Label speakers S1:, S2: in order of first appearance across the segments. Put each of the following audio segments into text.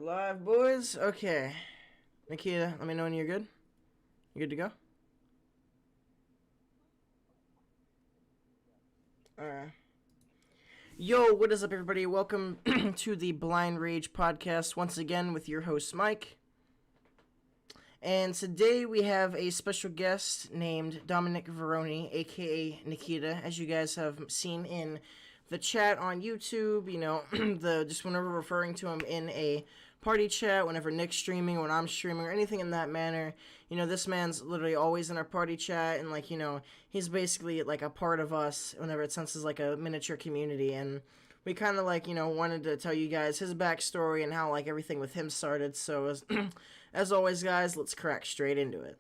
S1: Live, boys. Okay. Nikita, let me know when you're good. You good to go? Alright. Yo, what is up, everybody? Welcome to the Blind Rage podcast once again with your host, Mike. And today we have a special guest named Dominic Veroni, aka Nikita, as you guys have seen in the chat on YouTube. You know, just whenever referring to him in a party chat, whenever Nick's streaming, when I'm streaming, or anything in that manner. You know, this man's literally always in our party chat, and like, you know, he's basically like a part of us whenever it senses like a miniature community. And we kind of like, you know, wanted to tell you guys his backstory and how like everything with him started. So as always, guys, let's crack straight into it.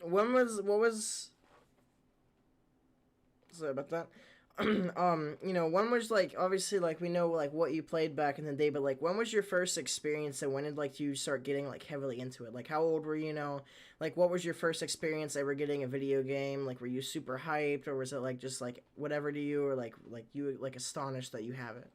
S1: What was sorry about that. You know, when was like obviously like we know like what you played back in the day, but like when was your first experience and when did like you start getting like heavily into it? Like how old were you know? Like what was your first experience ever getting a video game? Like were you super hyped or was it like just like whatever to you or like you like astonished that you have it?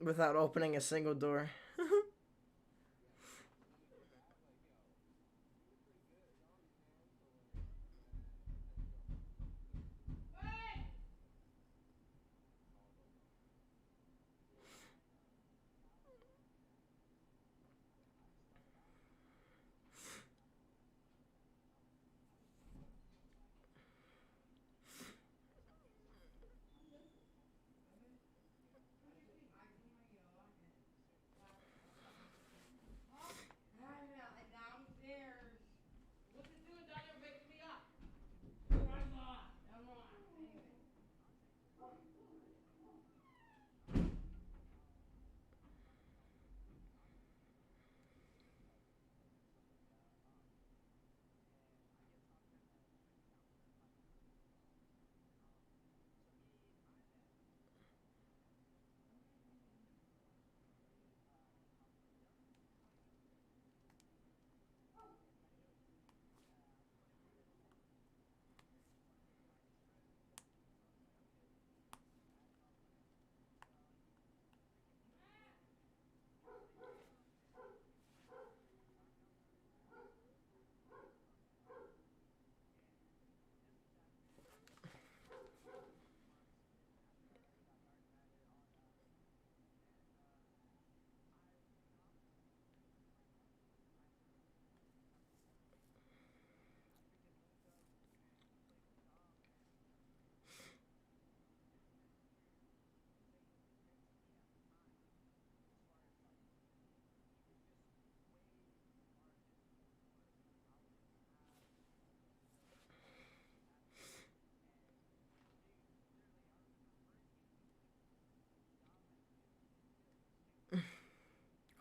S1: without opening a single door.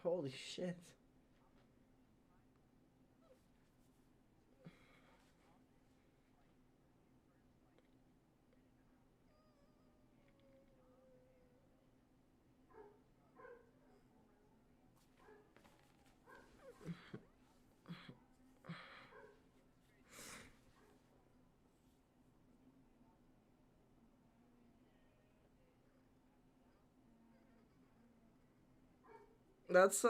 S1: Holy shit. That's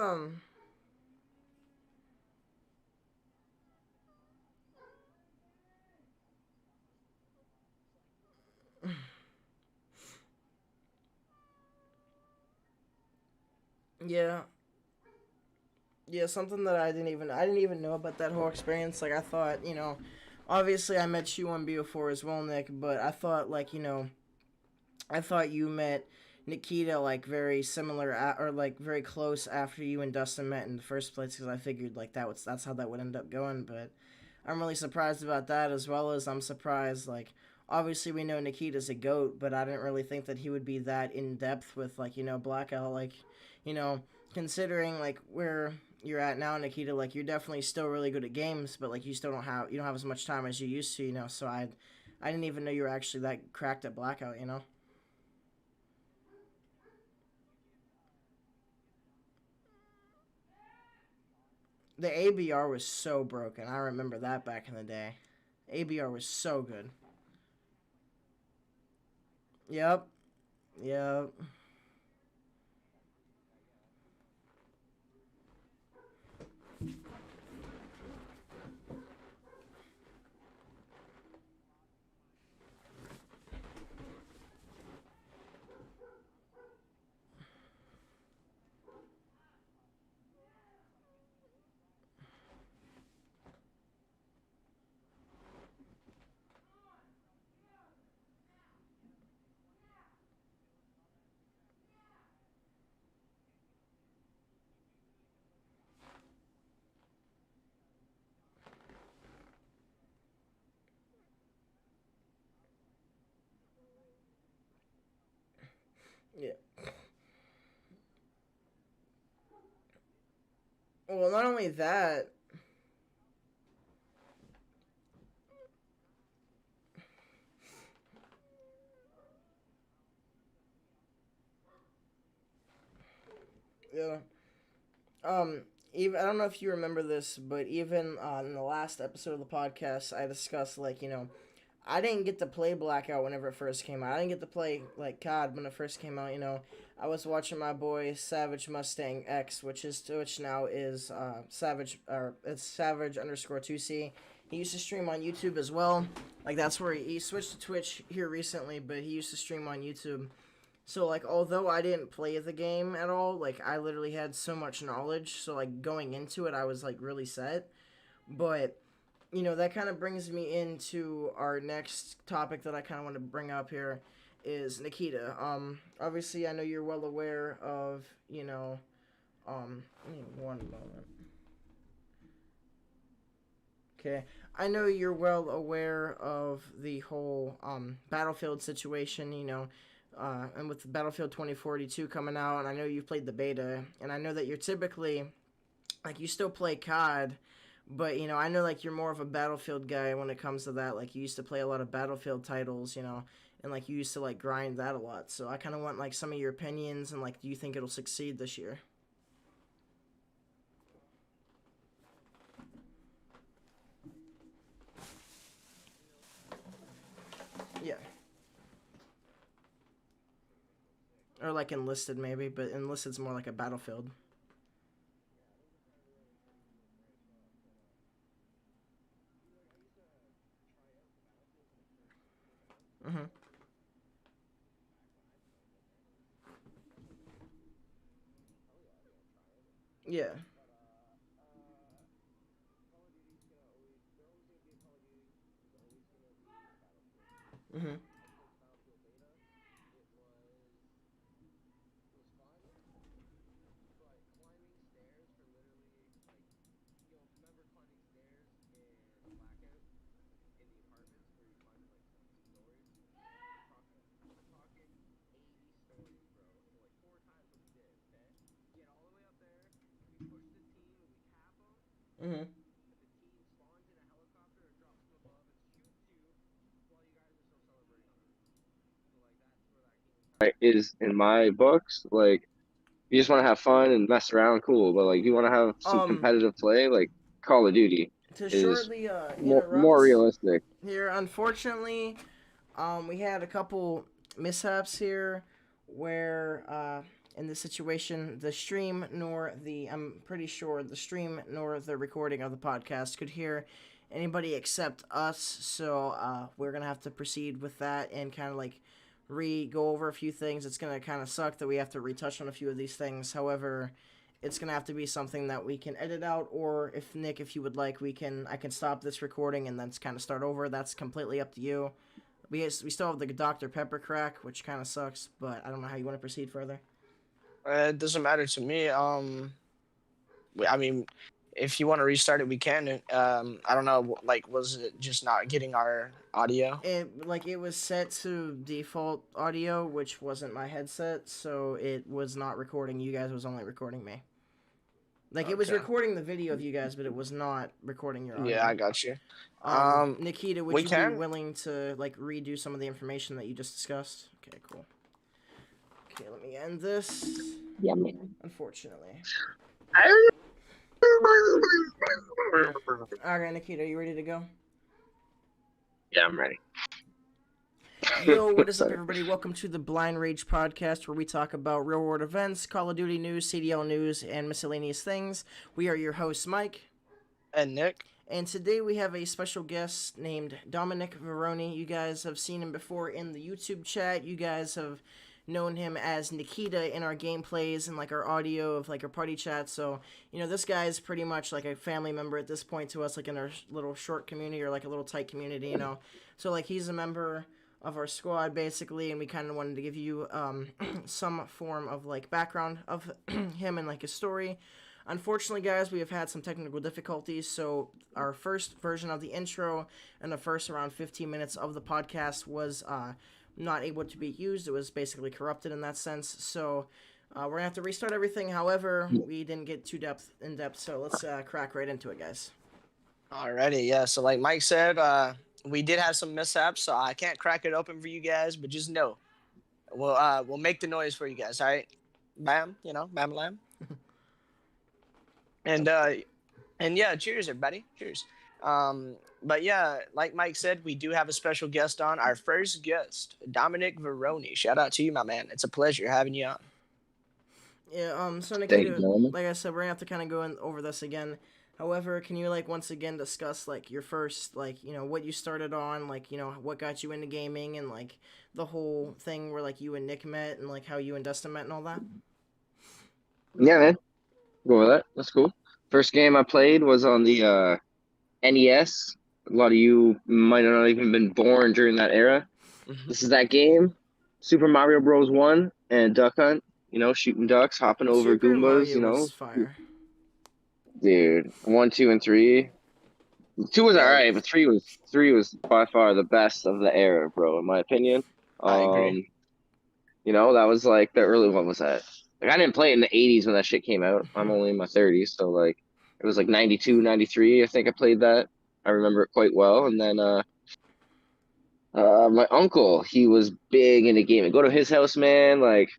S1: yeah. Yeah, something that I didn't even know about that whole experience. Like I thought, obviously I met you on before as well, Nick, but I thought like, I thought you met Nikita like very similar or like very close after you and Dustin met in the first place because I figured like that's how that would end up going, but I'm really surprised about that as well as I'm surprised like obviously we know Nikita's a goat, but I didn't really think that he would be that in depth with like, Blackout like, you know, considering like where you're at now, Nikita, like you're definitely still really good at games, but like you don't have as much time as you used to, so I didn't even know you were actually that cracked at Blackout. The ABR was so broken. I remember that back in the day. ABR was so good. Yep. Yep. Yeah. Well, not only that, yeah. Even I don't know if you remember this, but even in the last episode of the podcast, I discussed like I didn't get to play Blackout whenever it first came out. I didn't get to play like COD when it first came out. I was watching my boy Savage Mustang X, which now is Savage, or it's Savage underscore 2C. He used to stream on YouTube as well. Like that's where he switched to Twitch here recently, but he used to stream on YouTube. So like although I didn't play the game at all, like I literally had so much knowledge. So like going into it, I was like really set. But that kind of brings me into our next topic that I kind of want to bring up here is Nikita. Obviously, I know you're well aware of, give me one moment. Okay, I know you're well aware of the whole Battlefield situation, and with Battlefield 2042 coming out, and I know you've played the beta, and I know that you're typically, like, you still play COD, but, I know, like, you're more of a Battlefield guy when it comes to that. Like, you used to play a lot of Battlefield titles, and, like, you used to, like, grind that a lot. So I kind of want, like, some of your opinions, and, like, do you think it'll succeed this year? Yeah. Or, like, Enlisted, maybe, but Enlisted's more like a Battlefield. Mm-hmm. Yeah. Mm-hmm. Mm-hmm.
S2: Is in my books, like you just want to have fun and mess around, cool. But like you want to have some
S1: Um,
S2: competitive play, like Call of Duty
S1: to
S2: is
S1: shortly
S2: more
S1: interrupt
S2: realistic.
S1: here, unfortunately, we had a couple mishaps here where, in this situation, the stream nor the, I'm pretty sure the stream nor the recording of the podcast could hear anybody except us. So, we're going to have to proceed with that and kind of like go over a few things. It's going to kind of suck that we have to retouch on a few of these things. However, it's gonna have to be something that we can edit out, or if Nick, if you would like, I can stop this recording and then kind of start over. That's completely up to you. We still have the Dr. Pepper crack, which kind of sucks, but I don't know how you want to proceed further.
S3: It doesn't matter to me. I mean, if you want to restart it, we can. I don't know. Like, was it just not getting our audio?
S1: It was set to default audio, which wasn't my headset, so it was not recording you guys. It was only recording me. Like it was
S3: Okay.
S1: recording the video of you guys, but it was not recording your
S3: Yeah,
S1: audio.
S3: I got you.
S1: Nikita, would
S3: We
S1: you be
S3: can.
S1: willing to like redo some of the information that you just discussed? Okay, cool. Okay, let me end this.
S2: Yeah, man.
S1: Unfortunately. Alright, Nikita, are you ready to go?
S2: Yeah, I'm ready.
S1: Yo, what is up, everybody? Welcome to the Blind Rage podcast, where we talk about real world events, Call of Duty news, CDL news, and miscellaneous things. We are your hosts, Mike.
S3: And Nick.
S1: And today we have a special guest named Dominic Veroni. You guys have seen him before in the YouTube chat. You guys have known him as Nikita in our gameplays and like our audio of like our party chat. So, this guy is pretty much like a family member at this point to us, like in our little short community or like a little tight community. So like he's a member of our squad basically, and we kind of wanted to give you some form of like background of him and like his story. Unfortunately, guys, we have had some technical difficulties, so our first version of the intro and the first around 15 minutes of the podcast was not able to be used. It was basically corrupted in that sense, so we're going to have to restart everything. However, we didn't get too in depth, so let's crack right into it, guys.
S3: Alrighty, yeah. So like Mike said, we did have some mishaps, so I can't crack it open for you guys, but just know we'll make the noise for you guys. All right, bam, bam, lamb. And yeah, cheers, everybody. Cheers. But yeah, like Mike said, we do have a special guest on. Our first guest, Dominic Veroni. Shout out to you, my man. It's a pleasure having you on.
S1: Yeah. So
S2: Thank you,
S1: Nikita,
S2: gentlemen.
S1: like I said, we're gonna have to kind of go over this again. However, can you like once again discuss like your first like what you started on, like what got you into gaming and like the whole thing where like you and Nick met and like how you and Dustin met and all that?
S2: Yeah, man. Go with that. That's cool. First game I played was on the NES. A lot of you might have not even been born during that era.
S3: Mhm.
S2: This is that game, Super Mario Bros. 1 and Duck Hunt. Shooting ducks, hopping over
S1: Super
S2: Goombas.
S1: Mario was fire.
S2: Dude, 1, 2, and 3. 2 was all
S3: Yeah,
S2: right, but three was by far the best of the era, bro, in my opinion.
S3: I agree.
S2: Um, that was like the early one was that. Like I didn't play it in the 80s when that shit came out. I'm only in my 30s, so like it was like 92, 93. I think I played that. I remember it quite well. And then my uncle, he was big into gaming. Go to his house, man, like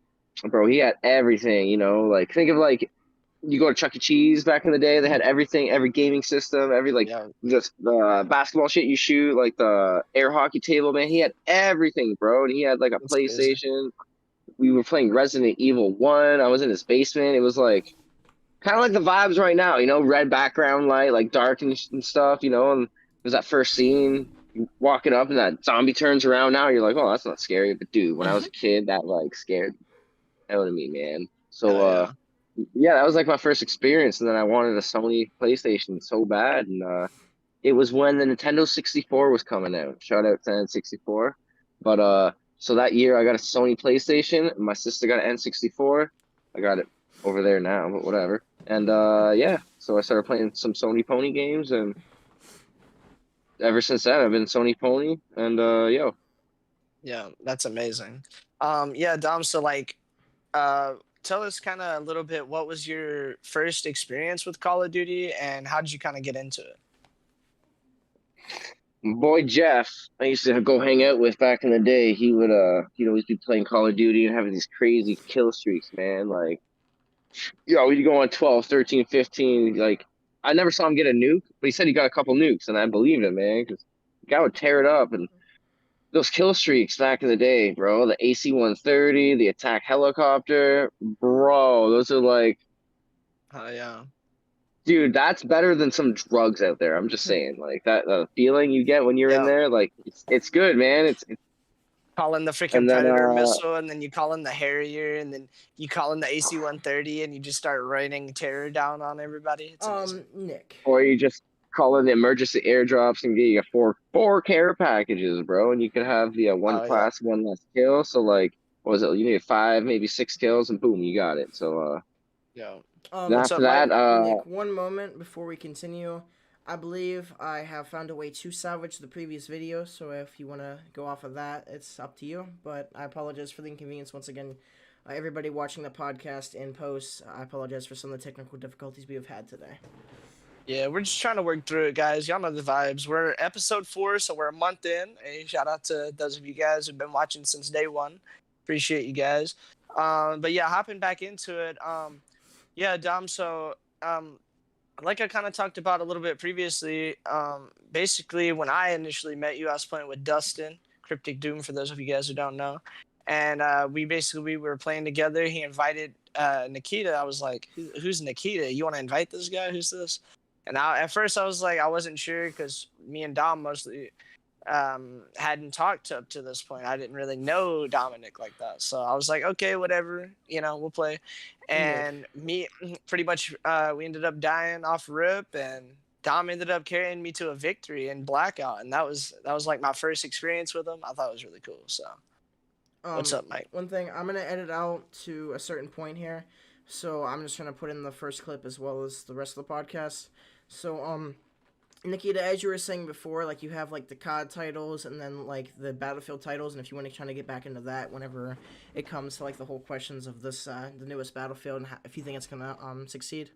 S2: bro, he had everything, like think of like you go to Chuck E. Cheese back in the day, they had everything, every gaming system, every like
S3: Yeah,
S2: just the basketball shit you shoot, like the air hockey table, man. He had everything, bro. And he had like a
S3: it's crazy.
S2: PlayStation. We were playing Resident Evil 1. I was in his basement. It was like kind of like the vibes right now, red background light, like dark and stuff, and there's that first scene walking up and that zombie turns around. Now you're like, oh, that's not scary. But dude, when I was a kid, that like scared the hell out of me, man. So,
S3: Oh yeah.
S2: yeah, that was like my first experience. And then I wanted a Sony PlayStation so bad. And it was when the Nintendo 64 was coming out. Shout out to N64. But so that year I got a Sony PlayStation, and my sister got an N64. I got it over there now, but whatever. And yeah, so I started playing some Sony Pony games, and ever since then I've been Sony Pony. And yo,
S3: Yeah, that's amazing. Yeah, Dom, so like tell us kind of a little bit what was your first experience with Call of Duty and how did you kind of get into it?
S2: my boy Jeff, I used to go hang out with back in the day. He'd always be playing Call of Duty and having these crazy kill streaks, man. Like we'd go on 12, 13, 15. Like, I never saw him get a nuke, but he said he got a couple nukes, and I believed him, man, because the guy would tear it up. And those kill streaks back in the day, bro, the AC-130, the attack helicopter, bro, those are like,
S3: Yeah.
S2: dude, that's better than some drugs out there. I'm just saying, like that feeling you get when you're in
S3: Yeah.
S2: there, like it's good, man. It's
S3: Call in the freaking
S2: and then
S3: Predator missile, and then you call in the Harrier, and then you call in the AC-130, and you just start raining terror down on everybody. It's amazing.
S1: Nick.
S2: or you just call in the emergency airdrops and get you four care packages, bro, and you can have the one
S3: Oh yeah.
S2: class, one less kill. So like, what was it? You need 5, maybe 6 kills, and boom, you got it. So
S3: Yeah.
S2: then
S3: What's
S2: after
S3: up, Mike?
S2: that,
S1: Nick, one moment before we continue. I believe I have found a way to salvage the previous video, so if you want to go off of that, it's up to you. But I apologize for the inconvenience once again. Everybody watching the podcast in post, I apologize for some of the technical difficulties we have had today.
S3: Yeah, we're just trying to work through it, guys. Y'all know the vibes. We're episode 4, so we're a month in. Hey, shout out to those of you guys who've been watching since day one. Appreciate you guys. But yeah, hopping back into it. Yeah, Dom. So, like I kind of talked about a little bit previously. Basically, when I initially met you, I was playing with Dustin, Cryptic Doom, for those of you guys who don't know. And we were playing together. He invited Nikita. I was like, "Who's Nikita? You want to invite this guy? Who's this?" And at first I was like, I wasn't sure because me and Dom mostly hadn't talked up to this point. I didn't really know Dominic like that. So I was like, okay, whatever, we'll play.
S1: Nick.
S3: And me, pretty much, we ended up dying off rip, and Dom ended up carrying me to a victory in Blackout. And that was like my first experience with him. I thought it was really cool. So what's up, Mike?
S1: One thing, I'm going to edit out to a certain point here, so I'm just going to put in the first clip as well as the rest of the podcast. So, Nikita, as you were saying before, like you have like the COD titles and then like the Battlefield titles, and if you want to try to get back into that whenever it comes to like the whole questions of this, the newest Battlefield, and if you think it's gonna succeed.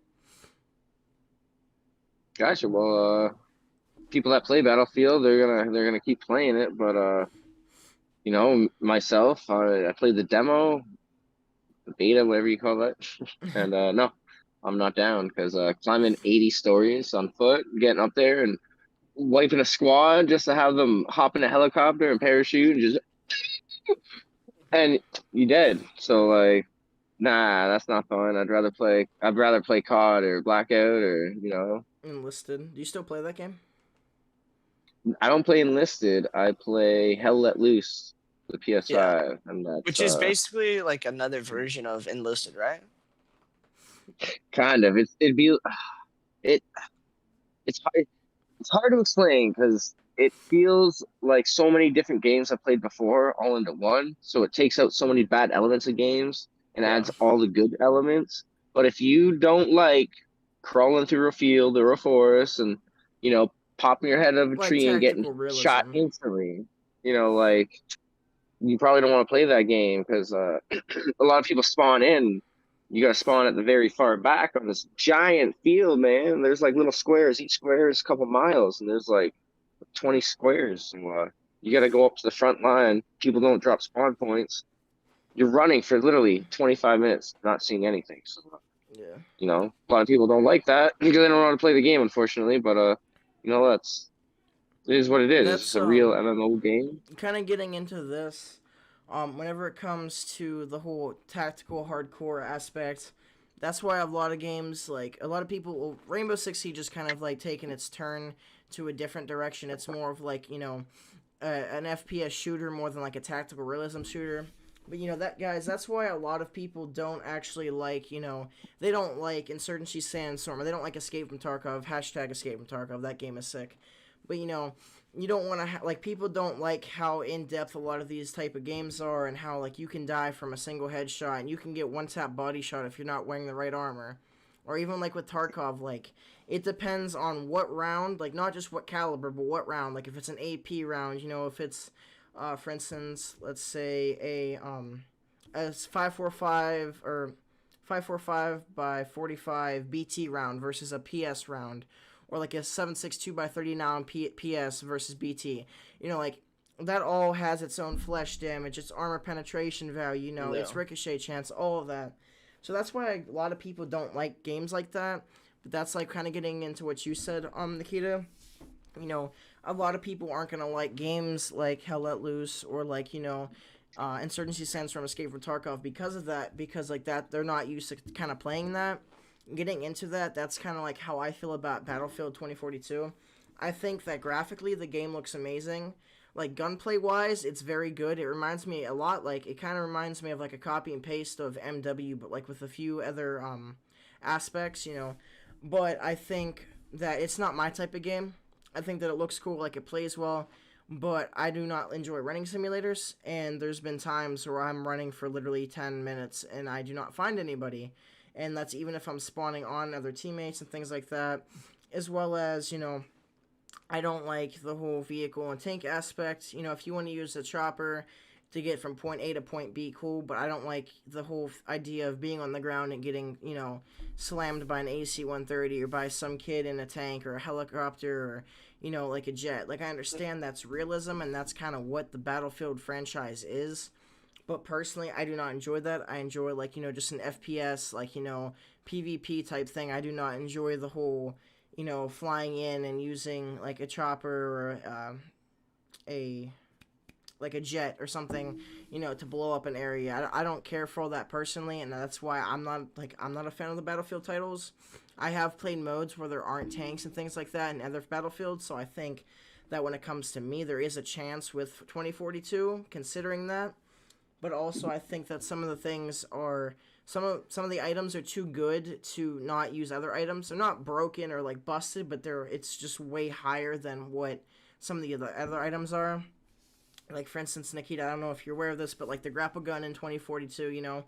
S2: gotcha. Well, people that play Battlefield, they're gonna keep playing it, but myself, I played the demo, the beta, whatever you call that, and no, I'm not down because climbing 80 stories on foot, getting up there and wiping a squad just to have them hop in a helicopter and parachute and just and you dead. So like Nah, that's not fun. I'd rather play COD or Blackout or
S1: Enlisted. Do you still play that game?
S2: I don't play Enlisted. I play Hell Let Loose, the
S3: Yeah,
S2: PS5, and that's
S3: which is basically like another version of Enlisted, right?
S2: kind of it it's hard it's hard to explain because it feels like so many different games I've played before all into one. So it takes out so many bad elements of games and
S1: Yeah.
S2: adds all the good elements. But if you don't like crawling through a field or a forest and you know popping your head out of a
S1: Like
S2: tree and getting
S1: tactical
S2: shot
S1: realism.
S2: instantly, like you probably don't want to play that game because a lot of people spawn in. You got to spawn at the very far back on this giant field, man. There's like little squares. Each square is a couple miles, and there's like 20 squares. So, you got to go up to the front line. People don't drop spawn points. You're running for literally 25 minutes, not seeing anything. So,
S1: Yeah.
S2: a lot of people don't like that because they don't want to play the game, unfortunately. But that's it is what it is. It's just
S1: That's
S2: a real MMO game.
S1: kind of getting into this. Whenever it comes to the whole tactical hardcore aspect, that's why a lot of games, like a lot of people, well, Rainbow Six Siege just kind of like taking its turn to a different direction. It's more of like an FPS shooter more than like a tactical realism shooter. But that's why a lot of people don't actually like they don't like Insurgency Sandstorm, or they don't like Escape from Tarkov. Hashtag Escape from Tarkov. That game is sick. But you don't want to like people don't like how in depth a lot of these type of games are, and how like you can die from a single headshot, and you can get one tap body shot if you're not wearing the right armor, or even like with Tarkov, like it depends on what round, like not just what caliber, but what round. Like if it's an AP round, if it's for instance, let's say a 545 or 545 by 45 BT round versus a PS round, or like a 762 by 39 PS versus BT. Like that all has its own flesh damage, its armor penetration value, its
S3: Yeah.
S1: ricochet chance, all of that. So that's why a lot of people don't like games like that. But that's like kind of getting into what you said, Nikita. A lot of people aren't gonna like games like Hell Let Loose, or like Insurgency Sandstorm, Escape from Tarkov, because of that. Because like that, they're not used to kind of playing that. Getting into that, that's kind of like how I feel about Battlefield 2042. I think that graphically the game looks amazing. Like gunplay wise, it's very good. It reminds me a lot, like it kind of reminds me of like a copy and paste of MW, but like with a few other aspects. But I think that it's not my type of game. I think that it looks cool, like it plays well, but I do not enjoy running simulators. And there's been times where I'm running for literally 10 minutes and I do not find anybody. And that's even if I'm spawning on other teammates and things like that. As well as, I don't like the whole vehicle and tank aspect. If you want to use a chopper to get from point A to point B, cool, but I don't like the whole idea of being on the ground and getting, slammed by an AC-130 or by some kid in a tank or a helicopter, or, like a jet. Like, I understand that's realism and that's kind of what the Battlefield franchise is. But personally, I do not enjoy that. I enjoy, like, just an FPS, like, PvP type thing. I do not enjoy the whole, flying in and using, like, a chopper or a like a jet or something, to blow up an area. I don't care for all that personally, and that's why I'm not a fan of the Battlefield titles. I have played modes where there aren't tanks and things like that in other Battlefields, so I think that when it comes to me, there is a chance with 2042, considering that. But also, I think that some of the things are some of the items are too good to not use other items. They're not broken or like busted, but it's just way higher than what some of the other items are. Like for instance, Nikita, I don't know if you're aware of this, but like the grapple gun in 2042,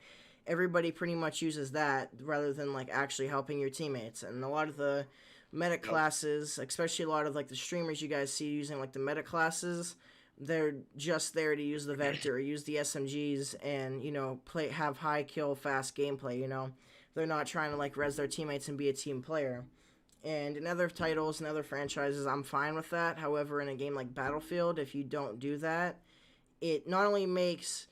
S1: everybody pretty much uses that rather than like actually helping your teammates. And a lot of the medic classes, especially a lot of like the streamers you guys see using like the medic classes, they're just there to use the vector or use the SMGs and have high kill fast gameplay. They're not trying to like res their teammates and be a team player. And in other titles and other franchises, I'm fine with that. However, in a game like Battlefield, if you don't do that, it not only makes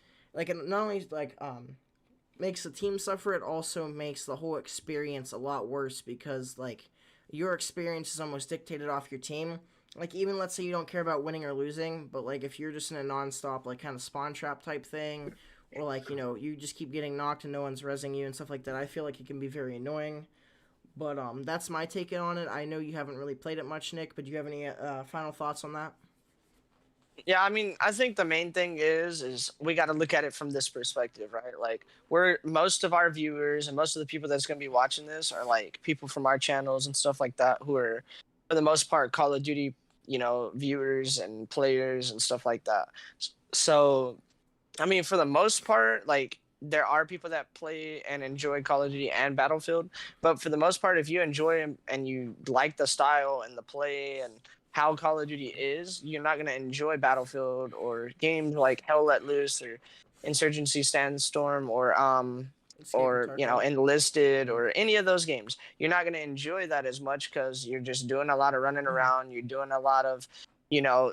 S1: makes the team suffer, it also makes the whole experience a lot worse, because like your experience is almost dictated off your team. Like even let's say you don't care about winning or losing, but like if you're just in a non-stop like kind of spawn trap type thing, or like you just keep getting knocked and no one's rezzing you and stuff like that. I feel like it can be very annoying. But that's my take on it. I know you haven't really played it much, Nick, but do you have any final thoughts on that?
S3: Yeah, I mean, I think the main thing is we got to look at it from this perspective, right? Like, we're most of our viewers and most of the people that's going to be watching this are like people from our channels and stuff like that who are, for the most part, Call of Duty, viewers and players and stuff like that. So, I mean, for the most part, like, there are people that play and enjoy Call of Duty and Battlefield, but for the most part, if you enjoy 'em and you like the style and the play and how Call of Duty is, you're not gonna enjoy Battlefield or games like Hell Let Loose or Insurgency Sandstorm
S1: Escape from Tarkov.
S3: Enlisted or any of those games. You're not gonna enjoy that as much because you're just doing a lot of running around. You're doing a lot of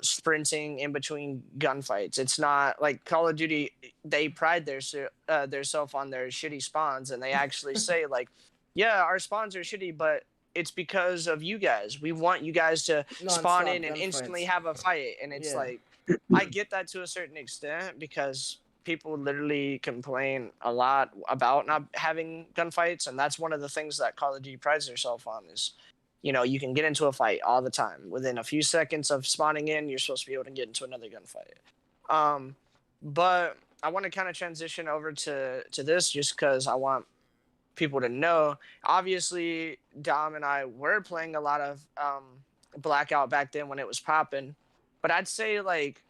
S3: sprinting in between gunfights. It's not like Call of Duty. They pride their self on their shitty spawns, and they actually say like, "Yeah, our spawns are shitty, but it's because of you guys. We want you guys to spawn
S1: Non-stop
S3: in and instantly
S1: gunfights.
S3: have a fight." And it's
S1: Yeah.
S3: like, I get that to a certain extent because people literally complain a lot about not having gunfights, and that's one of the things that Call of Duty prides themselves on is you can get into a fight all the time. Within a few seconds of spawning in, you're supposed to be able to get into another gunfight. But I want to kind of transition over to this just because I want people to know. Obviously, Dom and I were playing a lot of Blackout back then when it was popping. But I'd say, like,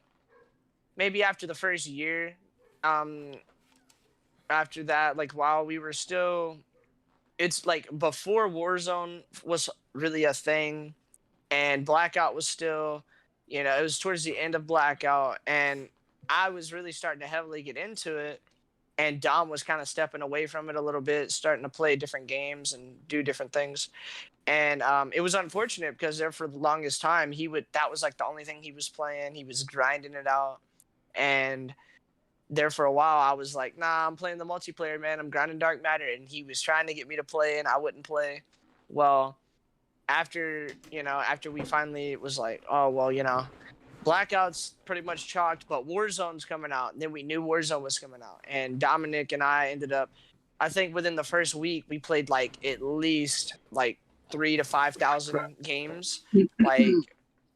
S3: maybe after the first year, um, after that, like, while we were still, it's like before Warzone was really a thing and Blackout was still, it was towards the end of Blackout, and I was really starting to heavily get into it, and Dom was kind of stepping away from it a little bit, starting to play different games and do different things, and it was unfortunate because there for the longest time that was like the only thing he was playing. He was grinding it out, and there for a while I was like, nah, I'm playing the multiplayer, man. I'm grinding Dark Matter, and he was trying to get me to play, and I wouldn't play. Well, after we finally was like, oh well, Blackout's pretty much chalked, but Warzone's coming out. And then we knew Warzone was coming out, and Dominic and I ended up, I think within the first week we played like at least like 3 to 5 thousand games. Like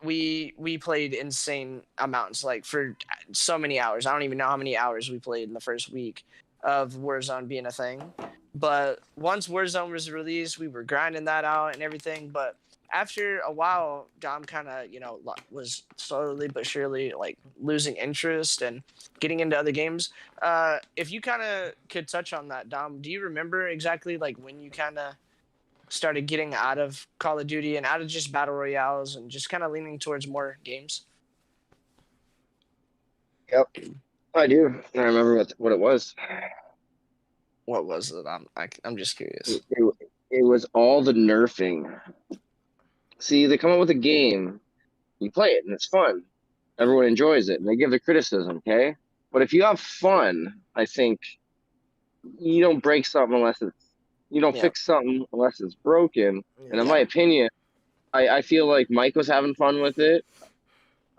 S3: we played insane amounts, like for so many hours. I don't even know how many hours we played in the first week of Warzone being a thing. But once Warzone was released, we were grinding that out and everything. But after a while, Dom kind of, was slowly but surely like losing interest and getting into other games. If you kind of could touch on that, Dom, do you remember exactly like when you kind of started getting out of Call of Duty and out of just battle royales and just kind of leaning towards more games?
S2: Yep, I do. I remember what it was.
S3: What was it? I'm just curious.
S2: It was all the nerfing. See, they come up with a game, you play it, and it's fun. Everyone enjoys it, and they give the criticism, okay? But if you have fun, I think you don't break something unless you don't fix something unless it's broken.
S1: Yeah.
S2: And in my opinion, I feel like Mike was having fun with it.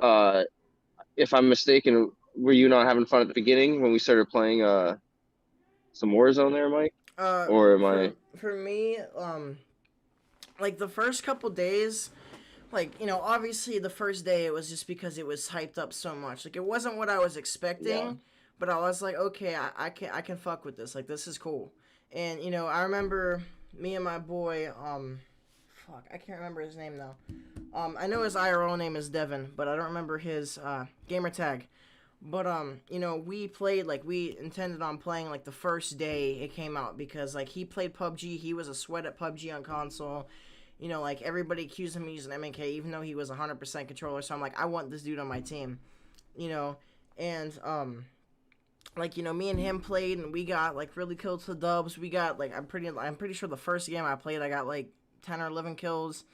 S2: If I'm mistaken, were you not having fun at the beginning when we started playing some Warzone there, Mike? Or am I?
S1: For me, like the first couple days, like obviously the first day it was just because it was hyped up so much. Like it wasn't what I was expecting, but I was like, okay, I can fuck with this. Like this is cool. And I remember me and my boy, fuck, I can't remember his name now. I know his IRL name is Devin, but I don't remember his gamer tag. But we played, like, we intended on playing like the first day it came out because like he played PUBG. He was a sweat at PUBG on console. Like everybody accused him of using MNK even though he was 100% controller. So I'm like, I want this dude on my team. And like me and him played and we got like really close to dubs. We got like I'm pretty sure the first game I played I got like 10 or 11 kills.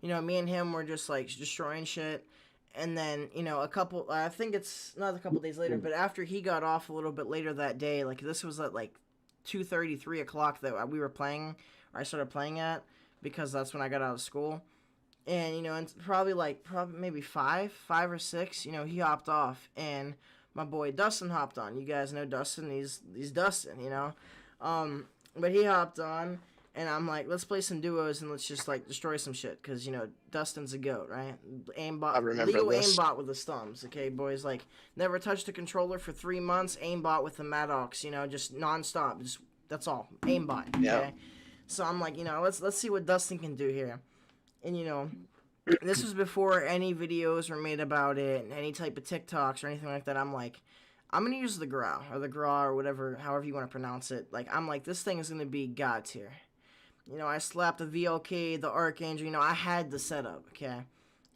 S1: Me and him were just like destroying shit. And then, I think it's not a couple days later, but after he got off a little bit later that day, like this was at like 2:30, 3 o'clock that we were playing, or I started playing at, because that's when I got out of school. And, and probably maybe five or six, he hopped off. And my boy Dustin hopped on. You guys know Dustin. He's Dustin, you know. But he hopped on, and I'm like, let's play some duos and let's just like destroy some shit, cause you know Dustin's a goat, right?
S3: I remember
S1: legal
S3: this.
S1: aimbot with the thumbs. Okay, boys, like never touched a controller for 3 months. Aimbot with the Maddox, you know, just nonstop. Just that's all. Aimbot. Okay.
S3: Yeah.
S1: So I'm like, you know, let's see what Dustin can do here, and you know. This was before any videos were made about it, and any type of TikToks or anything like that. I'm like, I'm gonna use the Gra or whatever, however you want to pronounce it. Like, I'm like, this thing is gonna be god tier. You know, I slapped the VLK, the Archangel. You know, I had the setup, okay.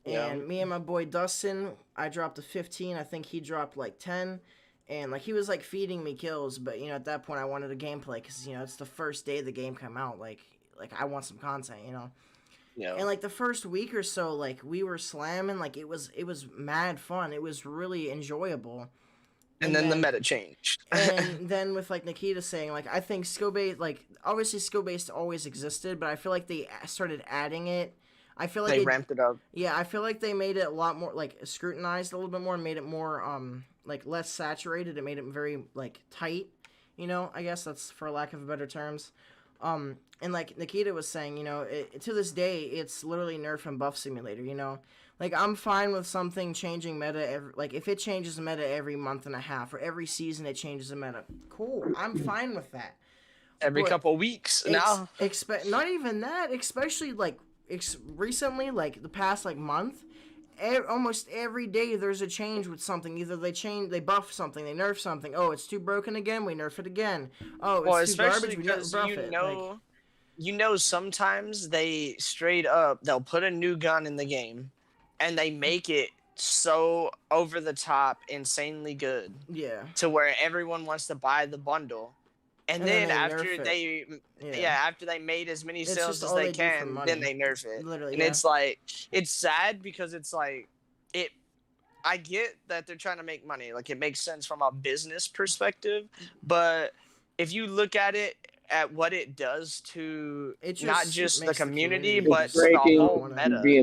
S3: Yeah.
S1: And me and my boy Dustin, I dropped a 15. I think he dropped like 10. And like he was like feeding me kills, but you know at that point I wanted a gameplay because you know it's the first day the game came out. Like I want some content, you know.
S3: Yeah.
S1: And like the first week or so, like we were slamming, like it was mad fun. It was really enjoyable.
S3: And then the meta changed.
S1: And then with like Nikita saying, like I think skill based, like obviously skill based always existed, but I feel like they started adding it. I feel like
S3: They ramped it up.
S1: Yeah, I feel like they made it a lot more like scrutinized a little bit more, and made it more like less saturated. It made it very like tight. You know, I guess that's for lack of better terms. And like Nikita was saying, you know, to this day, it's literally nerf and buff simulator, you know? Like, I'm fine with something changing meta, like, if it changes the meta every month and a half, or every season it changes the meta. Cool, I'm fine with that.
S3: Every couple weeks now.
S1: Not even that, especially, like, recently, like, the past, like, month, almost every day there's a change with something. Either they buff something, they nerf something. Oh, it's too broken again, we nerf it again. Oh, it's too garbage, we buff it. Like,
S3: you know, sometimes they straight up, they'll put a new gun in the game, and they make it so over the top, insanely good.
S1: Yeah.
S3: To where everyone wants to buy the bundle. And then after they made as many sales as they can, then they nerf it.
S1: Literally,
S3: and it's like, it's sad because it's like, I get that they're trying to make money. Like, it makes sense from a business perspective. But if you look at it, at what it does to not just the community, but the whole meta.
S2: The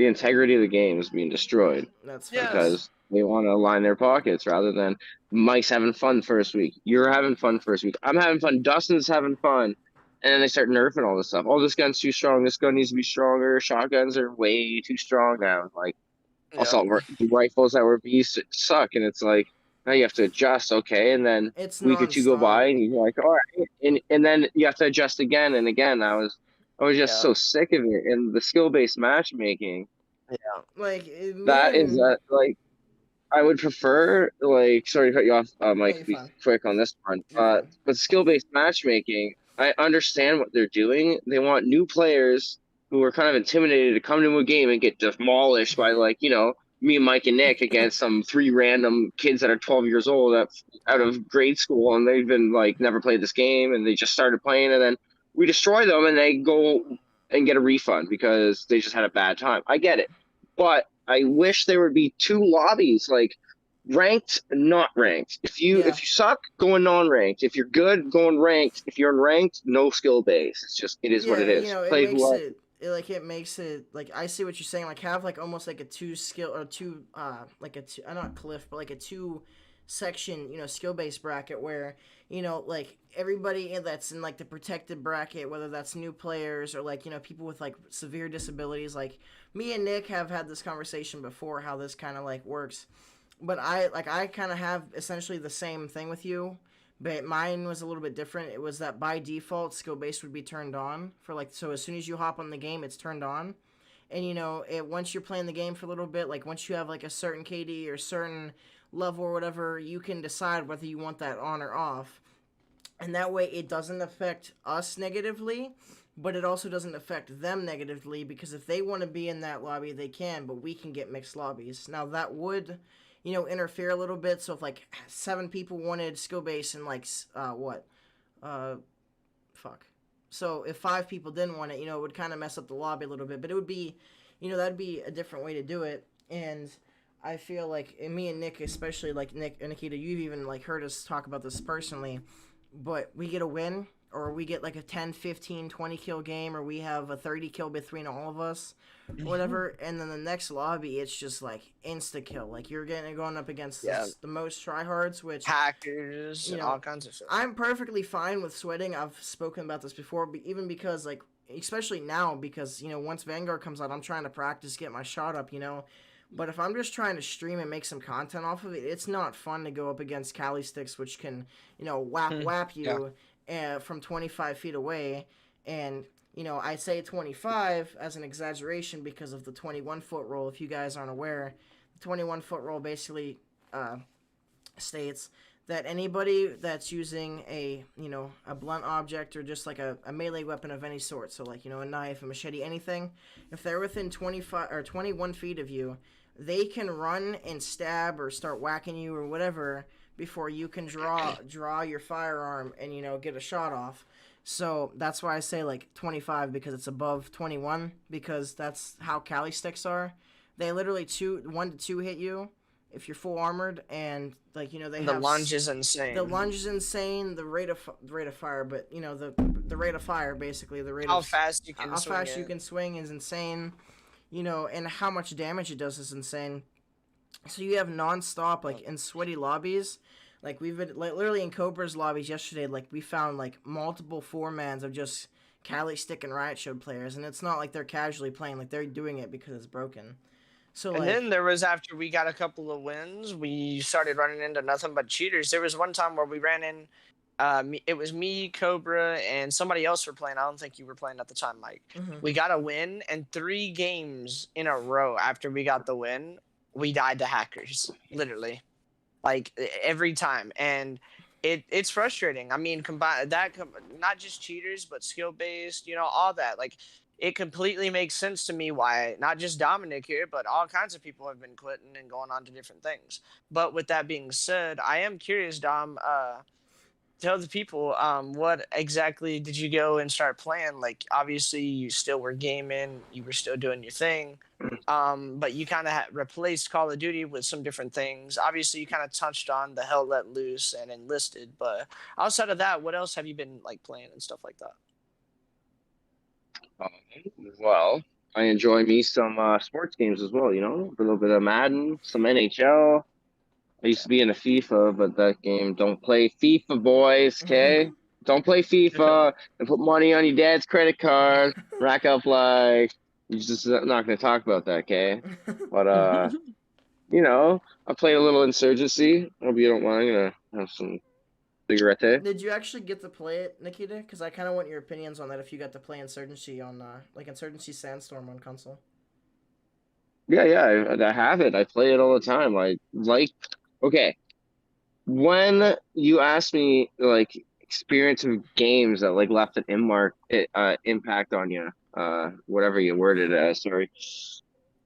S2: integrity of the game is being destroyed.
S1: That's
S2: because they want to line their pockets rather than Mike's having fun first week. You're having fun first week. I'm having fun. Dustin's having fun. And then they start nerfing all this stuff. Oh, this gun's too strong. This gun needs to be stronger. Shotguns are way too strong now. Like, assault rifles that were beasts suck. And it's like, now you have to adjust, okay? And then a week or two go by, and you're like, all right. And then you have to adjust again and again. I was just so sick of it. And the skill-based matchmaking.
S3: Yeah.
S1: Like,
S2: that is like, I would prefer, like, sorry to cut you off, Mike, be quick on this one. But skill-based matchmaking, I understand what they're doing. They want new players who are kind of intimidated to come to a game and get demolished by, like, you know, me and Mike and Nick against some 3 random kids that are 12 years old out of grade school, and they've been like never played this game, and they just started playing, and then we destroy them, and they go and get a refund because they just had a bad time. I get it, but I wish there would be 2 lobbies, like ranked, not ranked. If you suck, going non-ranked. If you're good, going ranked. If you're unranked, no skill base. It's just it is what it is.
S1: You know, it makes it like I see what you're saying. Like have like almost like a 2 skill or 2 like a 2, not cliff, but like a 2 section, you know, skill based bracket where you know like everybody that's in like the protected bracket, whether that's new players or like you know people with like severe disabilities. Like me and Nick have had this conversation before, how this kind of like works. But I kind of have essentially the same thing with you. But mine was a little bit different. It was that by default, skill base would be turned on for like, so as soon as you hop on the game, it's turned on. And you know, once you're playing the game for a little bit, like once you have like a certain KD or certain level or whatever, you can decide whether you want that on or off. And that way it doesn't affect us negatively, but it also doesn't affect them negatively, because if they want to be in that lobby, they can, but we can get mixed lobbies. Now that would, you know, interfere a little bit. So if like 7 people wanted skill base and like so if 5 people didn't want it, you know, it would kind of mess up the lobby a little bit. But it would be, you know, that'd be a different way to do it. And I feel like, and me and Nick, especially like Nick and Nikita, you've even like heard us talk about this personally. But we get a win, or we get like a 10, 15, 20 kill game, or we have a 30 kill between all of us, or whatever. And then the next lobby, it's just like insta kill. Like you're going up against
S3: Yeah,
S1: the most tryhards, which
S3: hackers
S1: you
S3: and
S1: know
S3: all kinds of stuff.
S1: I'm perfectly fine with sweating. I've spoken about this before, but even because like especially now because once Vanguard comes out, I'm trying to practice get my shot up. But if I'm just trying to stream and make some content off of it, it's not fun to go up against Cali sticks, which can, whap
S3: Yeah.
S1: you from 25 feet away. And, I say 25 as an exaggeration because of the 21-foot rule. If you guys aren't aware, the 21-foot rule basically states that anybody that's using a blunt object or just like a melee weapon of any sort, so like a knife, a machete, anything, if they're within 25 or 21 feet of you, they can run and stab or start whacking you or whatever before you can draw your firearm and get a shot off. So that's why I say like 25 because it's above 21 because that's how Cali sticks are. They literally 1 to 2 hit you if you're full armored, and like they
S3: The
S1: have
S3: lunge is insane.
S1: the lunge is insane. The rate of fire, but the rate of fire basically the rate
S3: How
S1: of
S3: fast you can
S1: how
S3: swing
S1: fast
S3: it.
S1: you can swing is insane. And how much damage it does is insane. So you have nonstop like in sweaty lobbies. Like we've been like, literally in Cobra's lobbies yesterday. Like we found like multiple 4-mans of just Cali Stick and Riot Shield players, and it's not like they're casually playing. Like they're doing it because it's broken. So
S3: And
S1: like
S3: then there was after we got a couple of wins, we started running into nothing but cheaters. There was one time where we ran in. It was me, Cobra, and somebody else were playing. I don't think you were playing at the time, Mike. We got a win, and 3 games in a row after we got the win, we died to hackers, literally, like every time. And it's frustrating. I mean, not just cheaters, but skill based, all that. Like, it completely makes sense to me why not just Dominic here, but all kinds of people have been quitting and going on to different things. But with that being said, I am curious, Dom. Tell the people, what exactly did you go and start playing? Like, obviously, you still were gaming, you were still doing your thing, but you kind of replaced Call of Duty with some different things. Obviously, you kind of touched on the Hell Let Loose and Enlisted, but outside of that, what else have you been like playing and stuff like that?
S2: Well, I enjoy me some sports games as well. A little bit of Madden, some NHL. I used to be into FIFA, but that game don't play FIFA, boys. Okay, don't play FIFA and put money on your dad's credit card. Rack up like you're just not going to talk about that. Okay, but I played a little Insurgency. Hope you don't mind. Have some cigarette.
S1: Did you actually get to play it, Nikita? Because I kind of want your opinions on that. If you got to play Insurgency on like Insurgency Sandstorm on console.
S2: Yeah, I have it. I play it all the time. Okay. When you ask me like experience of games that like left an impact on you, whatever you worded it as, sorry.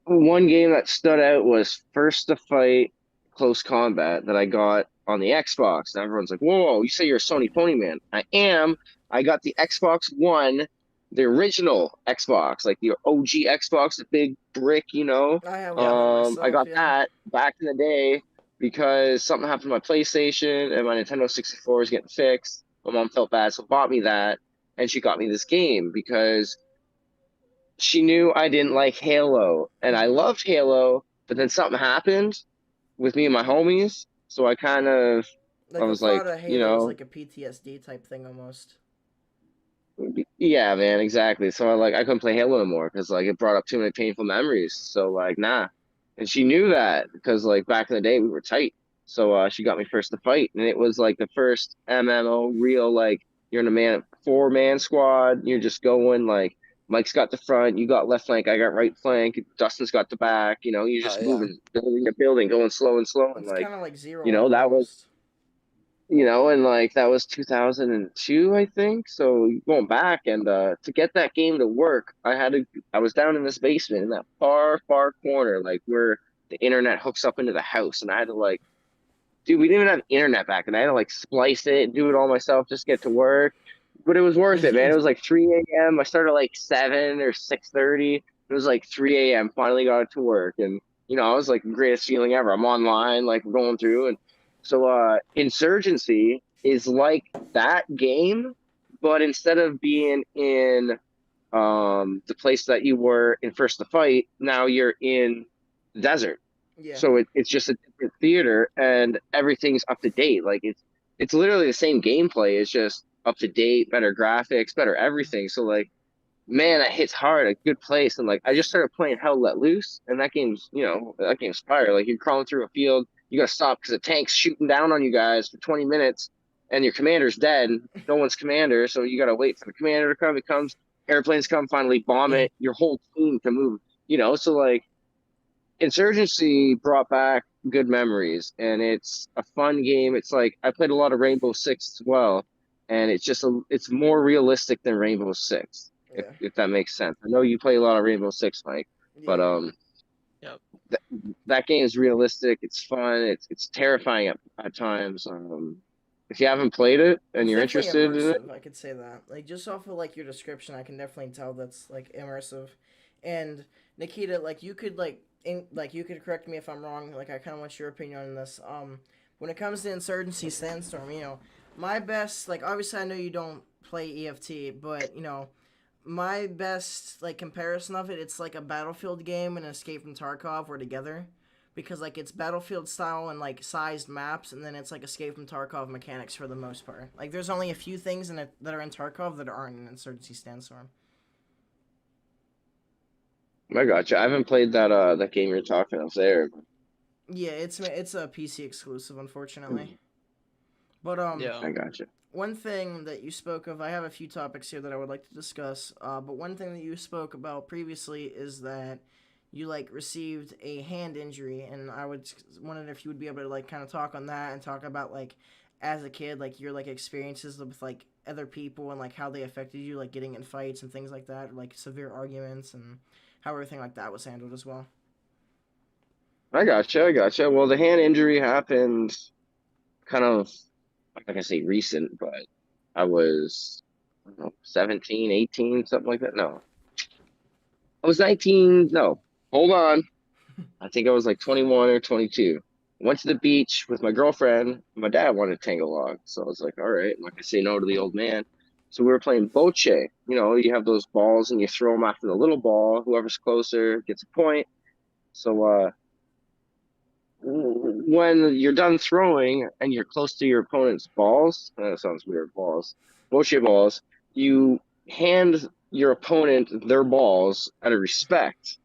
S2: One game that stood out was First to Fight Close Combat that I got on the Xbox. And everyone's like, whoa, you say you're a Sony pony man. I am. I got the Xbox One, the original Xbox, like the OG Xbox, the big brick,
S1: I have one myself.
S2: I got
S1: Yeah.
S2: that back in the day because something happened to my PlayStation and my Nintendo 64 was getting fixed. My mom felt bad, so bought me that, and she got me this game because she knew I didn't like Halo, and I loved Halo, but then something happened with me and my homies, so I
S1: Like the
S2: was like,
S1: thought of Halo is like a PTSD type thing almost.
S2: yeah, man, exactly. So I couldn't play Halo anymore because like it brought up too many painful memories. So like, nah. And she knew that because like back in the day we were tight. So she got me First to Fight, and it was like the first MMO real like you're in a 4-man squad. You're just going like Mike's got the front, you got left flank, I got right flank, Dustin's got the back. You're
S3: Oh
S2: just
S3: yeah.
S2: moving, building a building, going slow and slow, and
S1: It's
S2: like
S1: kind of like Zero Arm
S2: that was
S1: almost.
S2: and like that was 2002, I think. So going back and to get that game to work, I was down in this basement in that far corner, like where the internet hooks up into the house, and I had to like, dude, we didn't even have internet back, and I had to like splice it and do it all myself, just get to work. But it was worth it, man. It was like 3 a.m. I started like 7 or 6:30. It was like 3 a.m. Finally got to work, and I was like the greatest feeling ever. I'm online, like going through, and so Insurgency is like that game, but instead of being in the place that you were in First to Fight, now you're in the desert.
S1: Yeah.
S2: So it's just a different theater and everything's up to date. Like it's literally the same gameplay. It's just up to date, better graphics, better everything. So like, man, that hits hard, a good place. And like, I just started playing Hell Let Loose, and that game's fire. Like, you're crawling through a field, you gotta stop because a tank's shooting down on you guys for 20 minutes, and your commander's dead. No one's commander, so you gotta wait for the commander to come. It comes, airplanes come, finally bomb it. Your whole team can move. So like, Insurgency brought back good memories, and it's a fun game. It's like I played a lot of Rainbow Six as well, and it's more realistic than Rainbow Six, if
S1: Yeah.
S2: if that makes sense. I know you play a lot of Rainbow Six, Mike, but
S1: Yeah.
S3: Yep.
S2: that game is realistic. It's fun. It's terrifying at times. If you haven't played it and
S1: It's
S2: you're
S1: definitely
S2: interested in it,
S1: immersive. I could say that. Like just off of like your description, I can definitely tell that's like immersive. And Nikita, like you could correct me if I'm wrong. Like I kind of want your opinion on this. When it comes to Insurgency Sandstorm, my best like obviously I know you don't play EFT, but my best like comparison of it, it's like a Battlefield game and Escape from Tarkov were together, because like it's Battlefield style and like sized maps, and then it's like Escape from Tarkov mechanics for the most part. Like there's only a few things in it that are in Tarkov that aren't in Insurgency Sandstorm.
S2: I gotcha. I haven't played that game you're talking of there.
S1: Yeah, it's a PC exclusive, unfortunately. But
S3: Yeah.
S2: I gotcha.
S1: one thing that you spoke of, I have a few topics here that I would like to discuss. But one thing that you spoke about previously is that you like received a hand injury, and I would wondered if you would be able to like kind of talk on that and talk about like as a kid like your like experiences with like other people and like how they affected you, like getting in fights and things like that, or, like severe arguments, and how everything like that was handled as well.
S2: I gotcha. I gotcha. Well, the hand injury happened kind of, I'm not gonna say recent, but I was, I don't know, 17, 18, something like that. No, I was 19. No, hold on. I think I was like 21 or 22. Went to the beach with my girlfriend. My dad wanted to tango log. So I was like, all right, I'm not gonna say no to the old man. So we were playing boche. You have those balls and you throw them after the little ball. Whoever's closer gets a point. So when you're done throwing and you're close to your opponent's balls, that sounds weird, balls, bullshit balls, you hand your opponent their balls out of respect.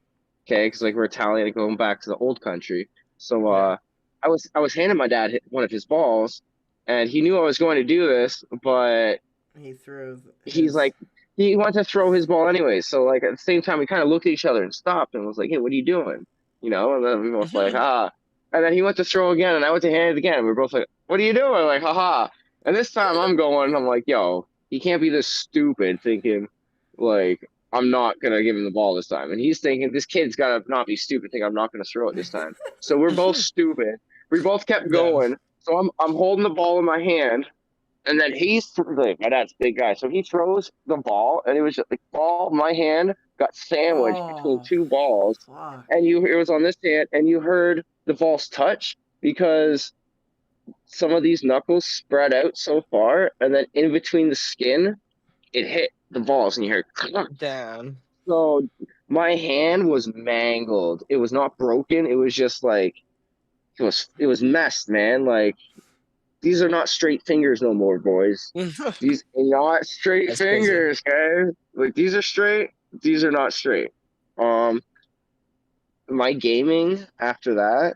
S2: Okay, because like we're Italian going back to the old country. So
S3: Yeah.
S2: I was handing my dad one of his balls, and he knew I was going to do this, but
S1: He threw
S2: he's
S1: his.
S2: like he wanted to throw his ball anyway. So like at the same time, we kind of looked at each other and stopped and was like, "Hey, what are you doing?" And then we both like, "Ah." And then he went to throw again, and I went to hand it again. And we were both like, "What are you doing?" Like, haha. And this time I'm like, "Yo, he can't be this stupid thinking like I'm not gonna give him the ball this time." And he's thinking this kid's gotta not be stupid, think I'm not gonna throw it this time. So we're both stupid. We both kept
S3: Yeah.
S2: going. So I'm holding the ball in my hand, and then like my dad's a big guy, so he throws the ball, and it was just like ball. My hand got sandwiched between
S1: Oh,
S2: two balls,
S1: fuck.
S2: and it was on this hand, and you heard the balls touch because some of these knuckles spread out so far, and then in between the skin, it hit the balls, and you heard.
S3: Damn.
S2: So my hand was mangled. It was not broken. It was just like it was messed, man. Like these are not straight fingers no more, boys. These are not straight
S3: That's crazy.
S2: fingers, guys. Like these are straight. These are not straight. Um, my gaming after that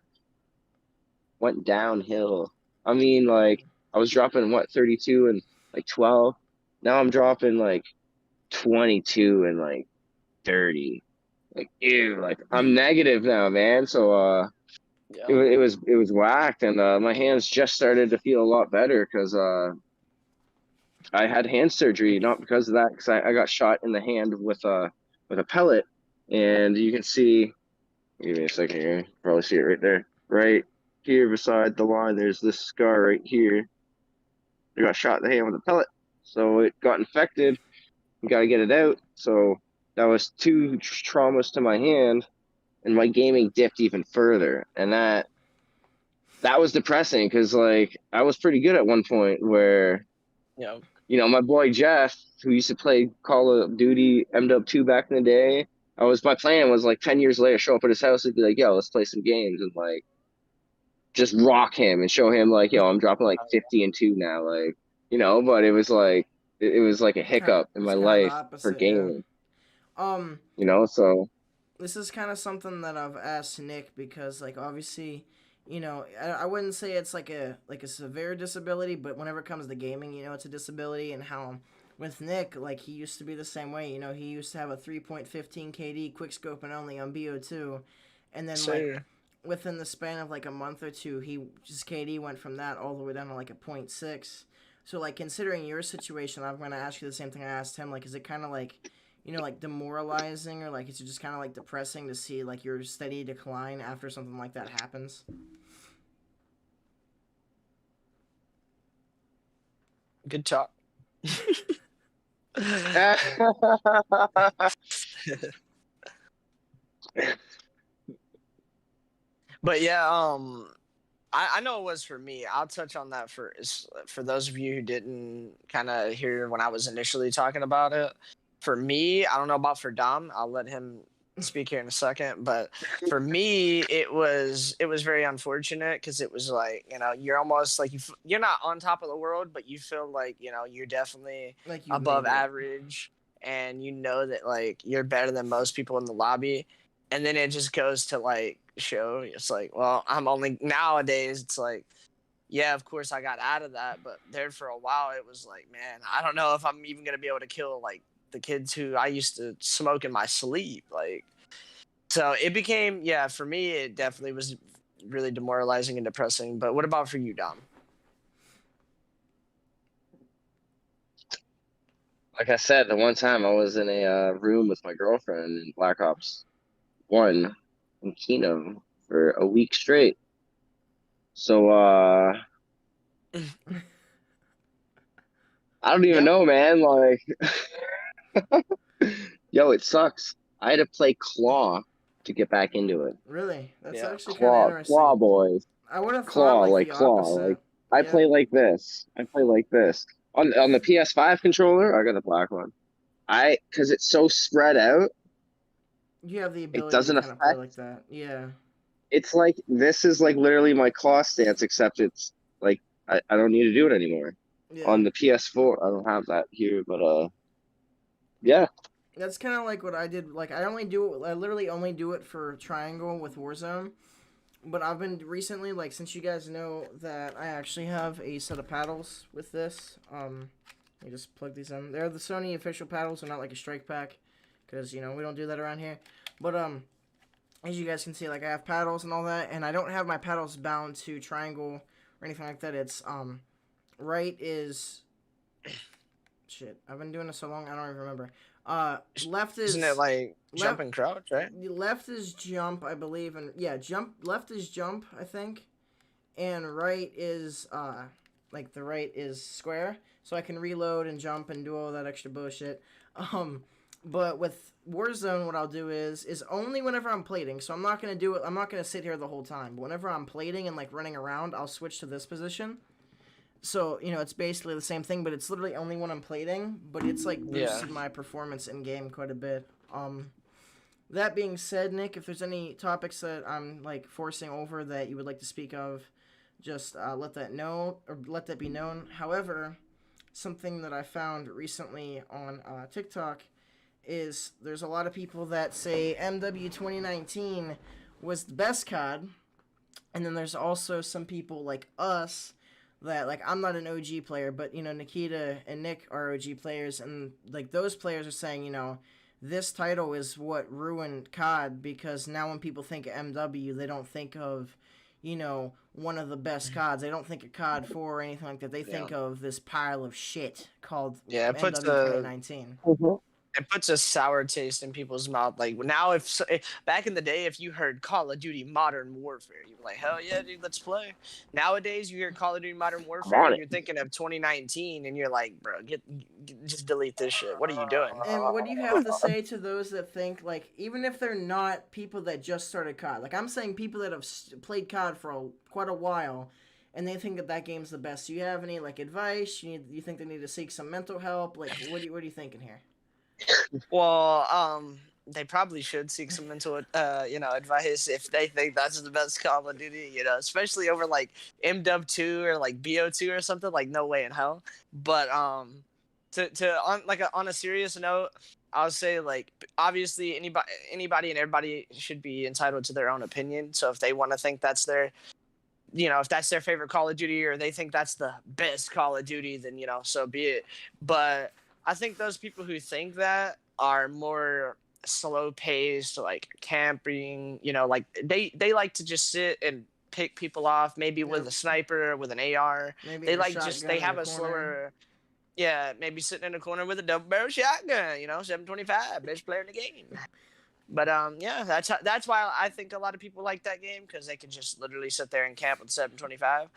S2: went downhill. I mean, like I was dropping what 32 and like 12. Now I'm dropping like 22 and like 30. Like ew, like I'm negative now, man. So it
S3: Yeah.
S2: was it was it was whacked, and my hands just started to feel a lot better because I had hand surgery, not because of that, because I got shot in the hand with a pellet, and you can see. Give me a second here. Probably see it right there, right here beside the line. There's this scar right here. I got shot in the hand with a pellet, so it got infected. You got to get it out. So that was two traumas to my hand, and my gaming dipped even further, and that was depressing because like I was pretty good at one point where
S3: Yeah.
S2: my boy Jeff, who used to play Call of Duty MW2 back in the day. My plan was like 10 years later, show up at his house and be like, yo, let's play some games and like just rock him and show him like, yo, I'm dropping like 50 and 2 now, like, but it was like a hiccup in my
S1: It's kind of the
S2: life for
S1: opposite, yeah.
S2: gaming,
S1: Um,
S2: so
S1: this is kind of something that I've asked Nick because, like, obviously, I wouldn't say it's like a severe disability, but whenever it comes to gaming, it's a disability. And how with Nick, like, he used to be the same way. He used to have a 3.15 KD quick scope and only on BO2, and then like
S3: Sure.
S1: within the span of like a month or two, his KD went from that all the way down to like a point 0.6. So like considering your situation, I'm gonna ask you the same thing I asked him. Like, is it kind of like like demoralizing, or like is it just kind of like depressing to see like your steady decline after something like that happens?
S3: Good talk. But yeah, I know it was for me. I'll touch on that for those of you who didn't kind of hear when I was initially talking about it. For me, I don't know about for Dom. I'll let him speak here in a second. But for me, it was very unfortunate because it was like you're almost like you're not on top of the world, but you feel like you're definitely
S1: Like you
S3: above
S1: made it.
S3: average, and you know that like you're better than most people in the lobby, and then it just goes to like show it's like, well, I'm only nowadays it's like, yeah, of course I got out of that, but there for a while it was like, man, I don't know if I'm even gonna be able to kill like the kids who I used to smoke in my sleep, like. So it became, yeah, for me it definitely was really demoralizing and depressing. But what about for you, Dom?
S2: like I said, the one time I was in a room with my girlfriend in Black Ops 1 in Kino for a week straight. So I don't even
S3: Yeah.
S2: know, man. Like, yo, it sucks. I had to play Claw to get back into it.
S1: Really, that's
S3: Yeah.
S1: actually kind of
S2: Claw
S1: interesting.
S2: boys,
S1: I would have thought like the
S2: Claw.
S1: opposite.
S2: Like, I
S1: Yeah,
S2: play like this. I play like this on the PS5 controller. I got the black one. Because it's so spread out,
S1: you have the
S2: it
S1: ability to
S2: doesn't
S1: kind of play
S2: affect.
S1: like that. Yeah,
S2: It's like this is like literally my claw stance, except it's like I don't need to do it anymore.
S1: yeah.
S2: On the PS4, I don't have that here, but yeah.
S1: That's kind of like what I did. Like I literally only do it for Triangle with Warzone. But I've been recently, like, since you guys know that I actually have a set of paddles with this. Let me just plug these in. They're the Sony official paddles. They're not like a strike pack, because we don't do that around here. But as you guys can see, like, I have paddles and all that, and I don't have my paddles bound to Triangle or anything like that. It's right is shit. I've been doing this so long, I don't even remember. Left
S3: Isn't it
S1: is
S3: like jump
S1: left.
S3: and crouch, right?
S1: Left is jump, I believe, and yeah, jump. Left is jump, I think, and right is like the right is square, so I can reload and jump and do all that extra bullshit. Um, but with Warzone, what I'll do is only whenever I'm plating. So I'm not gonna do it. I'm not gonna sit here the whole time. But whenever I'm plating and like running around, I'll switch to this position. So it's basically the same thing, but it's literally only when I'm plating. But it's like
S3: Yeah.
S1: boosted my performance in game quite a bit. That being said, Nick, if there's any topics that I'm like forcing over that you would like to speak of, just let that know or let that be known. However, something that I found recently on TikTok is there's a lot of people that say MW 2019 was the best COD, and then there's also some people like us that, like, I'm not an OG player, but Nikita and Nick are OG players, and like those players are saying this title is what ruined COD, because now when people think of MW, they don't think of one of the best CODs. They don't think of COD 4 or anything like that. They
S3: Yeah.
S1: think of this pile of shit called
S3: Yeah, it puts
S1: MW
S3: a
S1: 2019.
S3: it puts a sour taste in people's mouth. Like now, if back in the day, if you heard Call of Duty Modern Warfare, you're like, hell yeah, dude, let's play. Nowadays, you hear Call of Duty Modern
S2: I'm
S3: Warfare,
S2: on it.
S3: you're thinking of 2019, and you're like, bro, just delete this shit. What are you doing?
S1: And what do you have to say to those that think, like, even if they're not people that just started COD? Like, I'm saying people that have played COD for quite a while, and they think that that game's the best. Do you have any like advice? You think they need to seek some mental help? Like, what are you thinking here?
S3: Well, they probably should seek some mental, advice if they think that's the best Call of Duty. Especially over like MW2 or like BO2 or something. Like, no way in hell. But on a serious note, I'll say like obviously anybody and everybody should be entitled to their own opinion. So if they want to think that's their if that's their favorite Call of Duty or they think that's the best Call of Duty, then so be it. But I think those people who think that are more slow paced, like camping. Like they like to just sit and pick people off, maybe with a sniper or with an AR.
S1: Maybe
S3: They
S1: a
S3: like just
S1: shotgun
S3: they
S1: in
S3: have
S1: the
S3: a
S1: corner.
S3: slower. Yeah, maybe sitting in a corner with a double barrel shotgun. 725, best player in the game. But yeah, that's why I think a lot of people like that game because they can just literally sit there and camp with 725.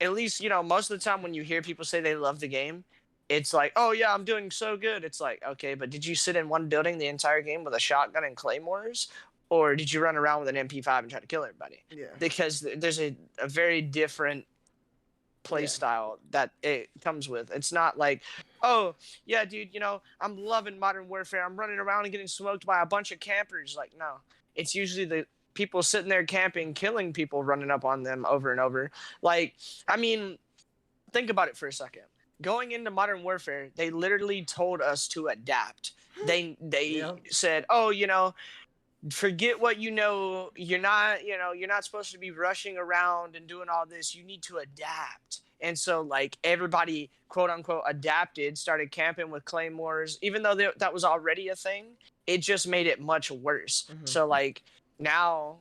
S3: At least most of the time when you hear people say they love the game, it's like, oh yeah, I'm doing so good. It's like, okay, but did you sit in one building the entire game with a shotgun and claymores, or did you run around with an MP5 and try to kill everybody?
S1: Yeah.
S3: Because there's a very different play style that it comes with. It's not like, oh yeah, dude, I'm loving Modern Warfare. I'm running around and getting smoked by a bunch of campers. Like, no, it's usually the people sitting there camping, killing people, running up on them over and over. Like, I mean, think about it for a second. Going into Modern Warfare, they literally told us to adapt. They said, oh, forget what you're not supposed to be rushing around and doing all this. You need to adapt. And so like everybody quote unquote adapted, started camping with claymores, even though that was already a thing. It just made it much worse. Mm-hmm. So like now,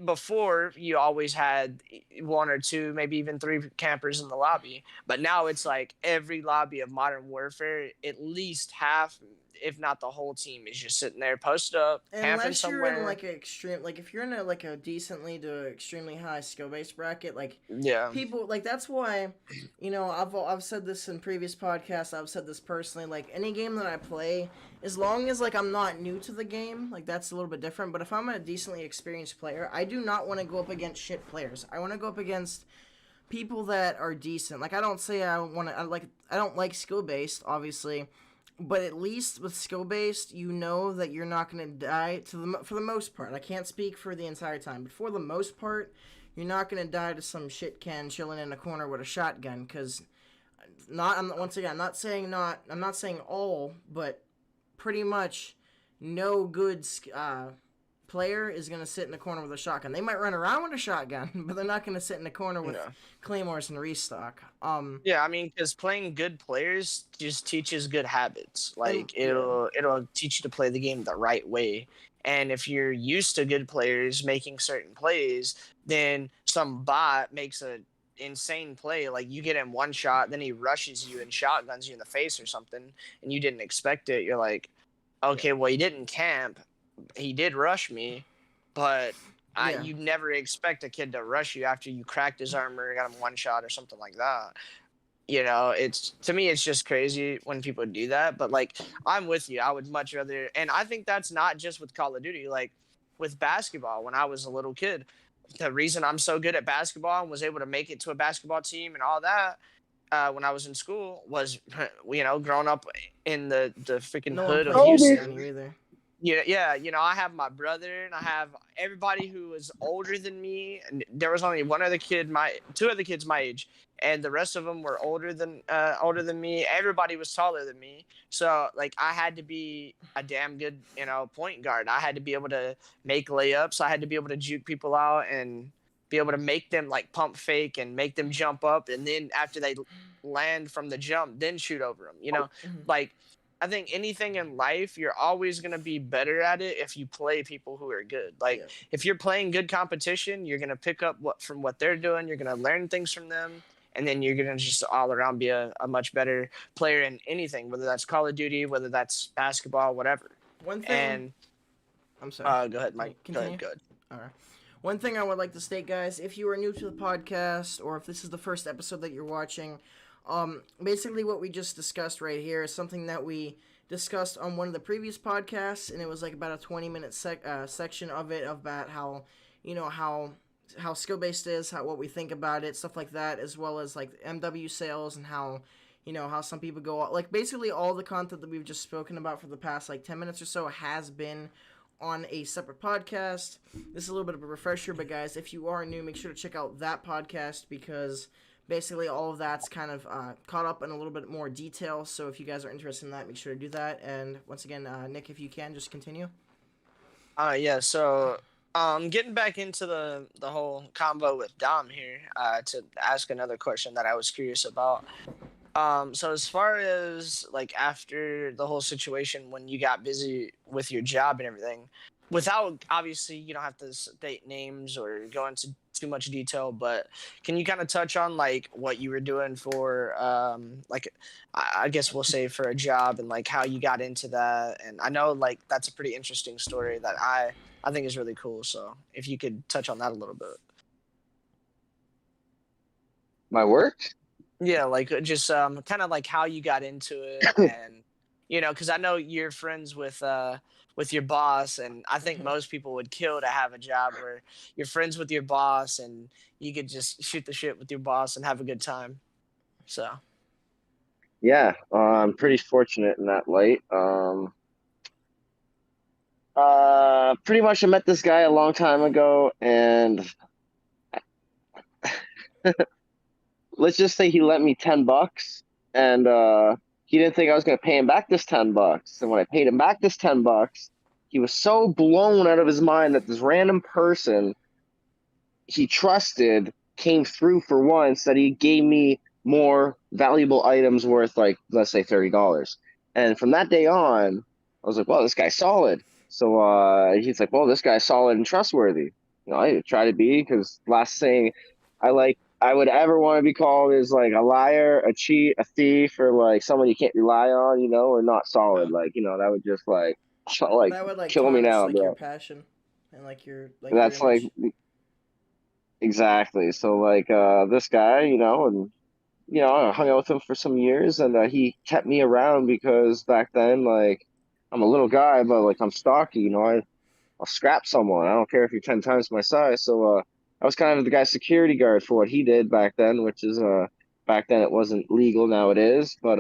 S3: before you always had one or two, maybe even three campers in the lobby, but now it's like every lobby of Modern Warfare, at least half, if not the whole team, is just sitting there posted up, camping somewhere.
S1: Unless you're in like an extreme, like if you're in a decently to extremely high skill based bracket, like people like that's why, I've said this in previous podcasts. I've said this personally. Like any game that I play, as long as like I'm not new to the game, like that's a little bit different. But if I'm a decently experienced player, I do not want to go up against shit players. I want to go up against people that are decent. Like I don't say I don't like skill based, obviously. But at least with skill-based, you know that you're not going to die for the most part. I can't speak for the entire time, but for the most part, you're not going to die to some shit can chilling in a corner with a shotgun. Because I'm not saying all, but pretty much no good player is going to sit in the corner with a shotgun. They might run around with a shotgun, but they're not going to sit in the corner with claymores and restock.
S3: Yeah, I mean, because playing good players just teaches good habits. Like it'll teach you to play the game the right way. And if you're used to good players making certain plays, then some bot makes a insane play. Like you get him one shot, then he rushes you and shotguns you in the face or something, and you didn't expect it. You're like, okay, well, he didn't camp. He did rush me, but you never expect a kid to rush you after you cracked his armor, got him one shot or something like that. It's to me, it's just crazy when people do that. But like, I'm with you. I would much rather, and I think that's not just with Call of Duty. Like with basketball, when I was a little kid, the reason I'm so good at basketball and was able to make it to a basketball team and all that when I was in school was, growing up in the freaking hood of Houston. Yeah, I have my brother and I have everybody who was older than me, and there was only two other kids my age, and the rest of them were older than me. Everybody was taller than me, so like I had to be a damn good point guard. I had to be able to make layups. I had to be able to juke people out and be able to make them like pump fake and make them jump up, and then after they land from the jump, then shoot over them. Like. I think anything in life, you're always going to be better at it if you play people who are good. Like, if you're playing good competition, you're going to pick up from what they're doing. You're going to learn things from them. And then you're going to just all around be a much better player in anything, whether that's Call of Duty, whether that's basketball, whatever.
S1: One thing. I'm sorry.
S3: Go ahead, Mike.
S1: Continue.
S3: Go ahead.
S1: All right. One thing I would like to state, guys, if you are new to the podcast or if this is the first episode that you're watching, basically what we just discussed right here is something that we discussed on one of the previous podcasts, and it was like about a 20-minute section of it about how how skill based it is, how what we think about it, stuff like that, as well as like MW sales and how how some people go like basically all the content that we've just spoken about for the past like 10 minutes or so has been on a separate podcast. This is a little bit of a refresher, but guys, if you are new, make sure to check out that podcast because basically all of that's kind of caught up in a little bit more detail. So if you guys are interested in that, make sure to do that. And once again, Nick, if you can, just continue.
S3: Yeah. So, getting back into the whole combo with Dom here, to ask another question that I was curious about. So as far as like after the whole situation when you got busy with your job and everything, without obviously you don't have to state names or go into too much detail, but can you kind of touch on like what you were doing for like I guess we'll say for a job and like how you got into that? And I know like that's a pretty interesting story that I think is really cool. So if you could touch on that a little bit.
S2: My work?
S3: Yeah, like just kind of like how you got into it, and because I know you're friends with your boss, and I think
S1: Mm-hmm.
S3: most people would kill to have a job where you're friends with your boss and you could just shoot the shit with your boss and have a good time. So,
S2: Yeah, I'm pretty fortunate in that light. Pretty much I met this guy a long time ago, and let's just say he lent me $10, and he didn't think I was gonna pay him back this $10. And when I paid him back this $10, he was so blown out of his mind that this random person he trusted came through for once that he gave me more valuable items worth like let's say $30. And from that day on, I was like, well, this guy's solid. So he's like, well, this guy's solid and trustworthy. I try to be because last thing I would ever want to be called is like a liar, a cheat, a thief, or like someone you can't rely on, or not solid.
S3: yeah.
S2: Like, that would just like
S1: That would like
S2: kill me
S1: tarnish
S2: now,
S1: like your
S2: bro.
S1: passion and like your
S2: That's like
S1: image.
S2: exactly. So like this guy, and I hung out with him for some years, and he kept me around because back then, like, I'm a little guy, but like I'm stocky. I'll scrap someone. I don't care if you're 10 times my size. So I was kind of the guy's security guard for what he did back then, which is back then it wasn't legal. Now it is. But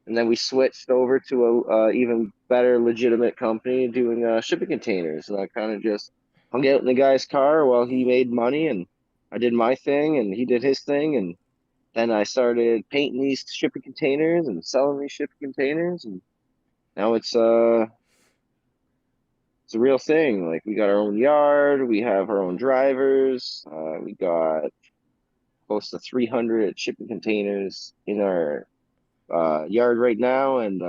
S2: and then we switched over to a even better legitimate company doing shipping containers, and I kind of just hung out in the guy's car while he made money, and I did my thing, and he did his thing, and then I started painting these shipping containers and selling these shipping containers, and now it's a real thing. Like we got our own yard, we have our own drivers, we got close to 300 shipping containers in our yard right now, and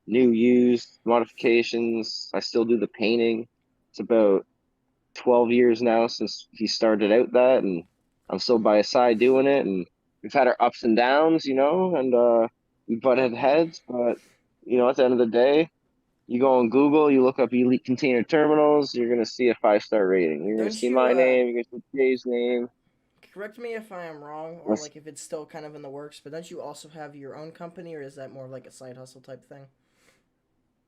S2: new used modifications. I still do the painting. It's about 12 years now since he started out that, and I'm still by his side doing it. And we've had our ups and downs, and we butted heads. But at the end of the day, you go on Google, you look up elite container terminals, you're gonna see a 5-star rating. You're gonna
S1: Don't
S2: see
S1: you
S2: my name, you're gonna see Jay's name.
S1: correct me if I am wrong, or
S2: That's-
S1: like if it's still kind of in the works, but don't you also have your own company, or is that more of like a side hustle type thing?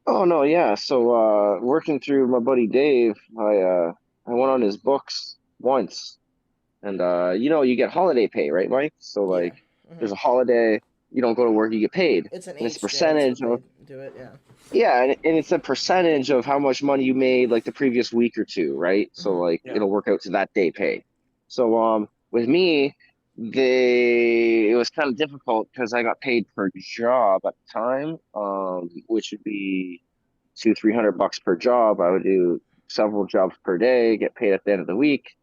S2: Oh no, yeah. So working through my buddy Dave, I went on his books once. And you get holiday pay, right, Mike? So
S1: Yeah.
S2: like
S1: Hmm.
S2: there's a holiday, you don't go to work, you get paid.
S1: It's an
S2: And it's a
S1: H day. That's
S2: percentage
S1: what
S2: of
S1: they do it. Yeah.
S2: yeah, and it's a percentage of how much money you made like the previous week or two, right? So
S1: Hmm.
S2: like
S3: Yeah.
S2: it'll work out to that day pay. So with me, it was kind of difficult because I got paid per job at the time, which would be 200-300 bucks per job. I would do several jobs per day, get paid at the end of the week.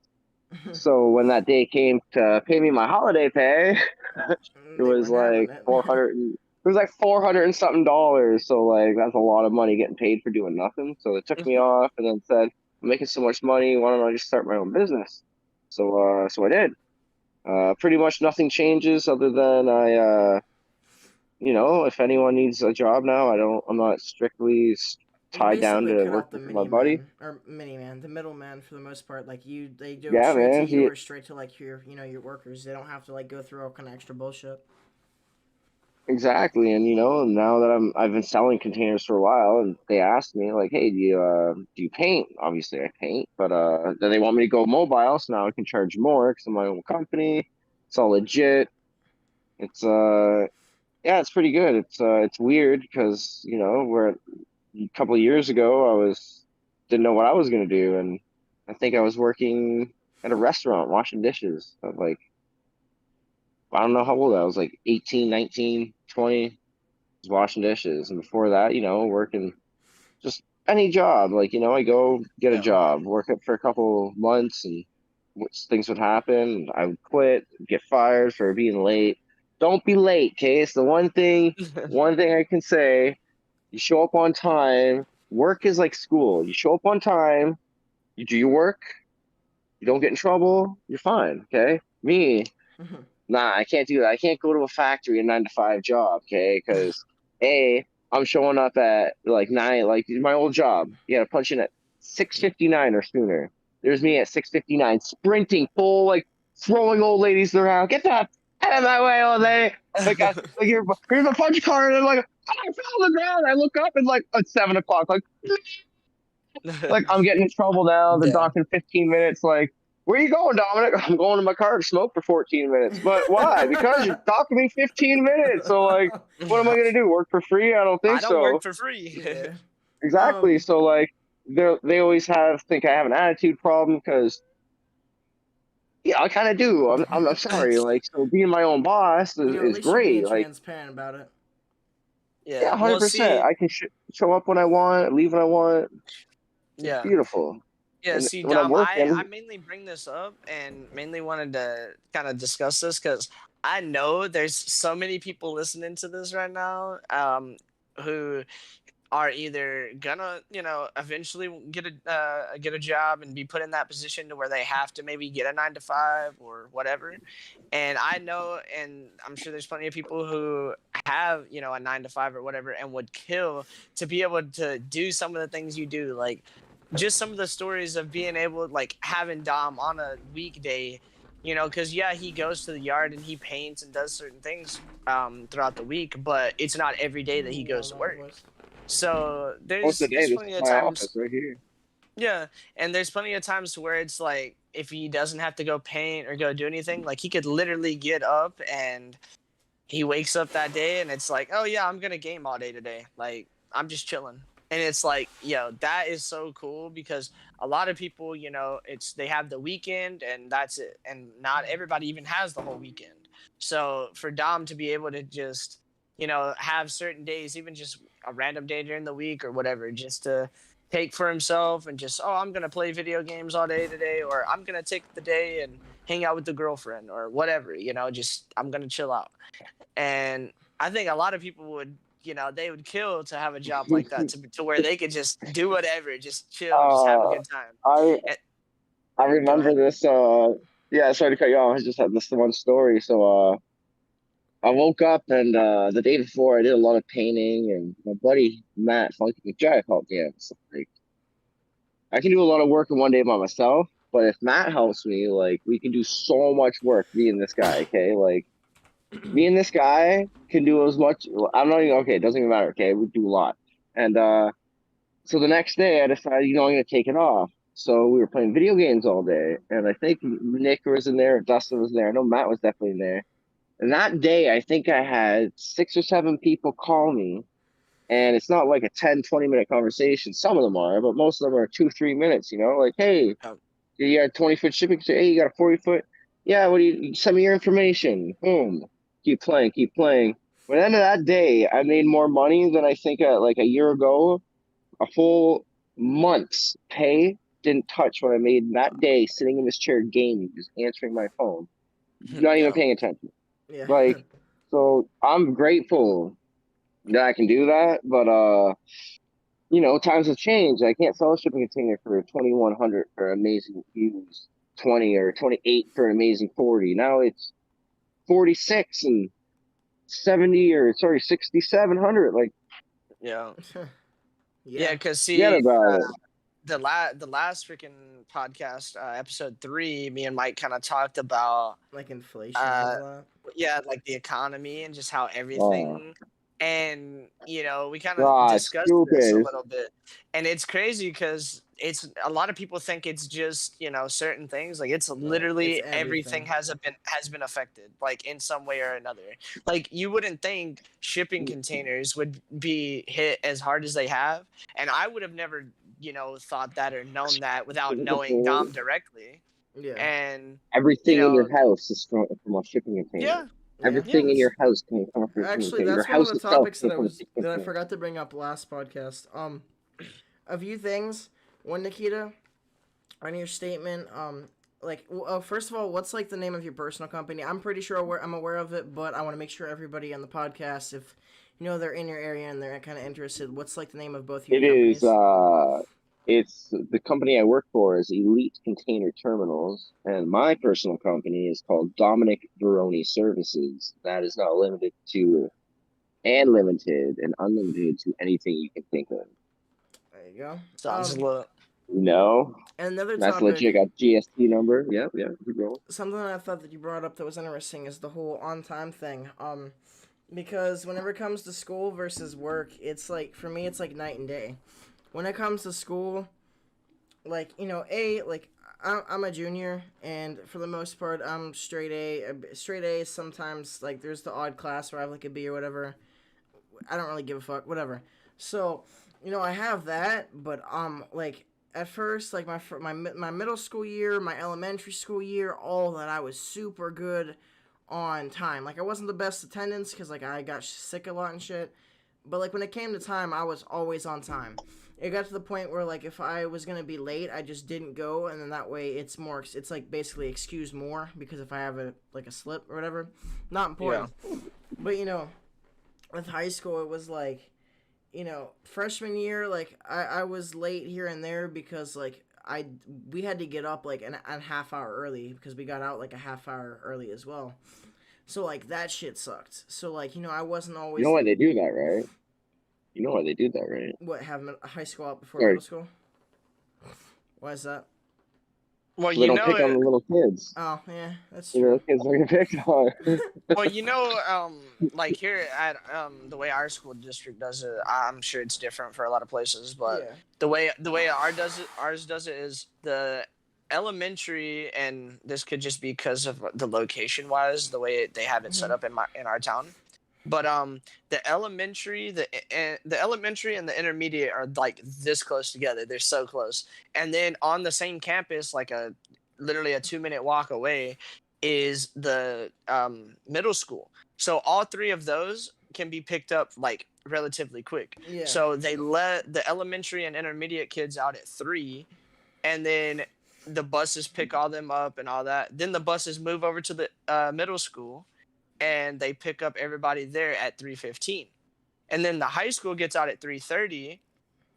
S2: So when that day came to pay me my holiday pay, it
S1: They
S2: was
S1: weren't having
S2: like
S1: it.
S2: 400 and it was like 400 and something dollars. So like that's a lot of money getting paid for doing nothing. So they took me off and then said, I'm making so much money, why don't I just start my own business? So I did. Pretty much nothing changes other than if anyone needs a job now, I'm not strictly
S1: You
S2: tied down
S1: basically
S2: to
S1: cut out
S2: working
S1: the
S2: for my buddy.
S1: mini man, the middleman for the most part. Like they go
S2: Yeah,
S1: straight to
S2: man.
S1: you or straight to like your workers. They don't have to like go through all kind of extra bullshit.
S2: exactly. And now that I've been selling containers for a while, and they asked me like, "Hey, do you paint?" Obviously, I paint, but then they want me to go mobile, so now I can charge more because I'm my own company. It's all legit. It's yeah, it's pretty good. It's weird because we're a couple of years ago, I was didn't know what I was gonna do, and I think I was working at a restaurant washing dishes. Of like, I don't know how old I was, like 18, 19, 20, was washing dishes, and before that, working just any job. Like, I go get a
S3: Yeah.
S2: job, work it for a couple months, and things would happen. I would quit, get fired for being late. Don't be late, okay? It's the one thing I can say. You show up on time. Work is like school. You show up on time, you do your work, you don't get in trouble, you're fine, okay? Me, nah, I can't do that. I can't go to a factory, a 9 to 5 job, okay? Because I'm showing up at like 9, like my old job. You gotta punch in at 6:59 or sooner. There's me at 6:59, sprinting, full like throwing old ladies around. Get that out of my way, old lady! Like here's a punch card, and I'm like, oh, I fell on the ground. I look up and like it's 7 o'clock. Like I'm getting in trouble now. They're
S3: Yeah.
S2: docking 15 minutes. Like, where you going, Dominic? I'm going to my car to smoke for 14 minutes. But why? Because you're docking me 15 minutes. So like, what am I gonna do? Work for free? I don't
S3: I
S2: think
S3: don't work
S2: so.
S3: for free.
S1: Yeah.
S2: Exactly. So like, they always think I have an attitude problem because yeah, I kind of do. I'm sorry. Like, so being my own boss
S1: At
S2: is
S1: least you're being
S2: great. Like,
S1: transparent about it.
S3: Yeah.
S2: yeah,
S3: Well,
S2: 100%.
S3: see,
S2: I can show up when I want, leave when I want. It's
S3: yeah.
S2: beautiful.
S3: Yeah,
S2: And
S3: see,
S2: when I'm
S3: Dom, I
S2: working,
S3: mainly bring this up and mainly wanted to kind of discuss this because I know there's so many people listening to this right now, who are either gonna, eventually get a job and be put in that position to where they have to maybe get a 9 to 5 or whatever. And I know, and I'm sure there's plenty of people who have, a 9 to 5 or whatever, and would kill to be able to do some of the things you do, like just some of the stories of being able, like having Dom on a weekday, because yeah, he goes to the yard and he paints and does certain things throughout the week, but it's not every day that he
S1: Ooh,
S3: goes
S1: I
S3: to
S1: love
S3: work.
S1: voice.
S3: So
S2: most of the day,
S3: there's
S2: this
S3: plenty
S2: is
S3: of
S2: my
S3: times,
S2: office right here.
S3: yeah, and there's plenty of times where it's like if he doesn't have to go paint or go do anything, like he could literally get up and he wakes up that day and it's like, oh yeah, I'm gonna game all day today. Like I'm just chilling. And it's like, that is so cool because a lot of people, it's they have the weekend and that's it. And not everybody even has the whole weekend. So for Dom to be able to just, have certain days, even just a random day during the week or whatever, just to take for himself and just, oh, I'm gonna play video games all day today, or I'm gonna take the day and hang out with the girlfriend or whatever, just I'm gonna chill out. And I think a lot of people would, they would kill to have a job like that to where they could just do whatever, just chill, just have a
S2: Uh,
S3: good time.
S2: I
S3: And,
S2: I
S3: go
S2: remember
S3: ahead.
S2: this. Yeah, sorry to cut you off. I just had this one story. So, I woke up and the day before I did a lot of painting, and my buddy Matt Funky McJack helped me out. So, like, I can do a lot of work in one day by myself, but if Matt helps me, like, we can do so much work. Me and this guy, okay? Like, me and this guy can do as much. I'm not even okay. It doesn't even matter. Okay, we do a lot, and so the next day, I decided, I'm gonna take it off. So we were playing video games all day, and I think Nick was in there, Dustin was there. I know Matt was definitely in there. And that day, I think I had 6 or 7 people call me, and it's not like a 10, 20 minute conversation. Some of them are, but most of them are 2, 3 minutes. Like, hey,
S3: Um,
S2: you got a 20-foot shipping. Hey, you got a 40-foot. Yeah, what do you send me your information? Boom. Keep playing, keep playing. By the end of that day, I made more money than I think like a year ago. A full month's pay didn't touch what I made that day sitting in this chair gaming, just answering my phone, not even
S3: yeah.
S2: paying attention.
S1: Yeah.
S2: Like, so I'm grateful that I can do that, but times have changed. I can't sell a shipping container for 2,100 for amazing views, 20 or 28 for an amazing 40. Now it's 46 and 70 or sorry, 6,700. Like,
S3: Yeah. Yeah,
S1: Yeah.
S3: because
S2: forget
S3: see,
S2: about it.
S3: the last freaking podcast, episode 3, me and Mike kind of talked about
S1: Like inflation and
S3: uh
S1: all that.
S3: yeah, like the economy and just how
S2: Oh,
S3: everything, and we kind of
S2: God,
S3: discussed this a
S2: stupid.
S3: little bit, and it's crazy because it's a lot of people think it's just certain things. Like, it's
S1: No, it's
S3: literally everything
S1: everything.
S3: has been affected, like, in some way or another. Like, you wouldn't think shipping containers would be hit as hard as they have, and I would have never thought that or known that without
S2: Shipping
S3: knowing
S2: container.
S3: Dom directly.
S1: Yeah.
S3: And you
S2: Everything in your
S3: know
S2: house is from a shipping container.
S3: yeah,
S1: Yeah.
S2: Everything in
S3: yes.
S2: your house can come from a shipping
S1: Actually,
S2: container. Your
S1: that's one of
S2: house
S1: the
S2: itself
S1: topics
S2: came
S1: that I
S2: from a
S1: was
S2: shipping
S1: that I
S2: container.
S1: forgot to bring up last podcast. A few things. One, Nikita, on your statement, first of all, what's like the name of your personal company? I'm pretty sure I'm aware of it, but I want to make sure everybody on the podcast, if they're in your area and they're kind of interested, what's like the name of both your
S2: It is
S1: companies?
S2: it's the company I work for is Elite Container Terminals, and my personal company is called Dominic Veroni Services. That is not limited to and limited and unlimited to anything you can think of.
S1: There you go.
S3: Sounds a little.
S2: No,
S1: Another
S2: that's
S1: topic,
S2: legit. Got GST number. Yep, yep. Keep going.
S1: something that I thought that you brought up that was interesting is the whole on time thing. Because whenever it comes to school versus work, it's like for me, it's like night and day. When it comes to school, like I'm a junior, and for the most part I'm straight A. Straight A. Sometimes like there's the odd class where I have like a B or whatever. I don't really give a fuck, whatever. So I have that, but like at first, like my middle school year, my elementary school year, all that, I was super good on time. Like I wasn't the best attendance because like I got sick a lot and shit. But like when it came to time, I was always on time. It got to the point where like if I was gonna be late, I just didn't go, and then that way it's like basically excused more because if I have a slip or whatever, not
S3: Yeah.
S1: important. But with high school, it was like freshman year, like I was late here and there because like we had to get up like a half hour early because we got out like a half hour early as well. So like that shit sucked. So like I wasn't
S2: You know
S1: always
S2: why they do that, right? You know why they do that, right?
S1: have high school out before
S2: Sorry,
S1: middle school. Why is that?
S3: Well,
S2: so they don't pick on the little kids.
S1: Oh yeah, that's
S2: The little
S1: true.
S2: kids are gonna pick on.
S3: well, like here at the way our school district does it, I'm sure it's different for a lot of places, but
S1: Yeah.
S3: the way ours does it is the elementary, and this could just be because of the location wise, the way they have it set
S1: Mhm.
S3: up in our town. But the elementary and the intermediate are like this close together. They're so close. And then on the same campus, like literally a 2-minute walk away, is the middle school. So all three of those can be picked up like relatively quick.
S1: Yeah.
S3: So they let the elementary and intermediate kids out at 3, and then the buses pick all them up and all that. Then the buses move over to the middle school, and they pick up everybody there at 3:15. And then the high school gets out at 3:30,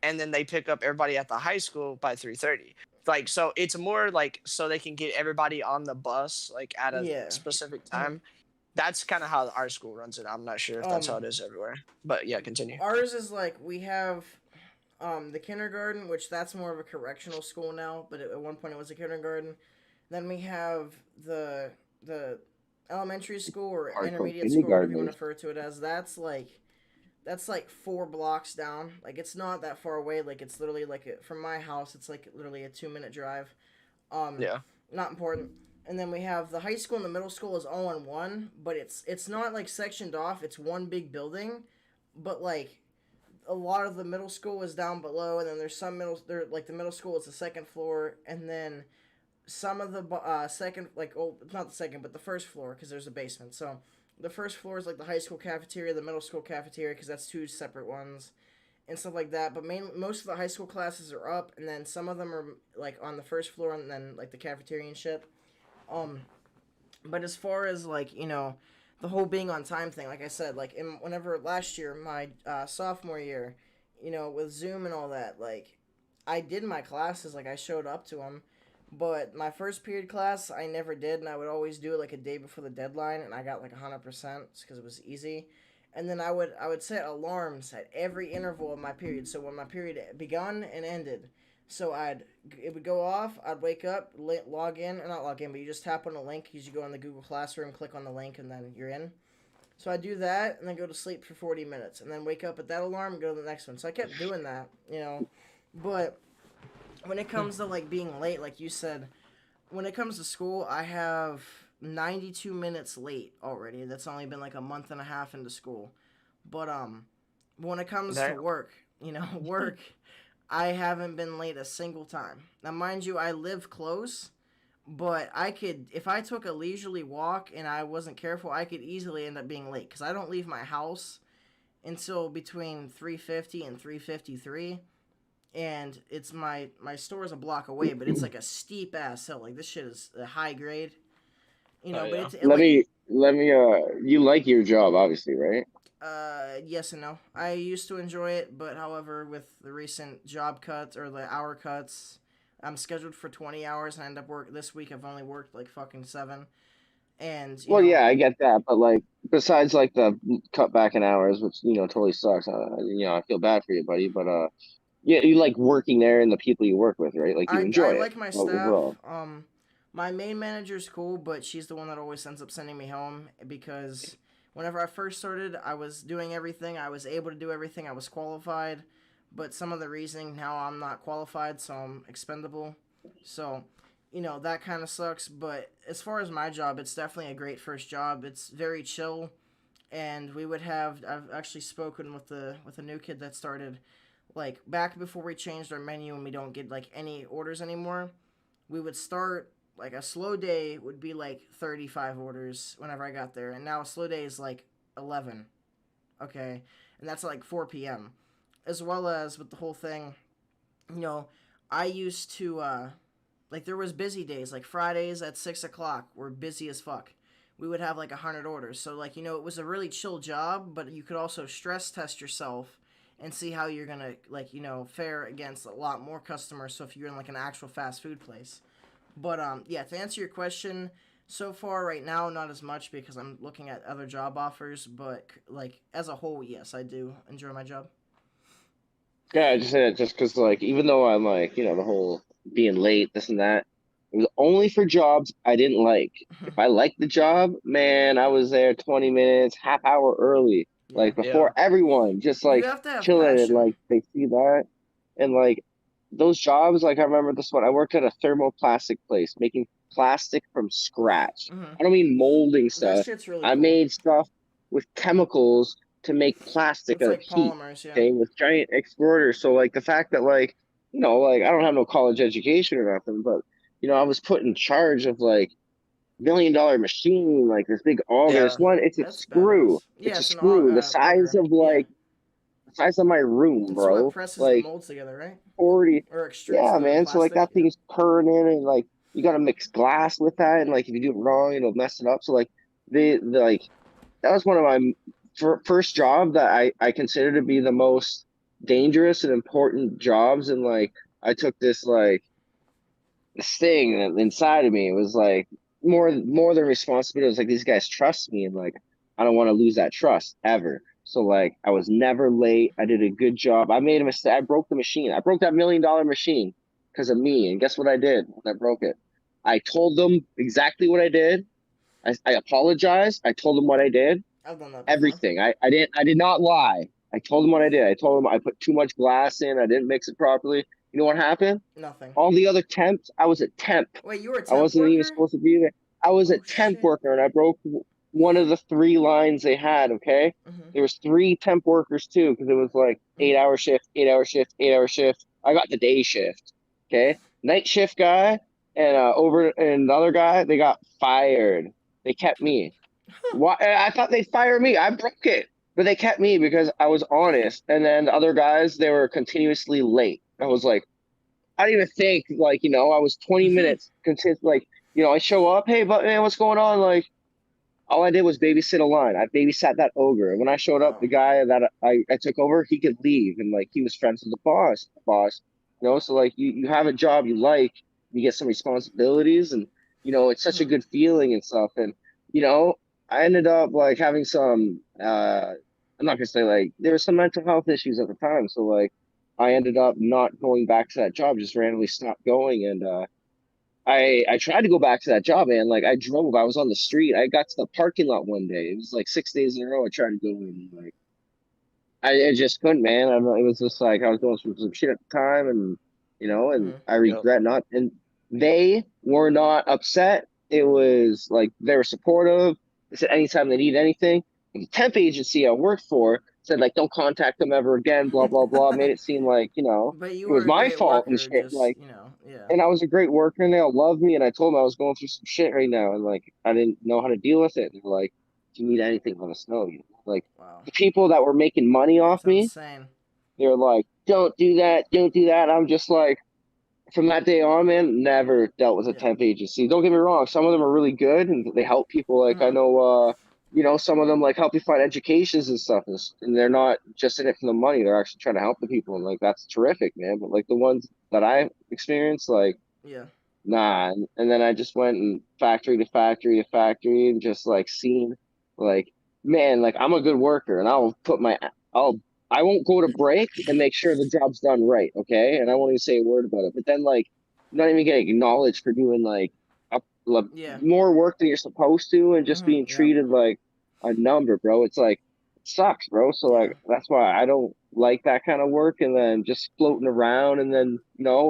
S3: and then they pick up everybody at the high school by 3:30. Like, so it's more like so they can get everybody on the bus like at a
S1: Yeah.
S3: specific
S1: Mhm.
S3: time. That's kind of how our school runs it. I'm not sure if that's how
S1: Um,
S3: it is everywhere. But yeah, continue.
S1: ours is like we have the kindergarten, which that's more of a correctional school now, but at one point it was a kindergarten. Then we have the elementary school or
S2: Hardcore
S1: intermediate school, whatever you want to
S2: kindergartners.
S1: refer to it as. That's like 4 blocks down. Like it's not that far away. Like it's literally from my house. It's like literally a 2-minute drive. Um,
S3: Yeah.
S1: not important. And then we have the high school and the middle school is all in one, but it's not like sectioned off. It's one big building, but like a lot of the middle school is down below, and then there's some like the middle school is the second floor, and then some of the second, like, oh, not the second but the first floor because there's a basement. So the first floor is like the high school cafeteria, the middle school cafeteria, because that's two separate ones and stuff like that. But most of the high school classes are up, and then some of them are like on the first floor, and then like the cafeteria and shit. um but as far as like the whole being on time thing, like I said, like whenever last year, my sophomore year, with Zoom and all that, like I did my classes, like I showed up to them, but my first period class I never did, and I would always do it like a day before the deadline, and I got like 100% because it was easy. And then I would set alarms at every interval of my period, so when my period begun and ended, So it would go off. I'd wake up, log in, or not log in, but you just tap on a link. You go in the Google Classroom, click on the link, and then you're in. So I do that, and then go to sleep for 40 minutes, and then wake up at that alarm and go to the next one. So I kept doing that, But when it comes to like being late, like you said, when it comes to school, I have 92 minutes late already. That's only been like a month and a half into school. But when it comes to
S3: There.
S1: work, work, I haven't been late a single time. Now, mind you, I live close, but I could, if I took a leisurely walk and I wasn't careful, I could easily end up being late because I don't leave my house until between 3:50 and 3:53, and it's my store is a block away, but it's like a steep ass hill. Like this shit is a high grade,
S3: Oh
S1: but
S3: yeah.
S1: it's
S2: Let
S1: like
S2: me let me you like your job, obviously, right?
S1: yes and no. I used to enjoy it, but however, with the recent job cuts or the hour cuts, I'm scheduled for 20 hours and I end up work this week. I've only worked like fucking 7, and
S2: Well, yeah, I get that, but like besides like the cut back in hours, which totally sucks. I feel bad for you, buddy, but yeah, you like working there and the people you work with, right? Like you
S1: I
S2: enjoy it
S1: like my staff.
S2: overall.
S1: My main manager's cool, but she's the one that always ends up sending me home because whenever I first started, I was doing everything. I was able to do everything. I was qualified, but some of the reasoning now I'm not qualified, so I'm expendable. So, that kind of sucks. But as far as my job, it's definitely a great first job. It's very chill, and we would have. I've actually spoken with the new kid that started like back before we changed our menu and we don't get like any orders anymore. We would start like a slow day would be like 35 orders whenever I got there, and now a slow day is like 11. Okay, and that's like 4 p.m. As well as with the whole thing, you know, I used to like there was busy days like Fridays at 6 o'clock were busy as fuck. We would have like 100 orders, so like it was a really chill job, but you could also stress test yourself and see how you're gonna like fare against a lot more customers. So if you're in like an actual fast food place, but yeah, to answer your question, so far right now not as much because I'm looking at other job offers. But like as a whole, yes, I do enjoy my job.
S2: Yeah, I just said it just because like even though I'm like the whole being late, this and that, it was only for jobs I didn't like. If I liked the job, man, I was there 20 minutes, half hour early,
S1: Yeah,
S2: like
S3: Yeah.
S2: before everyone, just
S1: you
S2: like
S1: have to have
S2: chilling and
S1: passion.
S2: like they see that. And like those jobs, like I remember this one, I worked at a thermoplastic place making plastic from scratch.
S1: Hmm.
S2: I don't mean molding
S1: That
S2: stuff.
S1: shit's really
S2: I
S1: cool.
S2: made stuff with chemicals to make plastic
S1: It's
S2: out of
S1: like
S2: heat.
S1: polymers, yeah.
S2: Okay, with giant extruders. So like the fact that like like I don't have no college education or nothing, but I was put in charge of like $1 million machine, like this big auger. This
S3: Yeah.
S2: one, it's a
S1: That's
S2: screw.
S1: badass. Yeah,
S2: It's a
S1: it's an
S2: screw the size
S1: auger.
S2: of
S1: Yeah,
S2: like the size of my room,
S1: it's what
S2: bro.
S1: presses the
S2: Like
S1: molds together, right?
S2: 40.
S1: Or extrudes
S2: Yeah,
S1: the
S2: man. So like
S1: plastic.
S2: that
S1: Yeah.
S2: thing's turning and like you gotta mix glass with that, and like if you do it wrong, it'll mess it up. So like the like that was one of my first job that I consider to be the most dangerous and important jobs. And like I took this thing inside of me. It was like more than responsibility. It was like these guys trust me, and like I don't want to lose that trust ever. So like I was never late. I did a good job. I made a mistake. I broke the machine. I broke that $1 million machine because of me. And guess what I did when I broke it? I told them exactly what I did. I apologized. I told them what I did.
S1: I've done that before.
S2: Everything. I did not lie. I told them what I did. I told them I put too much glass in. I didn't mix it properly. You know what happened?
S1: Nothing.
S2: All the other temps, I was a temp.
S1: Wait, you were a
S2: I
S1: temp
S2: wasn't even
S1: worker?
S2: supposed to be there. I was a
S1: Oh
S2: temp
S1: shit.
S2: worker and I broke one of the three lines they had, okay?
S1: Mhm.
S2: There was three temp workers too, because it was like eight
S1: Mhm.
S2: hour shift, 8 hour shift, 8 hour shift. I got the day shift. Okay. Night shift guy and the other guy, they got fired. They kept me. Why? I thought they'd fire me. I broke it, but they kept me because I was honest. And then the other guys, they were continuously late. I was like, I didn't even think like I was 20 minutes consist like I show up, hey, but man, what's going on? Like all I did was babysit a line. I babysat that ogre. And when I showed up,
S1: Wow.
S2: the guy that I took over, he could leave, and like he was friends with the boss. So like you have a job you like, you get some responsibilities, and it's such a
S1: Mhm.
S2: good feeling and stuff. And you know, I ended up like having some I'm not gonna say like there were some mental health issues at the time. So like I ended up not going back to that job, just randomly stopped going. And I tried to go back to that job, man. Like I drove, I was on the street. I got to the parking lot one day. It was like 6 days in a row. I tried to go in, like I just couldn't, man. I don't know. It was just like I was going through some shit at the time, and and
S1: Mm-hmm.
S2: I
S3: Yep.
S2: regret not. And they were not upset. It was like they were supportive. They said anytime they need anything. And the temp agency I worked for said like don't contact them ever again. Blah blah blah. Made it seem like
S1: But you
S2: it
S1: were
S2: was
S1: a
S2: my
S1: great
S2: fault and
S1: worker,
S2: shit.
S1: just
S2: Like,
S1: yeah.
S2: and I was a great worker, and they all loved me. And I told them I was going through some shit right now, and like I didn't know how to deal with it. And they're like, if you need anything, let us know. Like
S1: Wow,
S2: the people that were making money off
S1: it's
S2: me,
S1: insane.
S2: they're like, don't do that, don't do that. I'm just like, from that day on, man, never dealt with a
S1: Yeah.
S2: temp agency. Don't get me wrong, some of them are really good and they help people. Like I
S1: Mm-hmm.
S2: know, some of them like help you find educations and stuff, and they're not just in it for the money. They're actually trying to help the people, and like that's terrific, man. But like the ones that I experienced, like
S1: Yeah.
S2: nah. And then I just went and factory to factory to factory and just like seen like man, like I'm a good worker and I'll I won't go to break and make sure the job's done right, okay? And I won't even say a word about it. But then like I'm not even getting acknowledged for doing like
S1: Yeah.
S2: more work than you're supposed to and just being
S1: Mm-hmm. Yep.
S2: treated like a number, bro. It's like it sucks, bro. So
S1: Yeah.
S2: like that's why I don't like that kind of work and then just floating around and then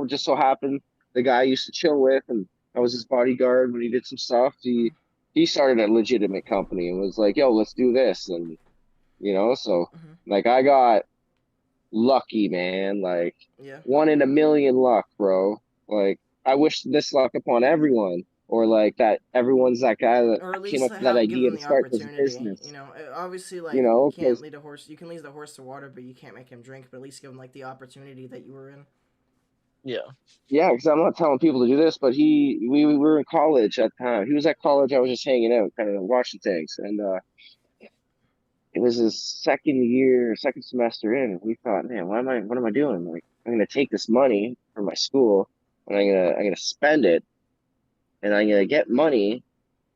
S2: just so happened the guy I used to chill with, and I was his bodyguard when he did some stuff. He started a legitimate company and was like, "Yo, let's do this," and so
S1: Mm-hmm.
S2: like I got lucky, man. Like
S1: Yeah.
S2: one in a million luck, bro. Like I wish this luck upon everyone, or like that everyone's that guy that
S1: Or at
S2: came
S1: least
S2: up
S1: to
S2: with that
S1: have give
S2: idea
S1: them
S2: to
S1: the
S2: start this
S1: opportunity.
S2: business.
S1: Obviously, like you can't
S2: Because
S1: lead a horse. You can lead the horse to water, but you can't make him drink. But at least give him like the opportunity that you were in.
S3: Yeah.
S2: yeah, because I'm not telling people to do this, but we were in college at the time. He was at college. I was just hanging out, kind of watching things, and it was his second year, second semester in, and we thought, man, what am I doing? Like, I'm gonna take this money from my school, and I'm gonna spend it, and I'm gonna get money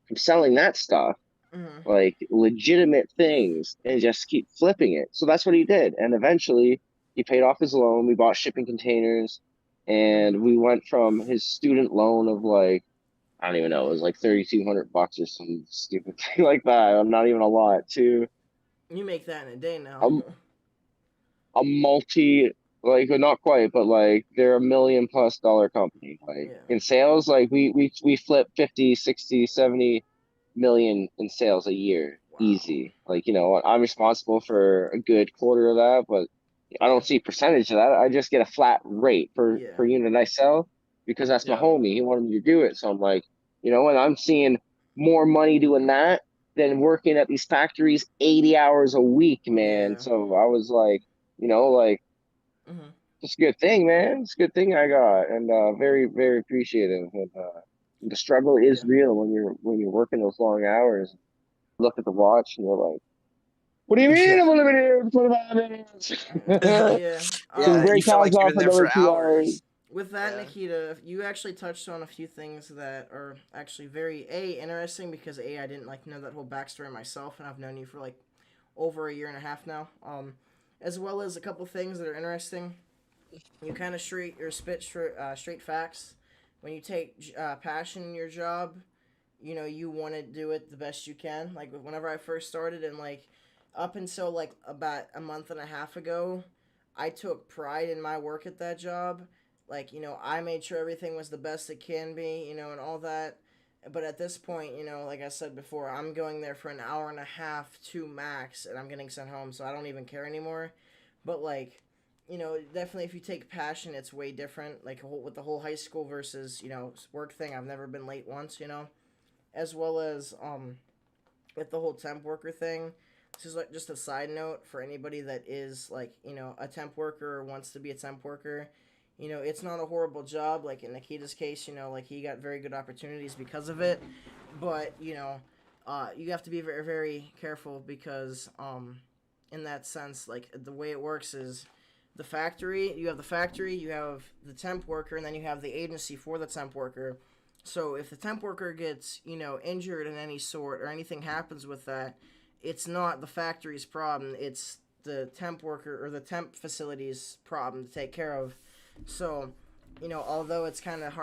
S2: from selling that stuff,
S1: Mm-hmm.
S2: like legitimate things, and just keep flipping it. So that's what he did, and eventually he paid off his loan. We bought shipping containers,
S1: Mm-hmm.
S2: and we went from his student loan of like I don't even know, it was like $3,200 or some stupid thing like that. I'm not even a lot to
S1: You make that in a day now.
S2: a a multi like not quite but like they're $1 million+ company like
S1: Yeah.
S2: in sales like we flip 50, 60, 70 million in sales a year
S1: Wow.
S2: easy. Like I'm responsible for a good quarter of that, but I
S1: Yeah.
S2: don't see percentage of that. I just get a flat rate per
S1: Yeah.
S2: unit I sell because that's my
S3: Yeah.
S2: homie. He wanted me to do it, so I'm like, and I'm seeing more money doing that than working at these factories 80 hours a week, man.
S1: Yeah.
S2: So I was like, like
S1: Mm-hmm.
S2: it's a good thing, man. It's a good thing I got, and very, very appreciative. And the struggle is
S3: Yeah.
S2: real when you're working those long hours. Look at the watch, and you're like, "What do you mean
S3: Yeah.
S2: I'm only been here for 5 minutes?"
S1: Yeah.
S2: Can
S3: Yeah. You
S2: break
S3: feel
S2: time's
S3: like you've
S2: off
S3: been there
S2: another
S3: for
S2: 2 hours.
S3: hours.
S1: With that,
S3: Yeah.
S1: Nikita, you actually touched on a few things that are actually very interesting because I didn't like know that whole backstory myself, and I've known you for like over a year and a half now. As well as a couple things that are interesting. You kind of spit straight facts. When you take passion in your job, you want to do it the best you can. Like whenever I first started, and like up until like about a month and a half ago, I took pride in my work at that job. Like I made sure everything was the best it can be, and all that. But at this point, like I said before, I'm going there for an hour and a half to max, and I'm getting sent home, so I don't even care anymore. But like, definitely if you take passion, it's way different. Like with the whole high school versus work thing, I've never been late once. As well as with the whole temp worker thing. This is like just a side note for anybody that is like a temp worker or wants to be a temp worker. It's not a horrible job. Like in Nikita's case, like he got very good opportunities because of it. But you have to be very very careful because in that sense, like the way it works is the factory. You have the factory, you have the temp worker, and then you have the agency for the temp worker. So if the temp worker gets, injured in any sort or anything happens with that, it's not the factory's problem. It's the temp worker or the temp facility's problem to take care of. So, although it's kind of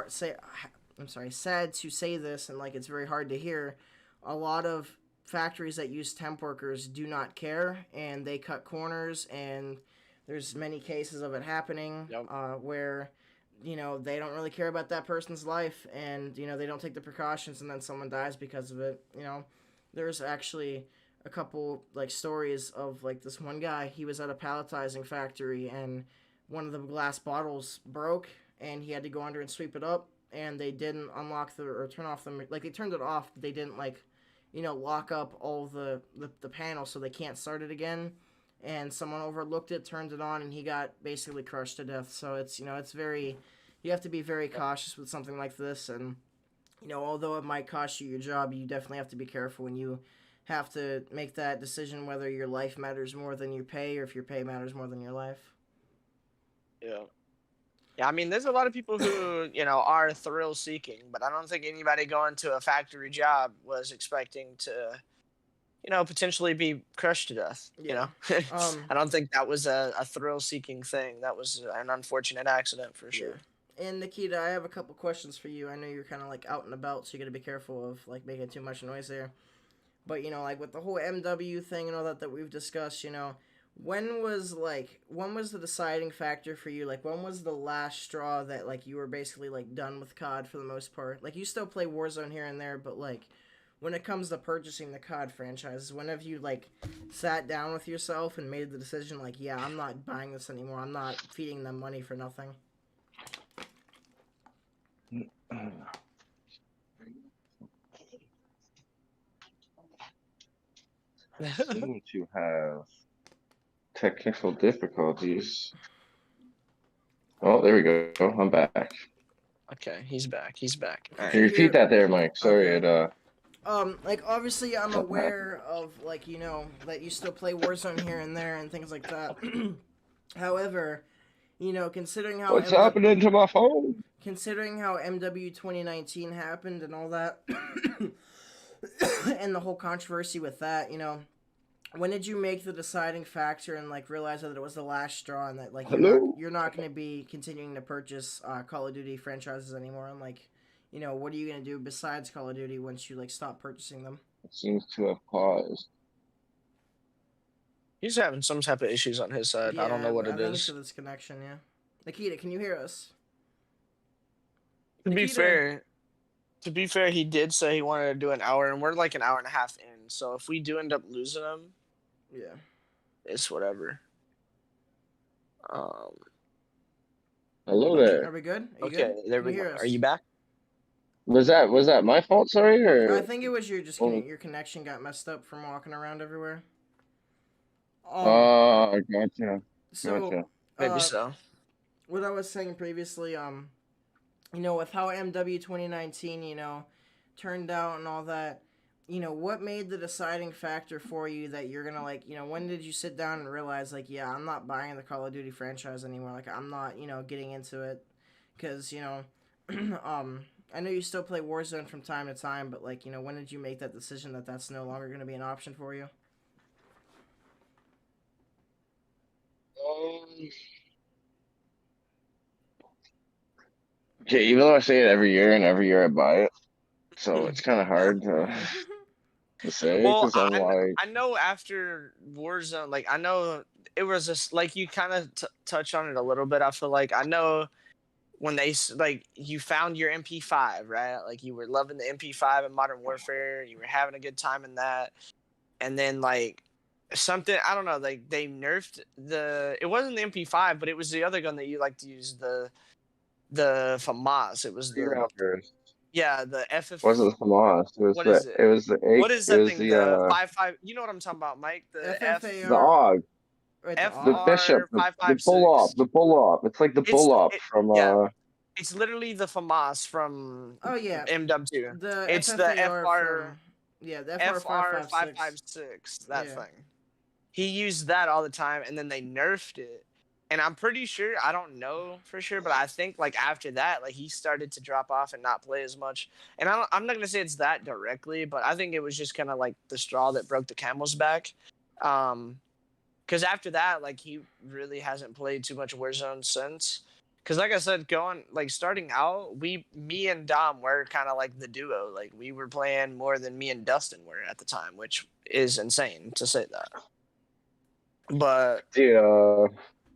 S1: sad to say this, and like it's very hard to hear, a lot of factories that use temp workers do not care, and they cut corners, and there's many cases of it happening.
S3: Yep.
S1: Where they don't really care about that person's life, and they don't take the precautions, and then someone dies because of it. There's actually a couple like stories of like this one guy. He was at a palletizing factory, and one of the glass bottles broke, and he had to go under and sweep it up, and they didn't unlock or turn off them. Like, they turned it off, but they didn't lock up all the panels, so they can't start it again. And someone overlooked it, turned it on, and he got basically crushed to death. So it's you have to be very cautious with something like this. And although it might cost you your job, you definitely have to be careful when you have to make that decision whether your life matters more than your pay, or if your pay matters more than your life.
S3: Yeah. Yeah, I mean, there's a lot of people who, are thrill seeking, but I don't think anybody going to a factory job was expecting to, potentially be crushed to death.
S1: Yeah.
S3: I don't think that was a thrill seeking thing. That was an unfortunate accident for sure.
S1: Yeah. And Nikita, I have a couple questions for you. I know you're kind of like out and about, so you got to be careful of like making too much noise there. But like with the whole MW thing and all that we've discussed, when was the deciding factor for you? Like, when was the last straw that like you were basically like done with COD for the most part? Like, you still play Warzone here and there, but like when it comes to purchasing the COD franchise, when have you like sat down with yourself and made the decision like, yeah, I'm not buying this anymore. I'm not feeding them money for nothing.
S2: Seem to have technical difficulties. Oh, there we go. I'm back.
S3: Okay, he's back.
S2: Can you repeat that there, Mike? Sorry,
S1: Okay. Like, obviously I'm aware of, like, that you still play Warzone here and there and things like that. However, considering how
S2: What's happening to my phone?
S1: Considering how MW 2019 happened and all that, and the whole controversy with that, when did you make the deciding factor and like realize that it was the last straw, and that like you're not going to be continuing to purchase Call of Duty franchises anymore, and like what are you going to do besides Call of Duty once you like stop purchasing them?
S2: It seems to have paused.
S3: He's having some type of issues on his side.
S1: Yeah,
S3: I don't know what it
S1: I think
S3: is.
S1: it's this connection. Yeah, Nikita, can you hear us?
S3: To be fair, he did say he wanted to do an hour, and we're like an hour and a half in. So if we do end up losing him,
S1: yeah,
S3: it's whatever.
S2: Hello there.
S1: Are we good?
S3: Okay,
S1: good?
S3: there we go. Are you back?
S2: Was that my fault? Sorry, or
S1: I think it was your connection got messed up from walking around everywhere.
S2: Gotcha.
S1: So,
S3: Maybe so.
S1: What I was saying previously, with how MW 2019, turned out and all that, what made the deciding factor for you that you're gonna like, when did you sit down and realize like, yeah, I'm not buying the Call of Duty franchise anymore. Like, I'm not, getting into it, because I know you still play Warzone from time to time, but like, when did you make that decision that that's no longer gonna be an option for you?
S2: Okay, even though I say it every year and every year I buy it, so it's kind of hard to say.
S3: Well,
S2: I'm
S3: I know after Warzone, like I know it was just like you kind of touch on it a little bit. I feel like I know when they like you found your MP5, right? Like you were loving the MP5 in Modern Warfare, you were having a good time in that, and then like something I don't know, like they nerfed it wasn't the MP5, but it was the other gun that you like to use, the FAMAS. It was the FF.
S2: Wasn't the FAMAS. It was
S3: what
S2: the
S3: is it?
S2: it was the
S3: What is that thing?
S2: the
S3: The 5.5. You know what I'm talking about, Mike? The
S1: FFAR.
S2: the AUG.
S1: Right,
S2: The Bishop, the bull up. It's like the bull up from
S3: It's literally the FAMAS from MW2. It's the FR.
S1: The
S3: FR 556. That thing. He used that all the time, and then they nerfed it. And I'm pretty sure, I don't know for sure, but I think like after that, like he started to drop off and not play as much. And I'm not gonna say it's that directly, but I think it was just kind of like the straw that broke the camel's back. Because after that, like he really hasn't played too much Warzone since. Because like I said, starting out, me and Dom were kind of like the duo. Like we were playing more than me and Dustin were at the time, which is insane to say that. But
S2: Dude,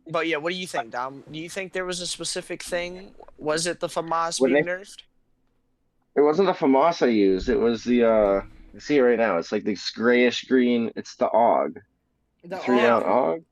S3: but yeah, what do you think, Dom? Do you think there was a specific thing? Was it the FAMAS
S2: when
S3: being
S2: they
S3: nerfed?
S2: it wasn't the FAMAS I used. It was the I see it right now. It's like this grayish green. It's the AUG,
S1: The
S2: three
S3: Yeah.
S2: down
S1: AUG,
S2: AUG.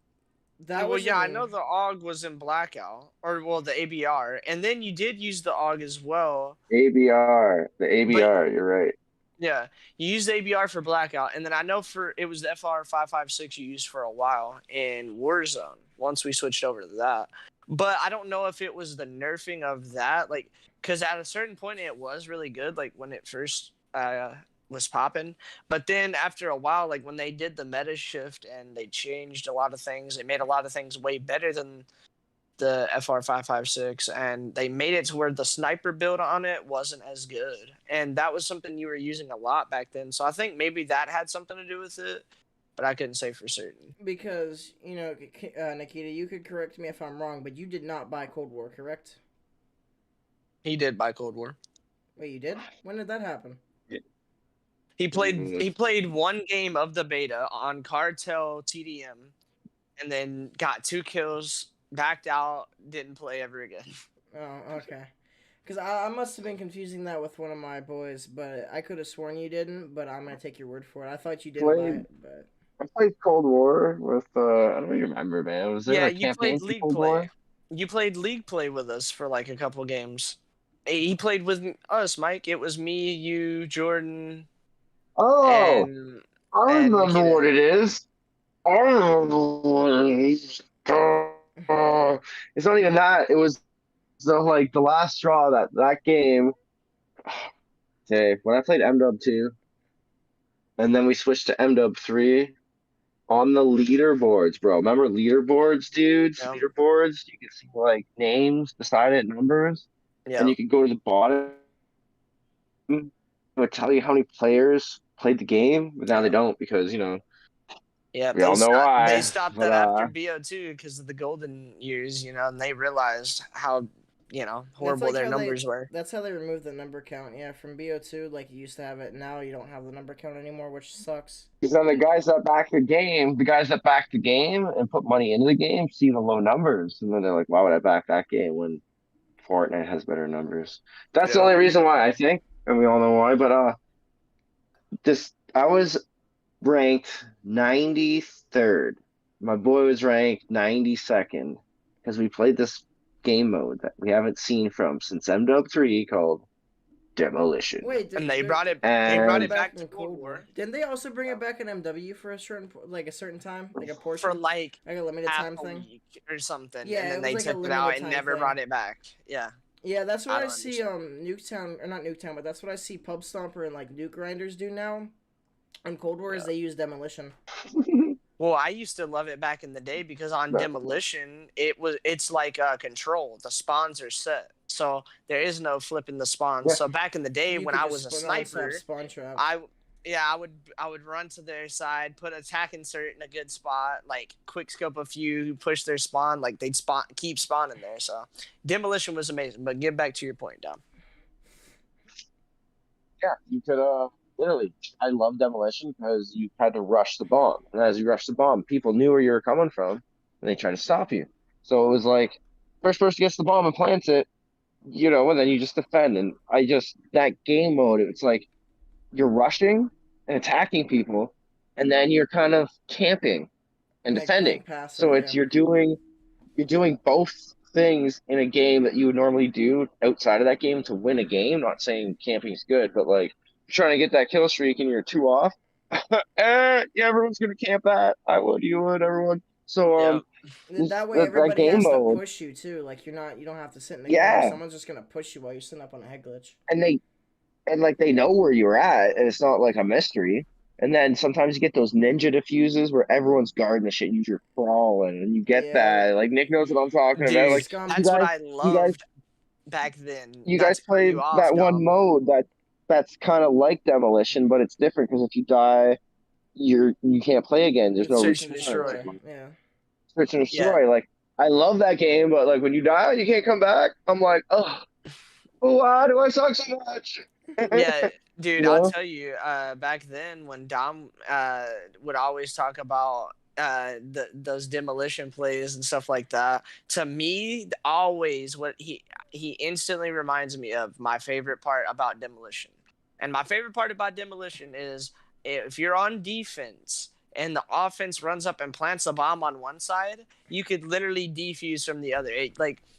S1: that
S3: Well,
S1: was
S3: yeah, I
S1: in.
S3: know the AUG was in Blackout, or well, the ABR, and then you did use the AUG as well.
S2: ABR, the
S3: But
S2: ABR. You're right.
S3: yeah, you used the ABR for Blackout, and then I know it was the FR556 you used for a while in Warzone. Once we switched over to that, but I don't know if it was the nerfing of that, like, because at a certain point it was really good, like when it first was popping. But then after a while, like when they did the meta shift and they changed a lot of things, it made a lot of things way better than the FR556, and they made it to where the sniper build on it wasn't as good, and that was something you were using a lot back then. So I think maybe that had something to do with it, but I couldn't say for certain.
S1: Because, Nikita, you could correct me if I'm wrong, but you did not buy Cold War, correct?
S3: He did buy Cold War.
S1: Wait, you did? When did that happen?
S3: He played
S2: Mm,
S3: he played one game of the beta on Cartel TDM, and then got 2 kills, backed out, didn't play ever again.
S1: Oh, okay. Because I must have been confusing that with one of my boys, but I could have sworn you didn't, but I'm going to take your word for it. I thought you did buy
S2: played
S1: it, but.
S2: I played Cold War with I don't even remember, man. Was there
S3: Yeah,
S2: a
S3: you played
S2: campaign for
S3: League
S2: Cold
S3: Play.
S2: War?
S3: You played League Play with us for like a couple games. He played with us, Mike. It was me, you, Jordan,
S2: Oh,
S3: and
S2: I
S3: and
S2: remember
S3: Nikita.
S2: what it is. I remember what it is. It's not even that. It was the last straw that game. Okay, when I played MW 2, and then we switched to MW 3 on the leaderboards, bro. Remember leaderboards, dudes?
S3: Yeah,
S2: Leaderboards. You could see like names beside it, numbers, and
S3: yeah,
S2: you could go to the bottom. It would tell you how many players played the game, but now they
S3: yeah,
S2: don't because
S3: yeah.
S2: we all know
S3: They
S2: why.
S3: stopped
S2: But
S3: that after BO2 because of the golden years, and they realized how
S1: That's
S3: horrible
S1: like
S3: their
S1: how they.
S3: numbers were.
S1: That's how they removed the number count. Yeah, from BO2, like you used to have it. Now you don't have the number count anymore, which sucks.
S2: because then the guys that back the game and put money into the game see the low numbers, and then they're like, "Why would I back that game when Fortnite has better numbers?" That's the
S3: Yeah.
S2: only reason why I think, and we all know why. But this I was ranked 93rd. My boy was ranked 92nd because we played this game mode that we haven't seen from since MW3 called Demolition.
S1: Wait,
S3: And they
S1: they're
S3: brought it. They
S1: they brought
S3: brought
S1: it
S2: And
S3: it
S1: back
S3: back to
S1: in
S3: Cold
S1: Cold War.
S3: War
S1: Didn't they also bring it back in MW for a certain time, like a
S3: for
S1: portion,
S3: like
S1: like a limited
S3: half
S1: time
S3: a
S1: thing?
S3: week or something, and
S1: Yeah,
S3: then
S1: it was
S3: they
S1: like a
S3: took it out
S1: limited
S3: and
S1: time
S3: never
S1: thing.
S3: brought it back. Yeah,
S1: Yeah, that's what
S3: I
S1: I
S3: don't
S1: see.
S3: understand.
S1: Nuketown or not Nuketown, but that's what I see Pub Stomper and like Nuke Grinders do now. On Cold War is
S3: Yeah.
S1: they use demolition.
S3: Well, I used to love it back in the day because on Demolition, it's like control. The spawns are set, so there is no flipping the spawns.
S2: yeah,
S3: So back in the day
S1: You
S3: when
S1: could
S3: I
S1: just
S3: was a
S1: non-stop
S3: sniper,
S1: spawn trap.
S3: I I would run to their side, put attack insert in a good spot, like quick scope a few, push their spawn, like they'd keep spawning there. So Demolition was amazing. But get back to your point, Dom.
S2: yeah, you could literally. I love Demolition because you had to rush the bomb, and as you rush the bomb, people knew where you were coming from, and they tried to stop you. So it was like first person gets the bomb and plants it, and then you just defend. And I just that game mode, it's like you're rushing and attacking people, and then you're kind of camping and
S1: Like playing
S2: defending.
S1: passive,
S2: So
S1: yeah.
S2: it's you're doing both things in a game that you would normally do outside of that game to win a game. Not saying camping is good, but like you're trying to get that kill streak and you're two off. Yeah, everyone's gonna camp that. I would, you would, everyone. So
S3: Yeah.
S1: That way,
S2: that
S1: everybody
S2: game
S1: has to
S2: mode,
S1: push you too. Like you don't have to sit in the corner.
S2: yeah,
S1: Someone's just gonna push you while you're sitting up on a head glitch.
S2: and like they know where you're at, and it's not like a mystery. And then sometimes you get those ninja diffuses where everyone's guarding the shit, and you're crawling, and you get
S1: Yeah,
S2: that. Like Nick knows what I'm talking about.
S3: Dude,
S2: Like
S1: scum.
S2: you
S3: that's what
S2: guys,
S3: I
S2: you guys,
S3: loved back then.
S2: you
S3: Not
S2: guys
S3: to cut you
S2: played
S3: off,
S2: that one
S3: Dom.
S2: mode that's kind of like demolition, but it's different because if you die you can't play again. There's
S1: It's
S2: no
S1: search and
S2: return.
S1: destroy. Yeah.
S2: Search and
S3: Yeah,
S2: destroy. Like I love that game, but like when you die, you can't come back. I'm like, oh, why do I suck so much?
S3: yeah, dude.
S2: You
S3: I'll
S2: know?
S3: tell you. Back then, when Dom would always talk about those demolition plays and stuff like that. To me, always what he instantly reminds me of my favorite part about demolition. And my favorite part about demolition is if you're on defense and the offense runs up and plants a bomb on one side, you could literally defuse from the other.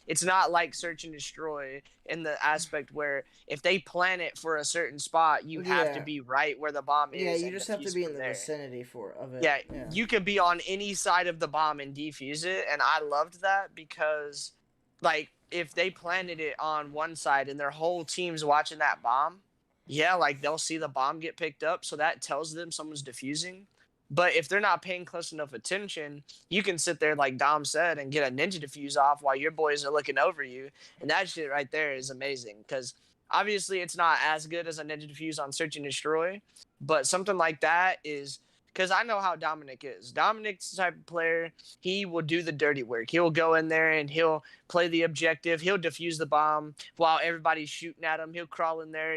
S3: It's not like search and destroy in the aspect where if they plant it for a certain spot, you have to
S1: Yeah.
S3: be right where the bomb
S1: Yeah,
S3: is
S1: you
S3: and
S1: just have to
S3: defuse
S1: be in
S3: from
S1: the
S3: there.
S1: vicinity of it.
S3: Yeah,
S1: Yeah.
S3: you could be on any side of the bomb and defuse it, and I loved that because, like, if they planted it on one side and their whole team's watching that bomb, yeah, like they'll see the bomb get picked up, so that tells them someone's defusing. But if they're not paying close enough attention, you can sit there like Dom said and get a ninja defuse off while your boys are looking over you, and that shit right there is amazing because obviously it's not as good as a ninja defuse on search and destroy, but something like that is because I know how Dominic is. Dominic's the type of player, he will do the dirty work. He'll go in there and he'll play the objective. He'll defuse the bomb while everybody's shooting at him. He'll crawl in there,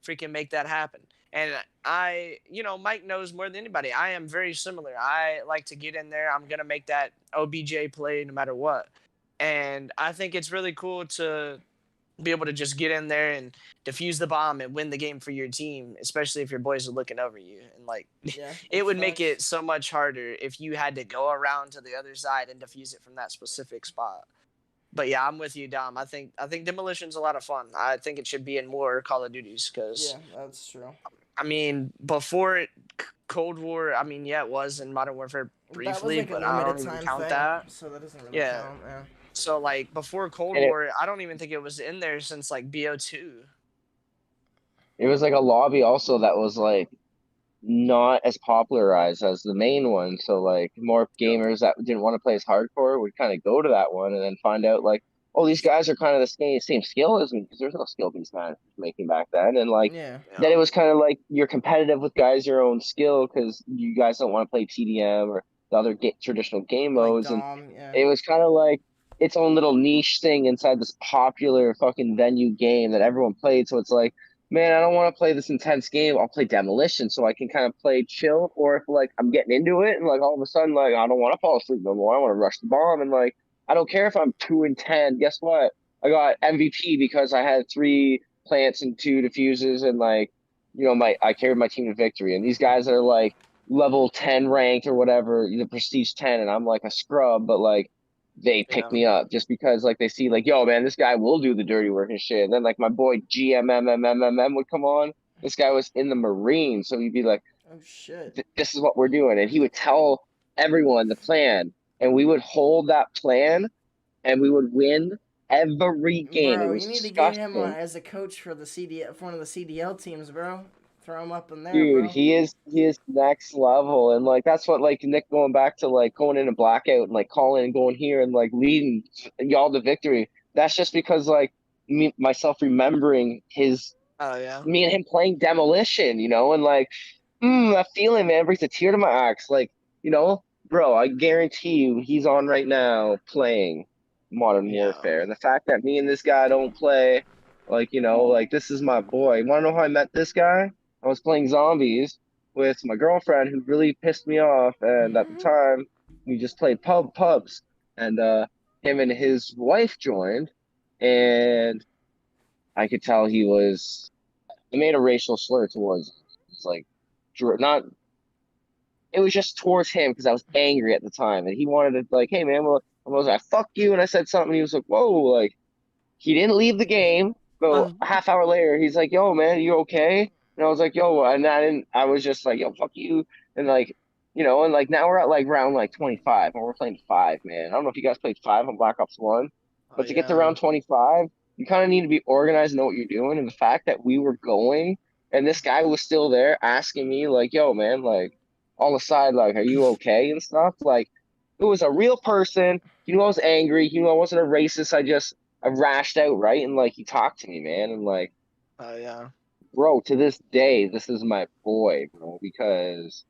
S3: freaking make that happen. And Mike knows more than anybody. I am very similar. I like to get in there. I'm going to make that OBJ play no matter what. And I think it's really cool to be able to just get in there and defuse the bomb and win the game for your team, especially if your boys are looking over you. And like,
S1: Yeah.
S3: it
S1: That's
S3: would make
S1: facts.
S3: it so much harder if you had to go around to the other side and defuse it from that specific spot. But yeah, I'm with you, Dom. I think demolition's a lot of fun. I think it should be in more Call of Duties because
S1: Yeah, that's true.
S3: I mean, before Cold War, I mean, yeah, it was in Modern Warfare
S1: That was
S3: briefly,
S1: like a
S3: but I
S1: limited
S3: don't even
S1: time
S3: count
S1: thing,
S3: that.
S1: so that doesn't really
S3: Yeah.
S1: count. Yeah.
S3: So like before Cold
S2: And
S3: War, I don't even think it was in there since like BO2.
S2: it was like a lobby also that was like not as popularized as the main one. So like more
S3: Yep.
S2: gamers that didn't want to play as hardcore would kind of go to that one and then find out like, oh, these guys are kind of the same skill as me because there's no skill based match making back then. And like
S1: Yeah.
S2: then it
S3: Yeah.
S2: was kind of like you're competitive with guys your own skill because you guys don't want to play TDM or the other traditional game
S1: Like
S2: modes. And
S1: Dom. Yeah.
S2: it was kind of like its own little niche thing inside this popular fucking venue game that everyone played. So it's like, man, I don't want to play this intense game. I'll play Demolition so I can kind of play chill. Or if like I'm getting into it and like all of a sudden like I don't want to fall asleep no more. I want to rush the bomb and like I don't care if I'm 2 and 10. Guess what? I got MVP because I had 3 plants and 2 diffuses and like I carried my team to victory. And these guys are like level 10 ranked or whatever, the prestige 10, and I'm like a scrub, but like they pick
S3: Yeah.
S2: me up just because like they see like, yo, man, this guy will do the dirty work and shit. And then like my boy GMMMMMM would come on. This guy was in the Marines, so he'd be like,
S1: Oh shit.
S2: this is what we're doing. And he would tell everyone the plan, and we would hold that plan and we would win every game. It
S1: Bro,
S2: was
S1: you need to get him
S2: disgusting.
S1: as a coach for for one of the CDL teams, bro. Throw him up in there,
S2: Dude,
S1: bro.
S2: he is next level, and like that's what like Nick going back to like going in a blackout and like calling and going here and like leading y'all to victory. That's just because like me myself remembering his
S3: Oh yeah.
S2: me and him playing Demolition, and like that feeling, man, brings a tear to my eyes. Like bro, I guarantee you he's on right now playing Modern
S3: Yeah.
S2: Warfare, and the fact that me and this guy don't play, like like this is my boy. You want to know how I met this guy? I was playing zombies with my girlfriend who really pissed me off, and at the time we just played pubs, and him and his wife joined, and I could tell he made a racial slur towards us. It's like not it was just towards him because I was angry at the time, and he wanted to like, hey man, well, I was like, fuck you, and I said something. And he was like, whoa, like he didn't leave the game. But a half hour later, he's like, yo man, you okay? And I was like, yo, and I didn't. I was just like, yo, fuck you, and like. And like now we're at like round like 25, and we're playing 5, man. I don't know if you guys played 5 on Black Ops 1,
S3: Oh
S2: but to get to
S3: yeah.
S2: round 25, you kind of need to be organized and know what you're doing. And the fact that we were going and this guy was still there asking me like, yo man, like on the side, like, are you okay and stuff? Like, it was a real person. He knew I was angry. He knew I wasn't a racist. I rashed out, right? And like, he talked to me, man. And like,
S3: Oh yeah.
S2: bro, to this day, this is my boy, bro, because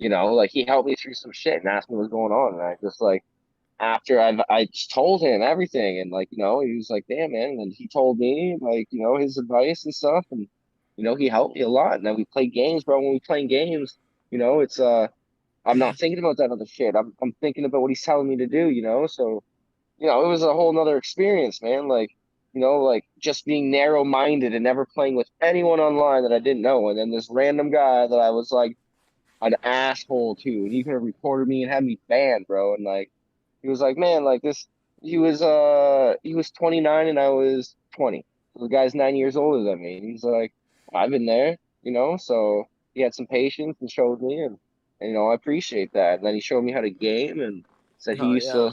S2: like he helped me through some shit and asked me what's going on, and I just like after I just told him everything, and like he was like, damn man, and he told me like his advice and stuff, and he helped me a lot, and then we played games, bro. When we playing games, it's I'm not thinking about that other shit. I'm thinking about what he's telling me to do, so it was a whole nother experience, man. Like, like just being narrow minded and never playing with anyone online that I didn't know. And then this random guy that I was like an asshole to, and he could have reported me and had me banned, bro. And like he was like, man, like this he was 29 and I was 20. So the guy's 9 years older than me. And he's like, I've been there, so he had some patience and showed me, and I appreciate that. And then he showed me how to game and said
S3: Oh yeah.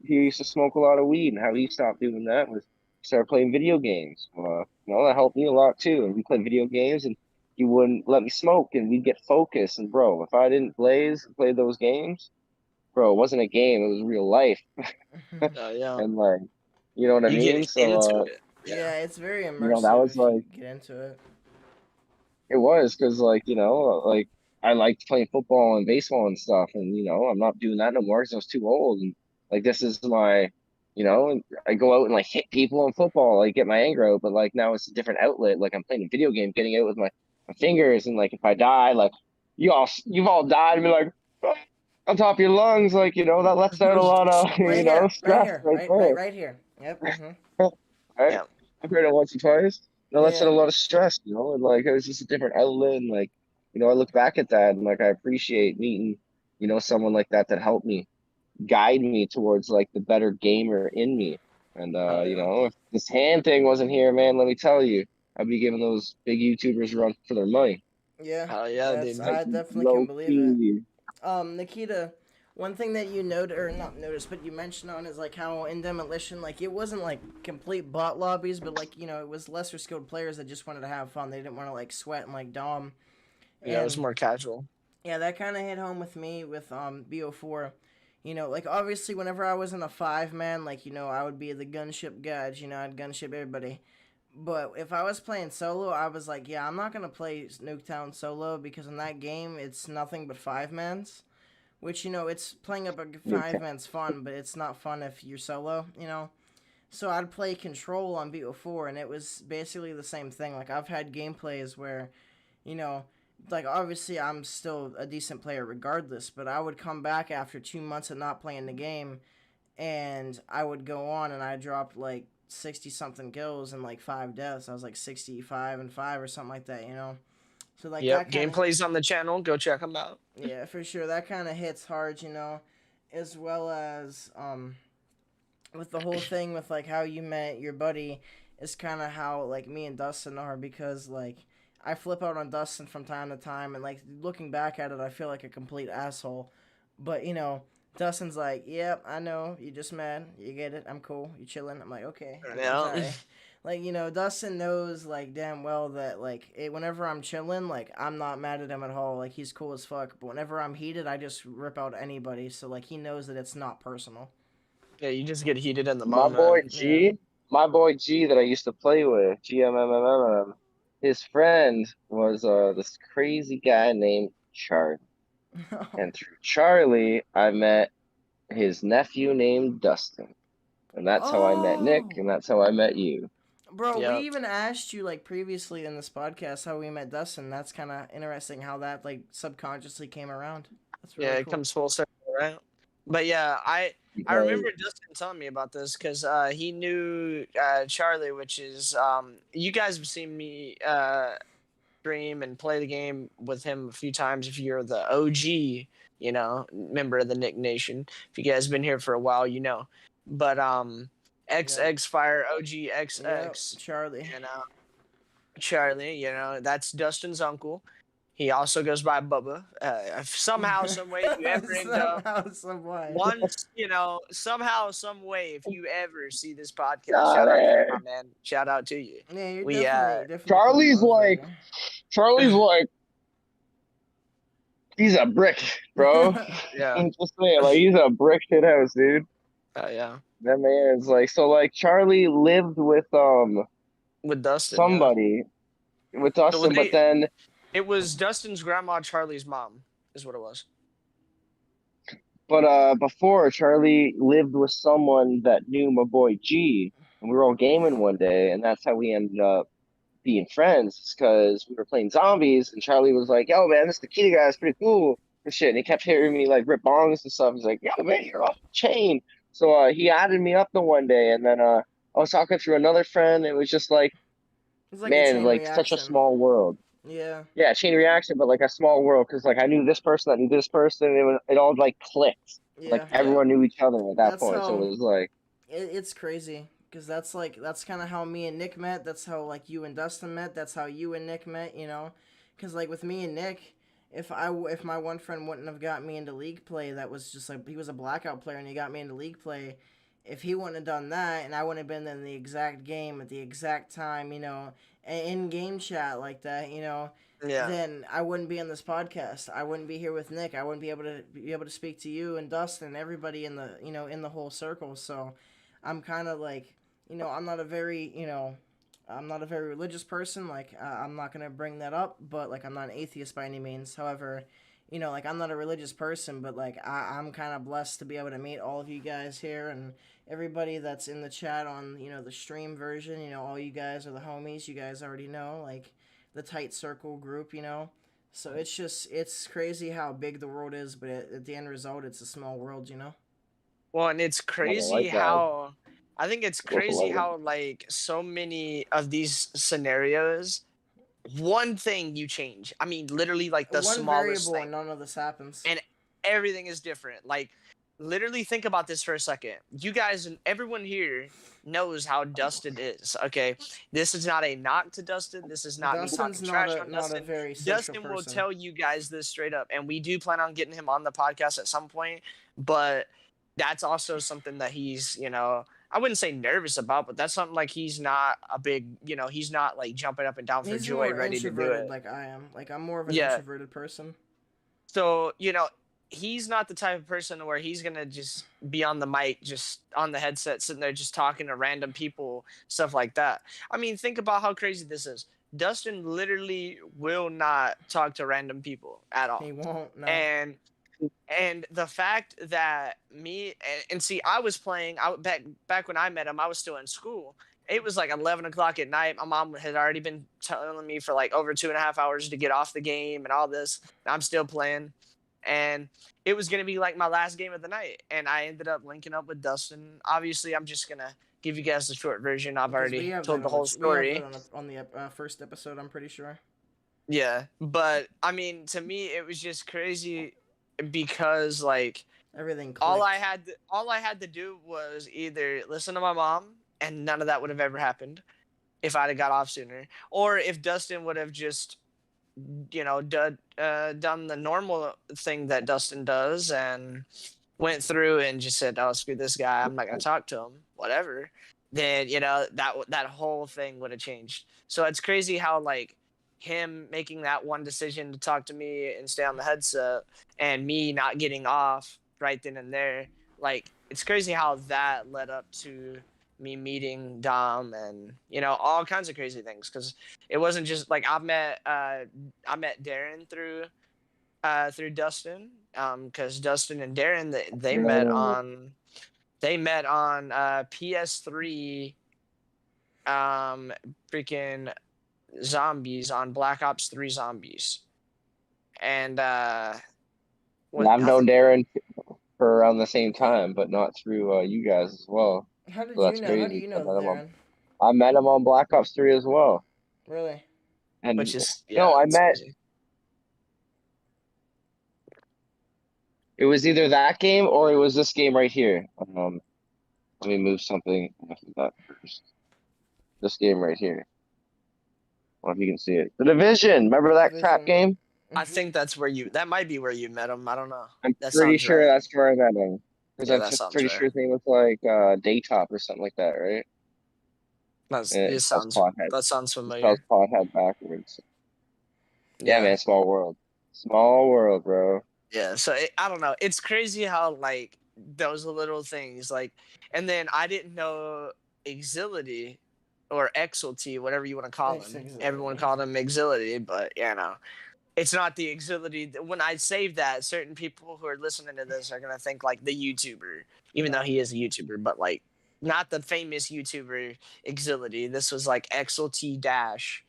S2: he used to smoke a lot of weed, and how he stopped doing that was start playing video games. That helped me a lot too. And we played video games, and he wouldn't let me smoke, and we'd get focused. And bro, if I didn't blaze and play those games, bro, it wasn't a game, it was real life.
S3: Oh yeah.
S2: And like, you know what I
S3: You
S2: mean?
S3: get into
S2: So
S3: it. Yeah.
S1: Yeah, it's very
S2: that
S1: immersive
S2: was
S1: if you
S2: like
S1: get into it.
S2: it was because like like I liked playing football and baseball and stuff, and I'm not doing that no more because I was too old. And like this is my, and I go out and like hit people in football, like get my anger out. But like now it's a different outlet. Like I'm playing a video game, getting out with my fingers, and like if I die, like you've all died, and be like on top of your lungs, like that lets out a lot of
S1: Right here, right
S2: stress
S1: here,
S2: right there.
S1: right here. Yep.
S2: Right?
S3: Yeah.
S2: I've heard it once or twice. That's a
S1: Yeah.
S2: lot of stress, and like it was just a different outlet, and like, I look back at that and like I appreciate meeting, someone like that helped me guide me towards like the better gamer in me. And
S3: Oh yeah.
S2: if this hand thing wasn't here, man, let me tell you, I'd be giving those big YouTubers a run for their money.
S1: Yeah.
S3: Oh yeah,
S1: That's
S3: dude.
S2: Like
S1: I definitely can
S2: low
S1: believe it.
S2: key.
S1: Nikita, one thing that you noted or not noticed, but you mentioned on is like how in Demolition, like it wasn't like complete bot lobbies, but like it was lesser skilled players that just wanted to have fun. They didn't want to like sweat and like dom.
S3: Yeah, it was
S1: And
S3: more casual.
S1: yeah, that kind of hit home with me with BO4. Like obviously whenever I was in a 5-man, like I would be the gunship guys. I'd gunship everybody. But if I was playing solo, I was like, yeah, I'm not gonna play Nuketown solo because in that game it's nothing but 5-mans. Which it's playing up a
S2: Okay.
S1: 5-man's fun, but it's not fun if you're solo. So I'd play Control on BO4, and it was basically the same thing. Like I've had gameplays where, you know, like obviously I'm still a decent player regardless, but I would come back after 2 months of not playing the game, and I would go on and I dropped like 60 something kills and like 5 deaths. I was like 65-5 or something like that. So like
S3: Yep.
S1: that kind of
S3: Gameplays on the channel. Go check them out.
S1: yeah, for sure that kind of hits hard, as well as with the whole thing with like how you met your buddy is kind of how like me and Dustin are because like I flip out on Dustin from time to time and like looking back at it I feel like a complete asshole, but Dustin's like, yep, I know you just mad, you get it, I'm cool, you chilling. I'm like, okay, I'm
S3: Yeah.
S1: sorry. Like Dustin knows like damn well that like whenever I'm chilling, like I'm not mad at him at all. Like he's cool as fuck. But whenever I'm heated, I just rip out anybody. So like he knows that it's not personal.
S3: Yeah, you just get heated in the
S2: My boy
S3: moment.
S1: Yeah.
S2: G, my boy G that I used to play with, GMMMM, his friend was this crazy guy named Charlie. And through Charlie, I met his nephew named Dustin. And that's how I met Nick,
S1: Oh,
S2: and that's how I met you.
S1: bro, we
S3: Yep.
S1: even asked you like previously in this podcast how we met Dustin. That's kind of interesting how that like subconsciously came around. That's
S3: Yeah,
S1: really
S3: it
S1: cool.
S3: comes full circle, right? But yeah, I
S2: Because
S3: remember Dustin telling me about this because he knew Charlie, which is you guys have seen me stream and play the game with him a few times. If you're the OG, member of the Nick Nation, if you guys been here for a while, you know. But
S1: Yep.
S3: XX Fire OG
S1: Yep.
S3: XX,
S1: Charlie.
S3: you know, Charlie, that's Dustin's uncle. He also goes by Bubba. If somehow, some way, you ever end up
S1: Somehow, some way.
S3: once, somehow, some way, if you ever see this podcast,
S2: got
S3: shout out to you, my
S2: it.
S3: man. Shout out to you.
S1: Yeah, you're
S3: We
S1: definitely cool,
S2: Charlie's
S1: bro.
S2: like Charlie's like he's a brick, bro.
S3: yeah,
S2: I'm just saying, like he's a brick shit house, dude.
S3: yeah,
S2: That man is like so like Charlie lived with
S3: with Dustin, yeah.
S2: somebody with
S3: So
S2: Dustin, but then
S3: it was Dustin's grandma, Charlie's mom, is what it was.
S2: But before Charlie lived with someone that knew my boy G, and we were all gaming one day, and that's how we ended up being friends because we were playing zombies, and Charlie was like, "Yo, man, this Nikita guy is pretty cool and shit," and he kept hearing me like rip bongs and stuff. He's like, "Yo, man, you're off the chain." So he added me up the one day, and then I was talking through another friend. It was just like,
S1: It's like a
S2: man,
S1: chain
S2: like such a
S1: reaction.
S2: small world.
S1: Yeah.
S2: Yeah, chain reaction, but like a small world because like I knew this person, I knew this person. It all like clicked. Like
S1: Yeah.
S3: Yeah.
S2: everyone knew each other at that
S1: That's
S2: point. So
S1: how
S2: it was like,
S1: it's crazy because that's kind of how me and Nick met. That's how like you and Dustin met. That's how you and Nick met. You know, because like with me and Nick, if my one friend wouldn't have got me into league play, that was just like he was a blackout player and he got me into league play. If he wouldn't have done that and I wouldn't have been in the exact game at the exact time, you know, in game chat like that, you know,
S3: Yeah.
S1: then I wouldn't be in this podcast. I wouldn't be here with Nick. I wouldn't be able to speak to you and Dustin and everybody in the in the whole circle. So I'm kind of like, I'm not a very, I'm not a very religious person. Like, I'm not going to bring that up, but, like, I'm not an atheist by any means. However, like, I'm not a religious person, but, like, I'm kind of blessed to be able to meet all of you guys here and everybody that's in the chat on, the stream version. All you guys are the homies. You guys already know, like, the tight circle group, So it's crazy how big the world is, but at the end result, it's a small world.
S3: Well, and it's
S2: I don't
S3: crazy
S2: like that.
S3: how I think it's
S2: Go for
S3: crazy
S2: like
S3: how like so many of these scenarios, one thing you change. I mean, literally like the
S1: One
S3: smallest
S1: variable
S3: thing,
S1: and none of this happens.
S3: and everything is different. Like, literally think about this for a second. You guys and everyone here knows how Dustin is. Okay, this is not a knock to Dustin. This is not me
S1: Dustin's
S3: talking trash on
S1: not a
S3: Dustin.
S1: very social
S3: Dustin will
S1: person.
S3: tell you guys this straight up, and we do plan on getting him on the podcast at some point. But that's also something that he's, I wouldn't say nervous about, but that's something like he's not a big, he's not like jumping up and down for
S1: He's
S3: joy,
S1: more
S3: ready to do
S1: introverted
S3: it.
S1: like I am. Like I'm more of an
S3: Yeah.
S1: introverted person.
S3: So, he's not the type of person where he's going to just be on the mic, just on the headset, sitting there just talking to random people, stuff like that. I mean, think about how crazy this is. Dustin literally will not talk to random people at all.
S1: He won't. No.
S3: And the fact that and see, I was playing back when I met him, I was still in school. It was like 11 o'clock at night. My mom had already been telling me for like over 2.5 hours to get off the game and all this. I'm still playing. And it was going to be like my last game of the night. And I ended up linking up with Dustin. Obviously, I'm just going to give you guys the short version. I've
S1: Because we
S3: already
S1: have
S3: told
S1: that
S3: the
S1: on the
S3: whole
S1: we have that
S3: story.
S1: on the first episode. I'm pretty sure.
S3: Yeah. But I mean, to me, it was just crazy because like
S1: Everything clicked.
S3: all I had to do was either listen to my mom, and none of that would have ever happened if I'd have got off sooner, or if Dustin would have just done the normal thing that Dustin does and went through and just said, "Oh, screw this guy, I'm not gonna talk to him," whatever. Then that whole thing would have changed. So it's crazy how like him making that one decision to talk to me and stay on the headset, and me not getting off right then and there. Like, it's crazy how that led up to me meeting Dom and all kinds of crazy things, because it wasn't just like I met Darren through Dustin, because Dustin and Darren they met on PS3, freaking zombies, on Black Ops 3 Zombies. And
S2: I've known Darren for around the same time, but not through you guys as well.
S1: How did
S2: So that's
S1: you know? How do
S2: crazy.
S1: you know Darren?
S2: I met him on Black Ops 3 as well.
S1: Really?
S2: And
S3: which is
S2: no,
S3: that's crazy.
S2: it was either that game or it was this game right here. Let me move something after that first. This game right here. I don't know if you can see it. The Division. Remember that crap
S1: Division.
S2: game?
S3: I think that might be where you met him. I don't know.
S2: I'm
S3: That
S2: pretty
S3: sounds
S2: sure
S3: right.
S2: that's where I met him. Because
S3: Yeah,
S2: I'm
S3: that sounds
S2: pretty
S3: right.
S2: sure his name was like Daytop or something like that, right?
S3: That sounds
S2: It
S3: familiar.
S2: spells pothead backwards. Yeah,
S3: Yeah.
S2: man, small world. Small world, bro.
S3: Yeah, so I don't know. It's crazy how like those little things like, and then I didn't know Exility or Exility, whatever you want to call him.
S1: Exility.
S3: Everyone called him Exility, but it's not the Exility. When I save that, certain people who are listening to this are gonna think like the YouTuber, even though he is a YouTuber, but like not the famous YouTuber Exility. This was like XLT dash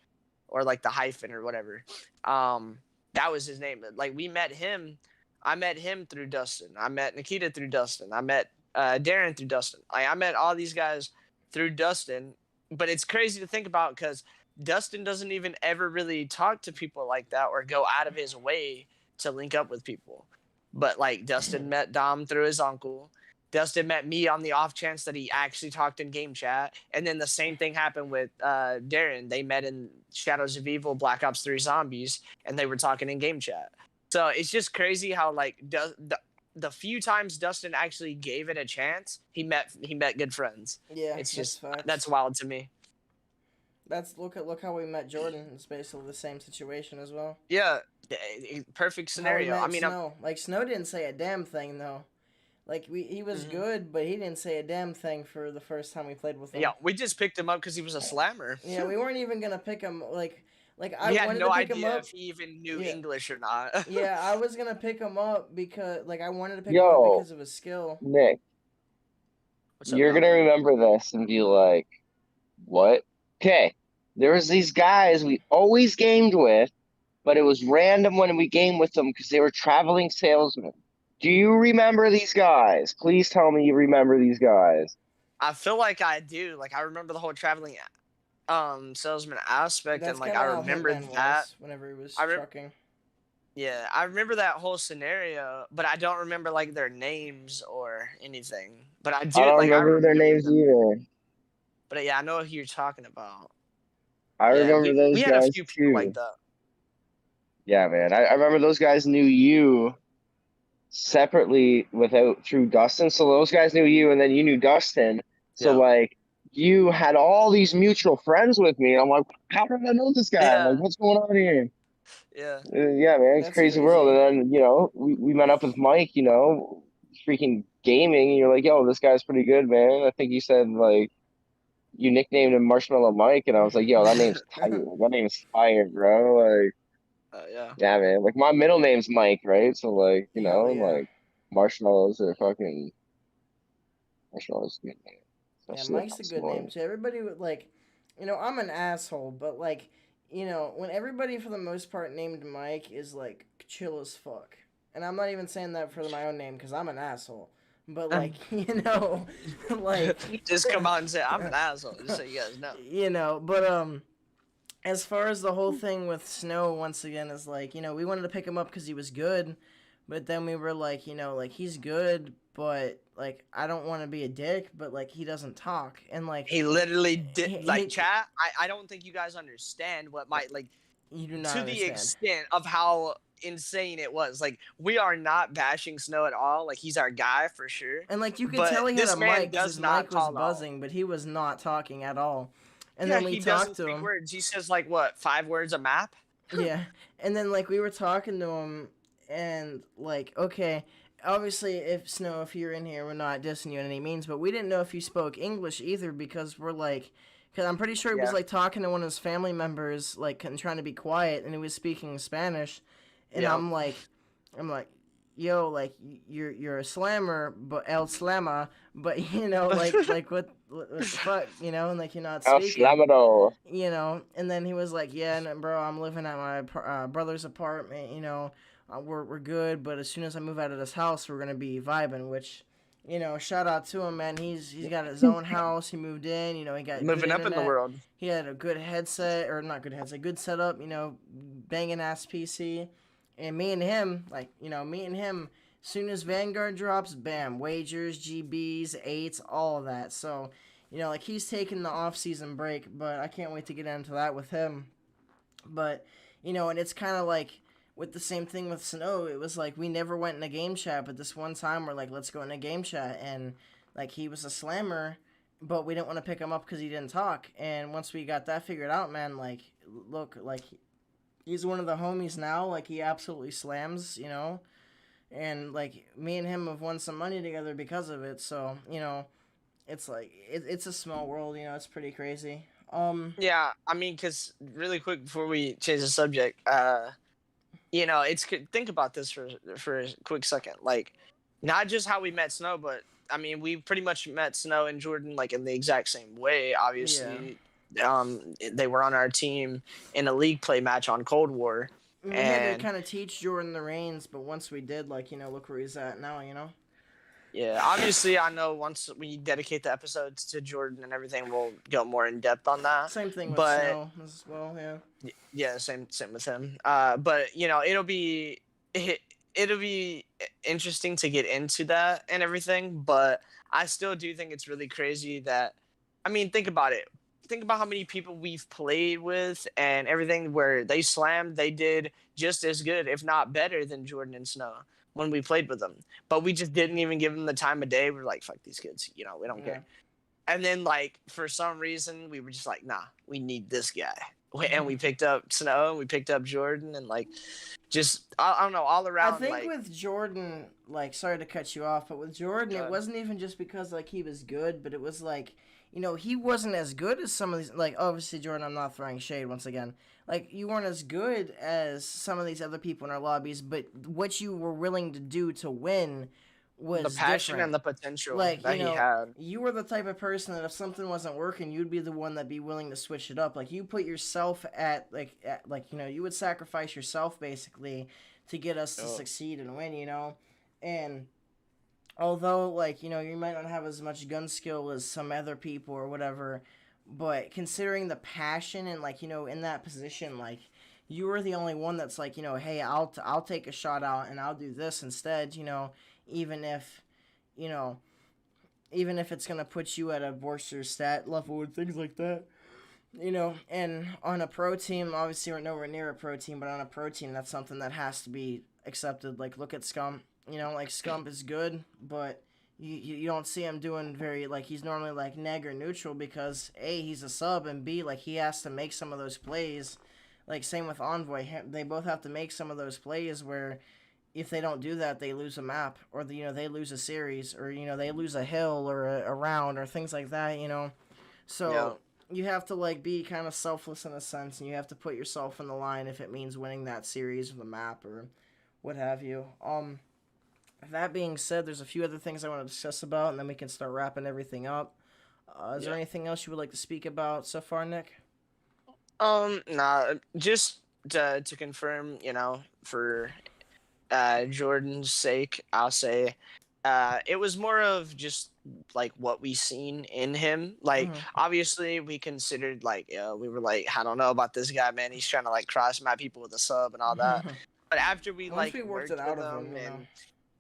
S3: or like the hyphen or whatever. Um, that was his name. Like we met him. I met him through Dustin. I met Nikita through Dustin. I met Darren through Dustin. I met all these guys through Dustin. But it's crazy to think about because Dustin doesn't even ever really talk to people like that or go out of his way to link up with people. But like Dustin met Dom through his uncle. Dustin met me on the off chance that he actually talked in game chat. And then the same thing happened with Darren. They met in Shadows of Evil, Black Ops 3 Zombies, and they were talking in game chat. So it's just crazy how like the few times Dustin actually gave it a chance, he met good friends.
S1: Yeah,
S3: It's just
S1: facts.
S3: that's wild to me.
S1: That's look how we met Jordan. It's basically the same situation as well.
S3: Yeah, perfect scenario.
S1: How we
S3: I
S1: met
S3: mean,
S1: Snow. Like Snow didn't say a damn thing though. Like he was good, but he didn't say a damn thing for the first time we played with him.
S3: yeah, we just picked him up because he was a slammer.
S1: Yeah, we weren't even gonna pick him. Like I
S3: We had
S1: wanted
S3: no
S1: to pick him
S3: idea
S1: up.
S3: if he even knew
S1: Yeah.
S3: English or not.
S1: Yeah, I was gonna pick him up because like I wanted to pick him up
S2: Yo,
S1: because of his skill.
S2: Nick,
S3: What's up,
S2: you're
S3: Dom?
S2: gonna remember this and be like, what? Okay, there was these guys we always gamed with, but it was random when we gamed with them because they were traveling salesmen. Do you remember these guys? Please tell me you remember these guys.
S3: I feel like I do. Like I remember the whole traveling salesman aspect,
S1: That's
S3: and like
S1: kind
S3: I
S1: of how
S3: remember
S1: Hitman
S3: that.
S1: was whenever he was
S3: I re-
S1: trucking.
S3: Yeah, I remember that whole scenario, but I don't remember like their names or anything. But I
S2: I
S3: do
S2: don't
S3: like I
S2: remember their
S3: remember
S2: names
S3: them.
S2: either.
S3: But yeah, I know who you're talking about.
S2: I
S3: Yeah,
S2: remember
S3: we
S2: those
S3: had a
S2: guys
S3: few people like
S2: too.
S3: that.
S2: Yeah, man. I remember those guys knew you separately without through Dustin. So those guys knew you, and then you knew Dustin. So
S3: Yeah.
S2: like you had all these mutual friends with me. I'm like, how did I know this guy? Like,
S3: Yeah.
S2: what's going on here?
S3: Yeah.
S2: Yeah, man, it's a
S1: That's
S2: crazy world.
S1: crazy.
S2: And then we met up with Mike. Freaking gaming, and you're like, yo, this guy's pretty good, man. I think you said like you nicknamed him Marshmallow Mike, and I was like, yo, that name's tight. That name's fire, bro. Like.
S3: Yeah.
S2: Yeah, man. Like my middle name's Mike, right? So like,
S1: Hell yeah.
S2: like marshmallows are fucking marshmallows. Good name,
S1: Yeah,
S2: especially if
S1: Mike's
S2: I'm
S1: a good name
S2: smoking.
S1: too. Everybody would like, I'm an asshole, but like, when everybody for the most part named Mike is like chill as fuck, and I'm not even saying that for my own name because I'm an asshole, but like, like,
S3: Just come out and say I'm an asshole, just so you guys know.
S1: but as far as the whole thing with Snow, once again, is like, we wanted to pick him up because he was good, but then we were like, like he's good, but like I don't want to be a dick, but like he doesn't talk, and like
S3: He literally did
S1: he
S3: chat. I don't think you guys understand what might like
S1: you do not
S3: to the
S1: understand.
S3: extent of how insane it was. Like we are not bashing Snow at all. Like he's our guy for sure.
S1: And like you could
S3: But
S1: tell he had
S3: this
S1: a
S3: man
S1: mic because
S3: does
S1: his
S3: not
S1: mic was
S3: talk at all.
S1: buzzing, but he was not talking at all. And
S3: Yeah,
S1: then we
S3: he doesn't
S1: talked to
S3: speak
S1: him.
S3: words. He says like what, 5 words a map?
S1: Yeah, and then like we were talking to him, and like okay, obviously if you're in here, we're not dissing you in any means, but we didn't know if you spoke English either because we're like. Because I'm pretty sure he was
S3: Yeah.
S1: like talking to one of his family members, like and trying to be quiet, and he was speaking Spanish, and
S3: Yeah.
S1: I'm like, yo, like you're a slammer, but el slama, but like what the fuck, and like you're not
S2: El
S1: speaking,
S2: Slamado.
S1: and then he was like, yeah, and bro, I'm living at my brother's apartment, we're good, but as soon as I move out of this house, we're gonna be vibing, which. Shout out to him, man. He's got his own house. He moved in. He got
S3: Moving
S1: good
S3: up in the
S1: internet.
S3: world.
S1: He had a good headset, or not good headset, good setup. Banging ass PC. And me and him, soon as Vanguard drops, bam, wagers, GBs, 8s, all of that. So, like he's taking the off-season break, but I can't wait to get into that with him. But, and it's kind of like with the same thing with Snow, it was like we never went in a game chat, but this one time we're like, let's go in a game chat, and like he was a slammer, but we didn't want to pick him up because he didn't talk. And once we got that figured out, man, like look, like he's one of the homies now. Like he absolutely slams, and like me and him have won some money together because of it. So it's like it's a small world, it's pretty crazy.
S3: Yeah, I mean, because really quick before we change the subject, it's think about this for a quick second. Like, not just how we met Snow, but I mean, we pretty much met Snow and Jordan like in the exact same way.
S1: Yeah.
S3: Obviously, they were on our team in a league play match on Cold War,
S1: We had to
S3: and
S1: kind of teach Jordan the reins, but once we did, like, look where he's at now,
S3: yeah, obviously, I know once we dedicate the episodes to Jordan and everything, we'll go more in depth on that.
S1: Same thing with
S3: But
S1: Snow as well, yeah.
S3: yeah, same with him. But it, it'll be interesting to get into that and everything. But I still do think it's really crazy that, I mean, think about it. Think about how many people we've played with and everything where they slammed, they did just as good, if not better, than Jordan and Snow when we played with them. But we just didn't even give them the time of day. We're like, fuck these kids, we don't
S1: Yeah.
S3: care. And then, like, for some reason, we were just like, nah, we need this guy. And we picked up Snow, and we picked up Jordan, and, like, just, I don't know, all around,
S1: I think
S3: like...
S1: with Jordan, like, sorry to cut you off, but with Jordan, it wasn't even just because, like, he was good, but it was, like, he wasn't as good as some of these, like, obviously, Jordan, I'm not throwing shade once again. Like, you weren't as good as some of these other people in our lobbies, but what you were willing to do to win was
S3: the passion
S1: different.
S3: and the potential
S1: Like,
S3: that he had.
S1: you were the type of person that if something wasn't working, you'd be the one that'd be willing to switch it up. Like, you put yourself you would sacrifice yourself basically to get us to succeed and win, And although, like, you might not have as much gun skill as some other people or whatever, but considering the passion and, like, in that position, like, you were the only one that's like, hey, I'll take a shot out and I'll do this instead, even if, even if it's gonna put you at a worse stat level and things like that. And on a pro team, obviously we're nowhere near a pro team, but on a pro team, that's something that has to be accepted. Like, look at Scump. Like, Scump is good, but you don't see him doing very, like, he's normally, like, neg or neutral because, A, he's a sub, and B, like, he has to make some of those plays. Like, same with Envoy. They both have to make some of those plays where if they don't do that, they lose a map, or they lose a series, or they lose a hill or a round or things like that. So you have to, like, be kind of selfless in a sense, and you have to put yourself in the line if it means winning that series or the map or what have you. That being said, there's a few other things I want to discuss about, and then we can start wrapping everything up. Is there anything else you would like to speak about so far, Nick?
S3: Nah, just to confirm, for Jordan's sake, I'll say it was more of just like what we seen in him. Like, obviously we considered, like, we were like, I don't know about this guy, man. He's trying to, like, cross my people with a sub and all that. But after we
S1: Once
S3: like
S1: we worked it
S3: with
S1: out of
S3: him
S1: him,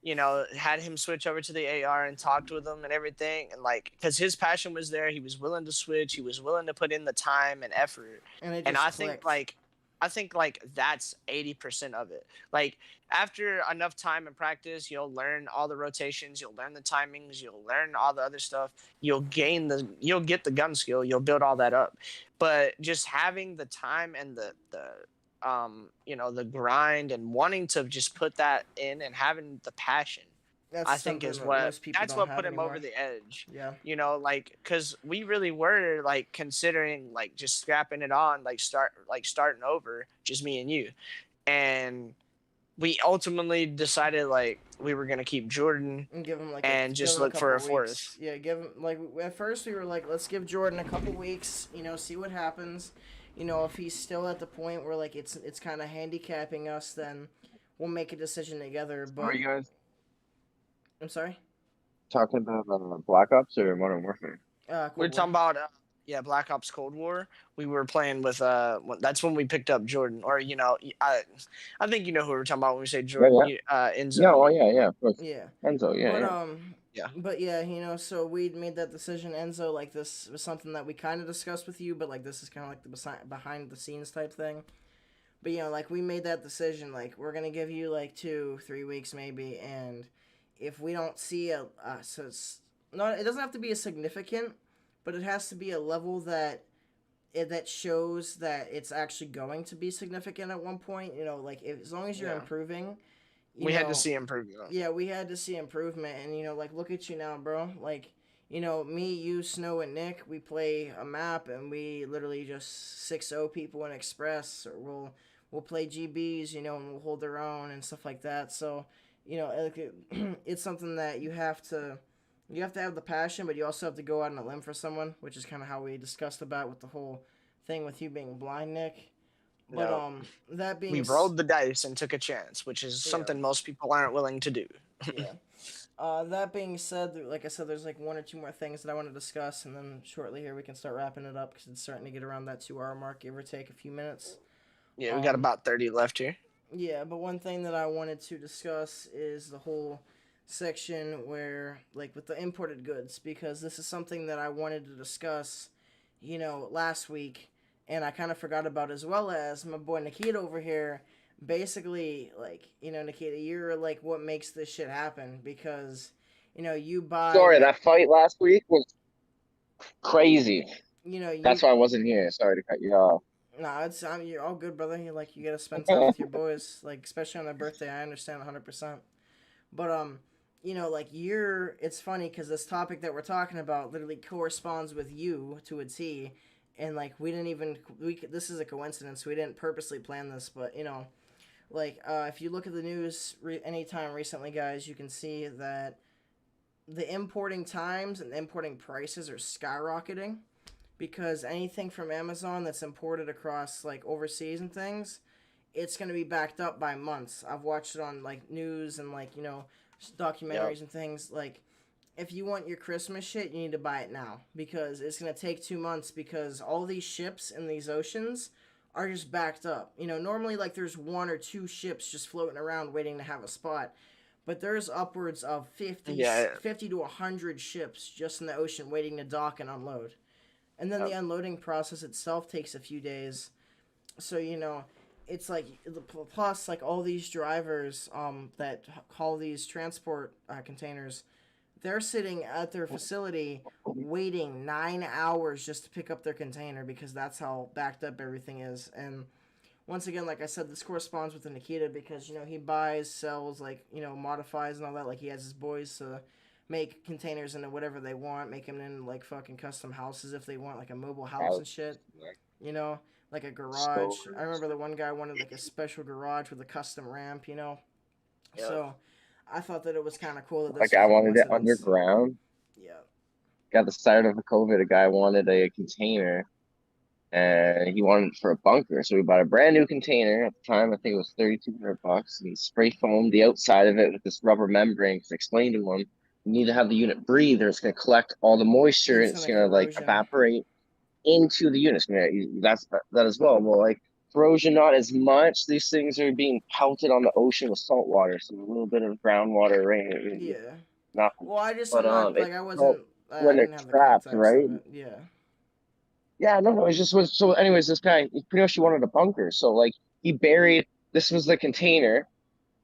S3: and had him switch over to the AR and talked with him and everything, and, like, because his passion was there, he was willing to switch, he was willing to put in the time and effort,
S1: and
S3: I think like that's 80% of it. Like, after enough time and practice, you'll learn all the rotations, you'll learn the timings, you'll learn all the other stuff, you'll get the gun skill, you'll build all that up. But just having the time and the the grind and wanting to just put that in and having the passion, I think is what put him over the edge.
S1: Yeah.
S3: Like, because we really were, like, considering, like, just scrapping it on, like, starting over, just me and you. And we ultimately decided, like, we were going to keep Jordan
S1: and give him, like,
S3: and just look for a fourth.
S1: Yeah, give him, like, at first we were like, let's give Jordan a couple weeks, see what happens. If he's still at the point where, like, it's kind of handicapping us, then we'll make a decision together. But
S2: Are you guys
S1: I'm sorry?
S2: talking about Black Ops or Modern Warfare?
S3: We're talking about Black Ops Cold War. We were playing with that's when we picked up Jordan, or I think you know who we're talking about when we say Jordan. Enzo.
S2: No, of course.
S1: Yeah.
S2: Enzo,
S1: But yeah, so we made that decision. Enzo, like, this was something that we kind of discussed with you, but, like, this is kind of like the behind the scenes type thing. But, like, we made that decision, like, we're gonna give you, like, 2-3 weeks maybe, and if we don't see it doesn't have to be a significant, but it has to be a level that shows that it's actually going to be significant at one point. Like, as long as you're improving.
S3: We had to see improvement.
S1: Yeah, we had to see improvement, and like, look at you now, bro. Like, me, you, Snow, and Nick, we play a map, and we literally just 6-0 people in Express, or will play GBs, you know, and will hold their own and stuff like that. So, you know, it's something that you have to have the passion, but you also have to go out on a limb for someone, which is kind of how we discussed about with the whole thing with you being blind, Nick. But
S3: No,
S1: that
S3: we
S1: being
S3: rolled the dice and took a chance, which is
S1: yeah,
S3: something most people aren't willing to do.
S1: yeah. That being said, like I said, there's like one or two more things that I want to discuss, and then shortly here we can start wrapping it up because it's starting to get around that 2 hour mark, give or take a few minutes.
S3: Yeah, we got
S1: Um,
S3: about 30 left here.
S1: yeah, but one thing that I wanted to discuss is the whole section where, like, with the imported goods, because this is something that I wanted to discuss, you know, last week, and I kind of forgot about, as well as my boy Nikita over here. Basically, like, you know, Nikita, you're like what makes this shit happen because, you know, you buy,
S2: Sorry, that fight last week was crazy.
S1: you know,
S2: That's
S1: you.
S2: why I wasn't here. Sorry to cut you off.
S1: Nah, you're all good, brother. You like you gotta spend time with your boys, like especially on their birthday. I understand 100%. But you know, like it's funny because this topic that we're talking about literally corresponds with you to a T, and like we didn't even this is a coincidence. We didn't purposely plan this, but you know, like if you look at the news anytime recently, guys, you can see that the importing times and the importing prices are skyrocketing because anything from Amazon that's imported across like overseas and things, it's going to be backed up by months. I've watched it on like news and like, you know,
S3: Yep.
S1: documentaries and things. Like, if you want your Christmas shit, you need to buy it now because it's going to take 2 months because all these ships in these oceans are just backed up. You know, normally like there's one or two ships just floating around waiting to have a spot. But there's upwards of 50,
S3: Yeah.
S1: 50 to 100 ships just in the ocean waiting to dock and unload. And then the
S3: Yep.
S1: unloading process itself takes a few days. So, you know, it's like plus like all these drivers that haul these transport containers, they're sitting at their facility waiting 9 hours just to pick up their container because that's how backed up everything is. And once again, like I said, this corresponds with the Nikita because, you know, he buys, sells, like, you know, modifies and all that. Like he has his boys to make containers into whatever they want, make them in like fucking custom houses if they want, like a mobile house and shit. You know, like a garage. I remember the one guy wanted like a special garage with a custom ramp. You know,
S3: Yep.
S1: so I thought that it was kind of cool that
S2: Like
S1: this
S2: I
S1: was a
S2: wanted it
S1: coincidence.
S2: underground.
S1: Yeah.
S2: Got the start of the COVID. A guy wanted a container and he wanted it for a bunker. So we bought a brand new container at the time. I think it was $3,200, and he spray foamed the outside of it with this rubber membrane. Because I explained to him, you need to have the unit breathe, or it's going to collect all the moisture and it's
S1: Instant
S2: going to like
S1: corrosion.
S2: evaporate into the unit. It's gonna, that's that as well. Well, like corrosion, not as much. These things are being pelted on the ocean with salt water, so a little bit of groundwater rain,
S1: Yeah.
S2: nothing.
S1: Well,
S2: But
S1: I'm not
S2: it
S1: like I
S2: well,
S1: wasn't. I
S2: when they're
S1: didn't have the
S2: trapped,
S1: context
S2: right?
S1: of it. Yeah.
S2: Yeah, no, it just was so. Anyways, this guy, he pretty much he wanted a bunker, so like he buried. This was the container,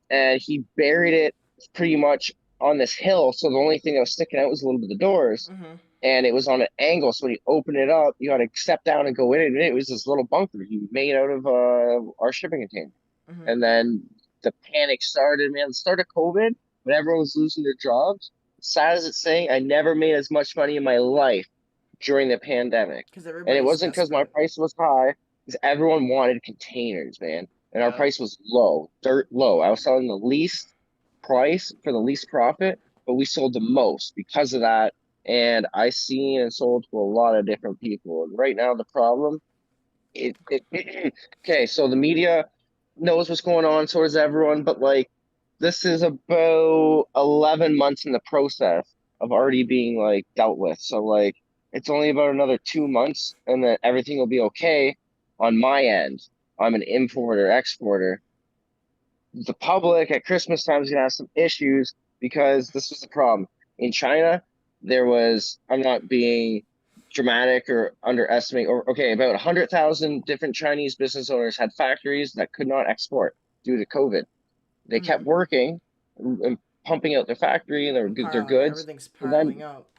S2: and he buried it pretty much on this hill. So the only thing that was sticking out was a little bit of the doors,
S1: Mhm.
S2: and it was on an angle. So when you open it up, you got to step down and go in it. And it was this little bunker he made out of our shipping container.
S1: Mhm.
S2: And then the panic started, man. The start of COVID, when everyone was losing their jobs. Sad as it's saying, I never made as much money in my life during the pandemic.
S1: Because
S2: And it
S1: everybody's
S2: wasn't because my
S1: desperate.
S2: price was high, because everyone wanted containers, man. And our
S3: Yep.
S2: price was low, dirt low. I was selling the least price for the least profit, but we sold the most because of that. And I seen and sold to a lot of different people. And right now, the problem, okay, so the media knows what's going on, so does everyone, but like this is about 11 months in the process of already being like dealt with. So like it's only about another 2 months and then everything will be okay on my end. I'm an importer, exporter. The public at Christmas time is gonna have some issues because this was the problem. In China, there was, I'm not being dramatic or underestimate, or okay, about 100,000 different Chinese business owners had factories that could not export due to COVID. They kept
S1: Mhm.
S2: working and pumping out their factory and
S1: And
S2: their
S1: piling.
S2: goods.
S1: Everything's
S2: So
S1: piling
S2: then,
S1: up.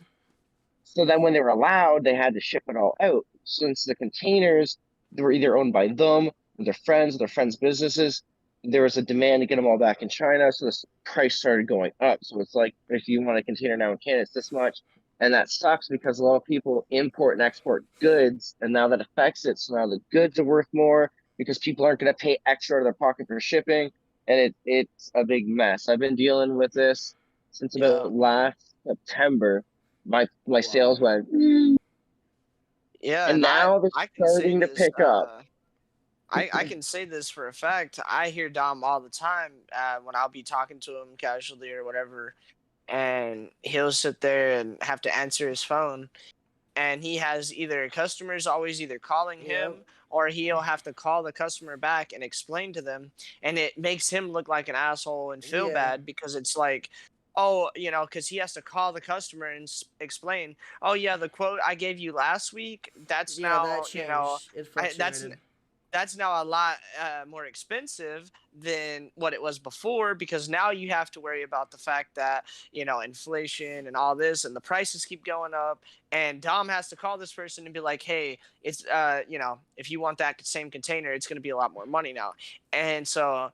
S2: so then when they were allowed, they had to ship it all out. Since the containers they were either owned by them, or their friends' businesses, there was a demand to get them all back in China. So the price started going up. So it's like if you want a container now in Canada, it's this much. And that sucks because a lot of people import and export goods, and now that affects it. So now the goods are worth more. because people aren't going to pay extra out of their pocket for shipping, and it's a big mess. I've been dealing with this since
S3: Yeah.
S2: about last September. My
S1: Wow.
S2: sales went,
S3: Yeah,
S2: and
S3: and I
S2: now they're
S3: I can say
S2: starting to
S3: this.
S2: pick up.
S3: I can say this for a fact. I hear Dom all the time when I'll be talking to him casually or whatever, and he'll sit there and have to answer his phone, and he has either customers always either calling
S1: Yep.
S3: him or he'll have to call the customer back and explain to them, and it makes him look like an asshole and feel
S1: Yeah.
S3: bad because it's like, oh, because he has to call the customer and explain, oh yeah, the quote I gave you last week, that's
S1: Yeah, that
S3: now,
S1: changed. It
S3: that's
S1: fluctuated.
S3: that's now a lot more expensive than what it was before, because now you have to worry about the fact that inflation and all this, and the prices keep going up, and Dom has to call this person and be like, hey, it's if you want that same container, it's going to be a lot more money now. And so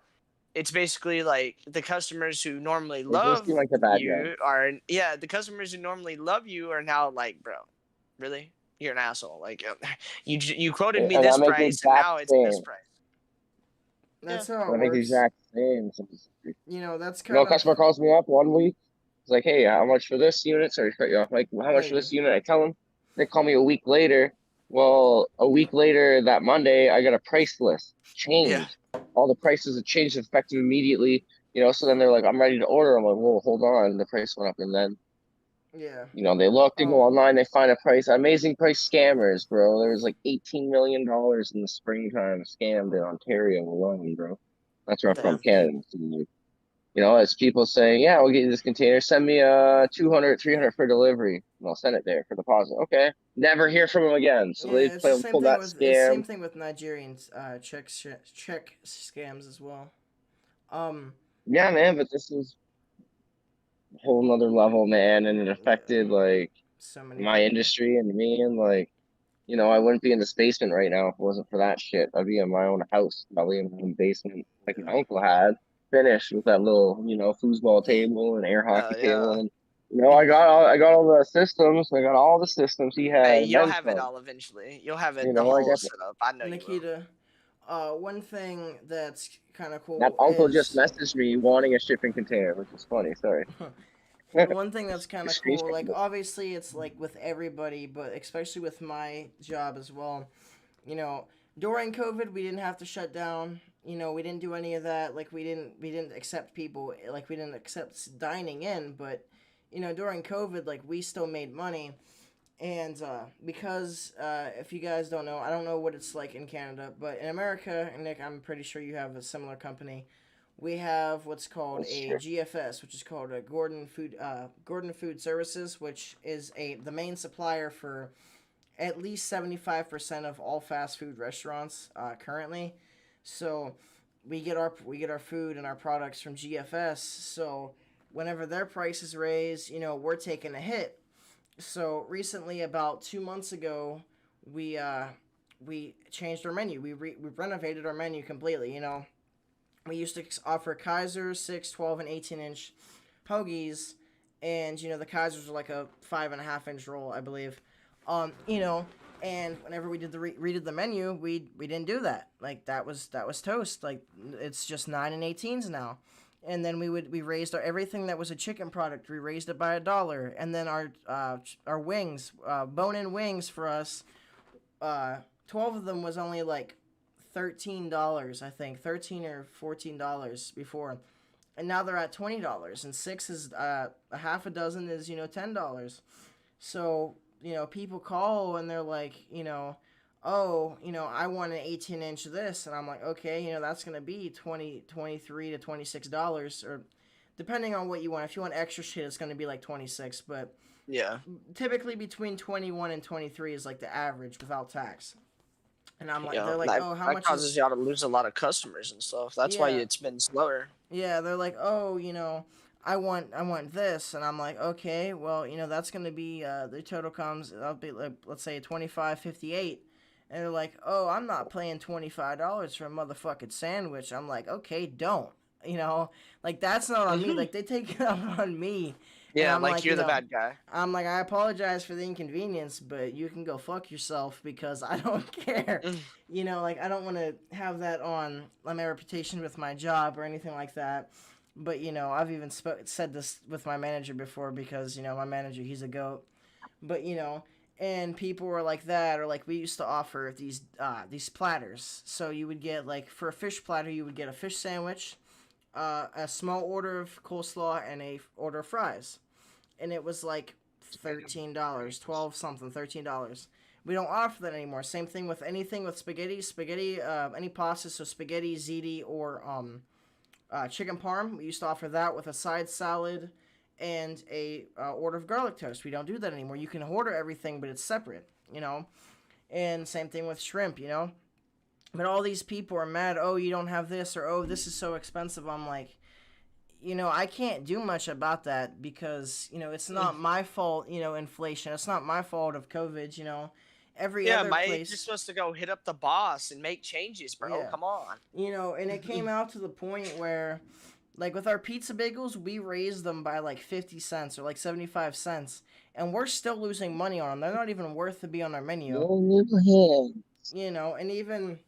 S3: it's basically like the customers who normally
S2: They just seem
S3: love
S2: like the bad guy.
S3: you are, yeah, the customers who normally love you are now like, bro, really, you're an asshole. Like, you quoted me
S2: And I
S3: this
S2: make the
S3: price and
S2: exact
S3: now it's this
S2: same.
S3: price. Yeah.
S1: That's how
S2: And
S1: it
S2: I make the
S1: works.
S2: exact same.
S1: That's
S2: You know,
S1: kind
S2: a
S1: of
S2: customer calls me up one week. It's like, hey, how much for this unit? Sorry to cut you off. Like, how
S1: no,
S2: much
S1: you're
S2: for
S1: good.
S2: this unit? I tell them. They call me a week later. Well, a week later, that Monday, I got a price list
S3: Yeah.
S2: changed. All the prices have changed effective immediately. So then they're like, I'm ready to order. I'm like, whoa, hold on. The price went up. And then,
S1: Yeah.
S2: they look, they go
S1: Um.
S2: online, they find a price. Amazing price scammers, bro. There was like $18 million in the springtime scammed in Ontario alone, bro. That's where I'm from,
S3: Damn.
S2: Canada. So, it's people saying, yeah, we'll get you this container. Send me 200, 300 for delivery. And I'll send it there for deposit. Okay. Never hear from them again. So they
S1: Yeah, it's the same
S2: pull
S1: thing
S2: that
S1: with it's same
S2: scam.
S1: thing with Nigerians. Check scams as well. Um.
S2: Yeah, man, but this is a whole nother level, man. And it
S1: Yeah.
S2: affected like
S1: So many
S2: my
S1: people.
S2: industry and me. And like, I wouldn't be in this basement right now if it wasn't for that shit. I'd be in my own house, probably in my own basement, like
S1: Yeah.
S2: my uncle had, finished with that little, foosball table and air hockey table.
S3: Yeah.
S2: And I got all the systems. I got all the systems he
S3: Hey,
S2: had, and
S3: you'll
S2: then
S3: have it
S2: some.
S3: all eventually. You'll have it
S2: You
S3: the
S2: know, I
S3: whole
S2: got
S3: setup. I know you will.
S1: Nikita. One thing that's kind of
S2: that
S1: cool
S2: uncle just
S1: is
S2: messaged me wanting a shipping container, which is funny. Sorry.
S1: one thing that's kind of
S2: Just
S1: cool.
S2: screenshot
S1: Like
S2: it.
S1: obviously, it's like with everybody, but especially with my job as well. You know, during COVID, we didn't have to shut down. We didn't do any of that. Like we didn't accept people. Like we didn't accept dining in. But during COVID, like we still made money. And because if you guys don't know, I don't know what it's like in Canada, but in America, and Nick, I'm pretty sure you have a similar company. We have what's called
S2: That's
S1: a
S2: true.
S1: GFS, which is called a Gordon Food Services, which is the main supplier for at least 75% of all fast food restaurants currently. So we get our food and our products from GFS. So whenever their prices raise, we're taking a hit. So recently, about 2 months ago, we changed our menu. We renovated our menu completely. We used to offer Kaiser 6, 12, and 18-inch hoagies, and the Kaisers are like a 5.5-inch roll, I believe. And whenever we redid the menu, we didn't do that. Like that was toast. Like it's just 9 and 18s now. And then we raised everything that was a chicken product. We raised it by $1, and then our wings, bone-in wings for us, 12 of them was only like $13, I think, $13 or $14 before, and now they're at $20, and six is a half a dozen is $10. So people call and they're like, oh, I want an 18-inch of this, and I'm like, okay, that's gonna be 23 to $26, or depending on what you want. If you want extra shit, it's gonna be like 26, but
S3: Yeah.
S1: typically between 21 and 23 is like the average without tax. And I'm like,
S3: Yeah.
S1: they're like,
S3: That
S1: oh, how
S3: that
S1: much
S3: causes
S1: is?
S3: y'all to lose a lot of customers and stuff. That's why
S1: Yeah,
S3: it's been slower.
S1: yeah. They're like, oh, I want this, and I'm like, okay, well, that's gonna be the total comes. I'll be like, let's say 25.58, and they're like, oh, I'm not paying $25 for a motherfucking sandwich. I'm like, okay, don't, like that's not on me.
S3: Hmm.
S1: Like they take it out on me, And
S3: Yeah,
S1: I'm
S3: like
S1: like,
S3: you're the bad guy.
S1: I'm like, I apologize for the inconvenience, but you can go fuck yourself because I don't care. Like I don't want to have that on my reputation with my job or anything like that. But I've even said this with my manager before because my manager, he's a goat. But and people were like that, or like we used to offer these platters. So you would get like for a fish platter, you would get a fish sandwich, a small order of coleslaw, and a order of fries, and it was like $13, 12 something, $13. We don't offer that anymore. Same thing with anything with spaghetti, any pasta, so spaghetti, ziti, or chicken parm. We used to offer that with a side salad and a order of garlic toast. We don't do that anymore. You can order everything, but it's separate. And same thing with shrimp. But all these people are mad. Oh, you don't have this, or oh, this is so expensive. I'm like, I can't do much about that because it's not my fault. Inflation. It's not my fault of COVID. Every
S3: Yeah,
S1: other
S3: Mike, you're
S1: place.
S3: supposed to go hit up the boss and make changes, bro.
S1: Yeah.
S3: Come on.
S1: And it came out to the point where, like with our pizza bagels, we raised them by like 50 cents or like 75 cents, and we're still losing money on them. They're not even worth to be on our menu. And even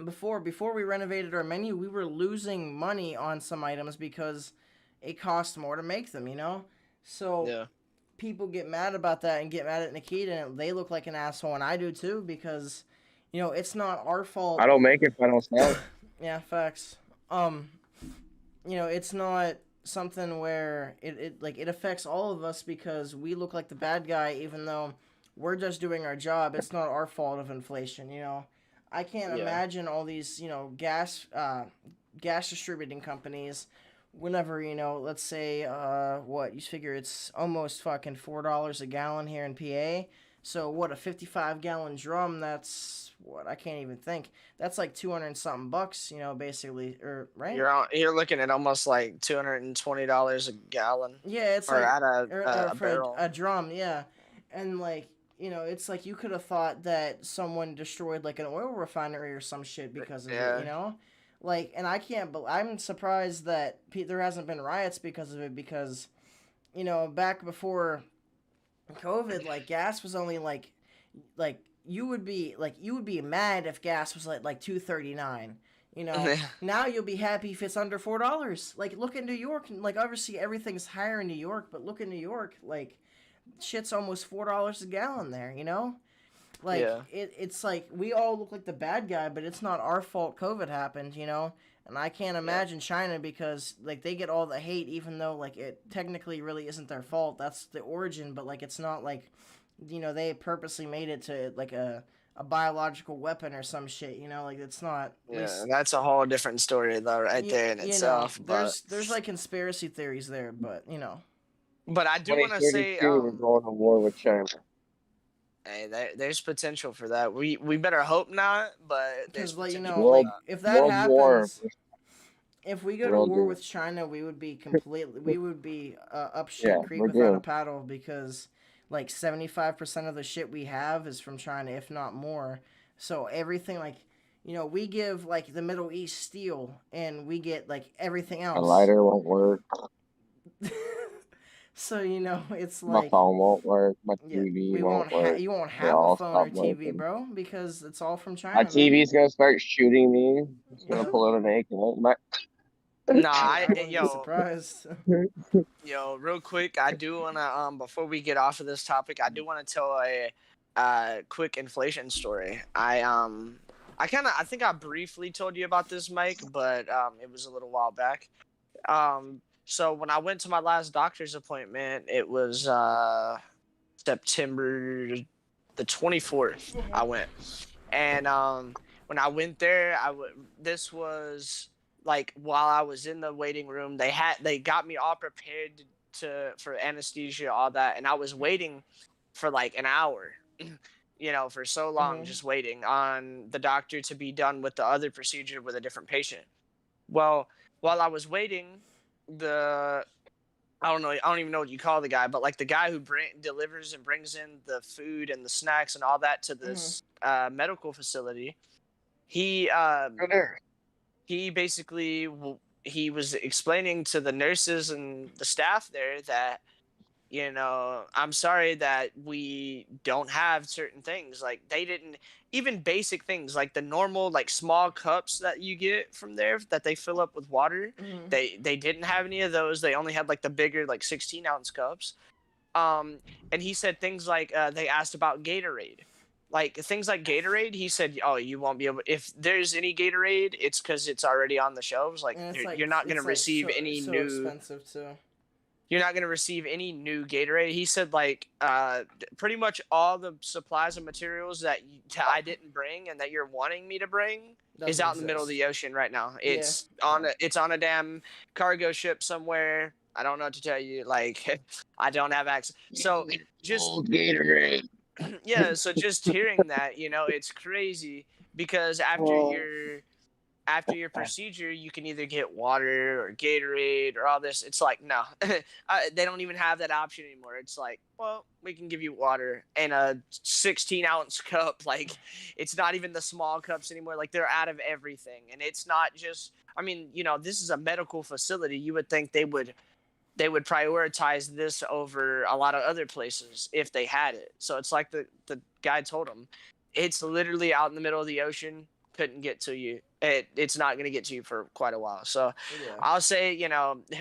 S1: before we renovated our menu, we were losing money on some items because it cost more to make them. So
S3: Yeah.
S1: people get mad about that and get mad at Nikita, and they look like an asshole, and I do too because it's not our fault.
S2: I don't make it if I don't sell it.
S1: Yeah, facts. It's not something where it affects all of us because we look like the bad guy, even though we're just doing our job. It's not our fault of inflation. I can't imagine all these gas distributing companies. Whenever let's say what you figure it's almost fucking $4 a gallon here in PA. So what, a 55-gallon drum? That's what, I can't even think. That's like 200 and something bucks, basically, or right?
S3: You're looking at almost like $220 a gallon.
S1: Yeah, it's
S3: or
S1: like
S3: at
S1: or
S3: a
S1: for
S3: barrel.
S1: a drum, yeah, and like it's like you could have thought that someone destroyed like an oil refinery or some shit because of
S3: Yeah.
S1: it. Like, and I can't. I'm surprised that there hasn't been riots because of it because, back before COVID, like gas was only like you would be mad if gas was like $2.39. Now you'll be happy if it's under $4. Like look at New York. Like obviously everything's higher in New York, but look at New York. Like shit's almost $4 a gallon there. Like
S3: Yeah.
S1: it's like we all look like the bad guy, but it's not our fault COVID happened. And I can't imagine China because like they get all the hate, even though like it technically really isn't their fault. That's the origin, but like it's not like they purposely made it to like a biological weapon or some shit. Like it's not.
S3: Yeah, that's a whole different story though, right there in itself.
S1: There's like conspiracy theories there, but
S3: But I do want to say,
S2: 2032, we're going to war with China.
S3: hey, there's potential for that. We better hope not, but there's
S1: because like
S3: potential.
S1: like if that
S2: World War.
S1: happens, if we go to
S2: World
S1: war
S2: War.
S1: with China, we would be up shit
S2: Yeah,
S1: creek
S2: we're
S1: without a
S2: doomed.
S1: paddle because like 75% of the shit we have is from China, if not more. So everything like we give like the Middle East steel, and we get like everything
S2: My
S1: else.
S2: lighter won't work.
S1: So it's
S2: My
S1: like
S2: phone won't work. My TV
S1: we
S2: won't work.
S1: you won't
S2: They
S1: have a
S2: all
S1: phone or
S2: stop
S1: TV,
S2: working.
S1: bro, because it's all from China.
S2: My
S1: man.
S2: TV's gonna start shooting me. It's gonna
S1: Yeah.
S2: pull out an AK.
S3: Nah,
S1: I wouldn't be
S3: yo,
S1: surprised.
S3: real quick, I do wanna before we get off of this topic, I do wanna tell a quick inflation story. I think I briefly told you about this, Mike, but it was a little while back. So when I went to my last doctor's appointment, it was September the 24th. I went, and when I went there, this was like while I was in the waiting room. They got me all prepared for anesthesia, all that, and I was waiting for like an hour. For so long, just waiting on the doctor to be done with the other procedure with a different patient. Well, while I was waiting, I don't even know what you call the guy, but like the guy who delivers and brings in the food and the snacks and all that to this medical facility, he basically he was explaining to the nurses and the staff there that I'm sorry that we don't have certain things. Like they didn't even basic things like the normal like small cups that you get from there that they fill up with water.
S1: Mhm.
S3: They didn't have any of those. They only had like the bigger like 16-ounce cups. Um, and he said things like they asked about Gatorade. Like things like Gatorade, he said, "Oh, you won't be able. If there's any Gatorade, it's because it's already on the shelves. Like
S1: And
S3: you're not gonna
S1: it's like
S3: receive any
S1: so
S3: new
S1: expensive too.
S3: you're not going to receive any new Gatorade." He said, like, pretty much all the supplies and materials that I didn't bring and that you're wanting me to bring is
S1: Doesn't
S3: out in the middle of
S1: exist.
S3: the ocean right now.
S1: Yeah.
S3: It's on a damn cargo ship somewhere. I don't know what to tell you. Like, I don't have access. So just
S2: Old Gatorade.
S3: yeah. So just hearing that, it's crazy because after your procedure, you can either get water or Gatorade or all this. It's like, no, they don't even have that option anymore. It's like, well, we can give you water in a 16-ounce cup. Like, it's not even the small cups anymore. Like, they're out of everything. And it's not just, I mean, this is a medical facility. You would think they would prioritize this over a lot of other places if they had it. So it's like the guy told him, it's literally out in the middle of the ocean. Couldn't get to you. It's not going to get to you for quite a while. So
S1: Yeah.
S3: I'll say,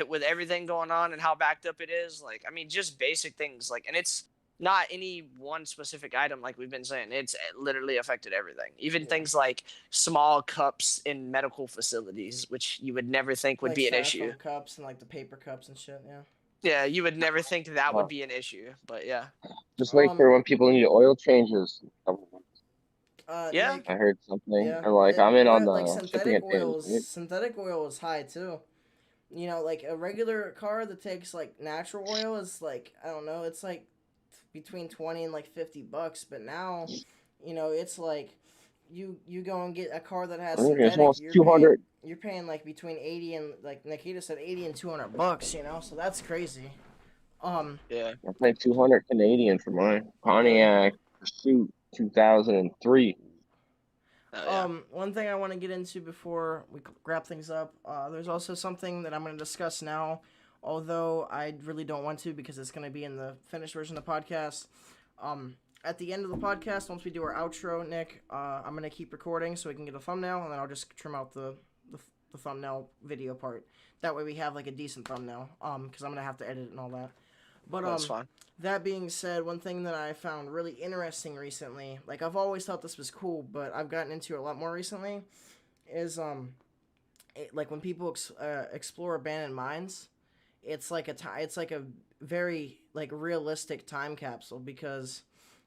S3: with everything going on and how backed up it is, like, I mean, just basic things, like, and it's not any one specific item, like we've been saying. It literally affected everything, even things like small cups in medical facilities, which you would never think would
S1: Like
S3: be an issue.
S1: styrofoam cups and like the paper cups and shit. Yeah.
S3: Yeah, you would never think that would
S2: Well,
S3: be an issue, but yeah.
S2: just wait for when people need oil changes.
S3: Yeah.
S1: Like
S2: I heard something,
S1: yeah,
S2: and like I'm in on
S1: like
S2: the shipping containers.
S1: synthetic oil is high too. Like a regular car that takes like natural oil is like I don't know, it's like between 20 and like $50, but now, it's like you go and get a car that has
S2: It's
S1: synthetic,
S2: almost 200.
S1: you're paying like between 80 and like Nikita said $80 and $200, so that's crazy.
S3: Yeah.
S2: I paid 200 Canadian for mine.
S1: Really.
S2: Pontiac Pursuit 2003.
S3: Oh, yeah.
S1: One thing I want to get into before we wrap things up, there's also something that I'm going to discuss now, although I really don't want to because it's going to be in the finished version of the podcast. At the end of the podcast, once we do our outro, Nick, I'm going to keep recording so we can get a thumbnail, and then I'll just trim out the thumbnail video part. That way we have like a decent thumbnail, because I'm going to have to edit it and all that. But
S3: That's fine.
S1: that being said, one thing that I found really interesting recently, like I've always thought this was cool, but I've gotten into it a lot more recently, is like when people explore abandoned mines, it's like it's like a very like realistic time capsule because,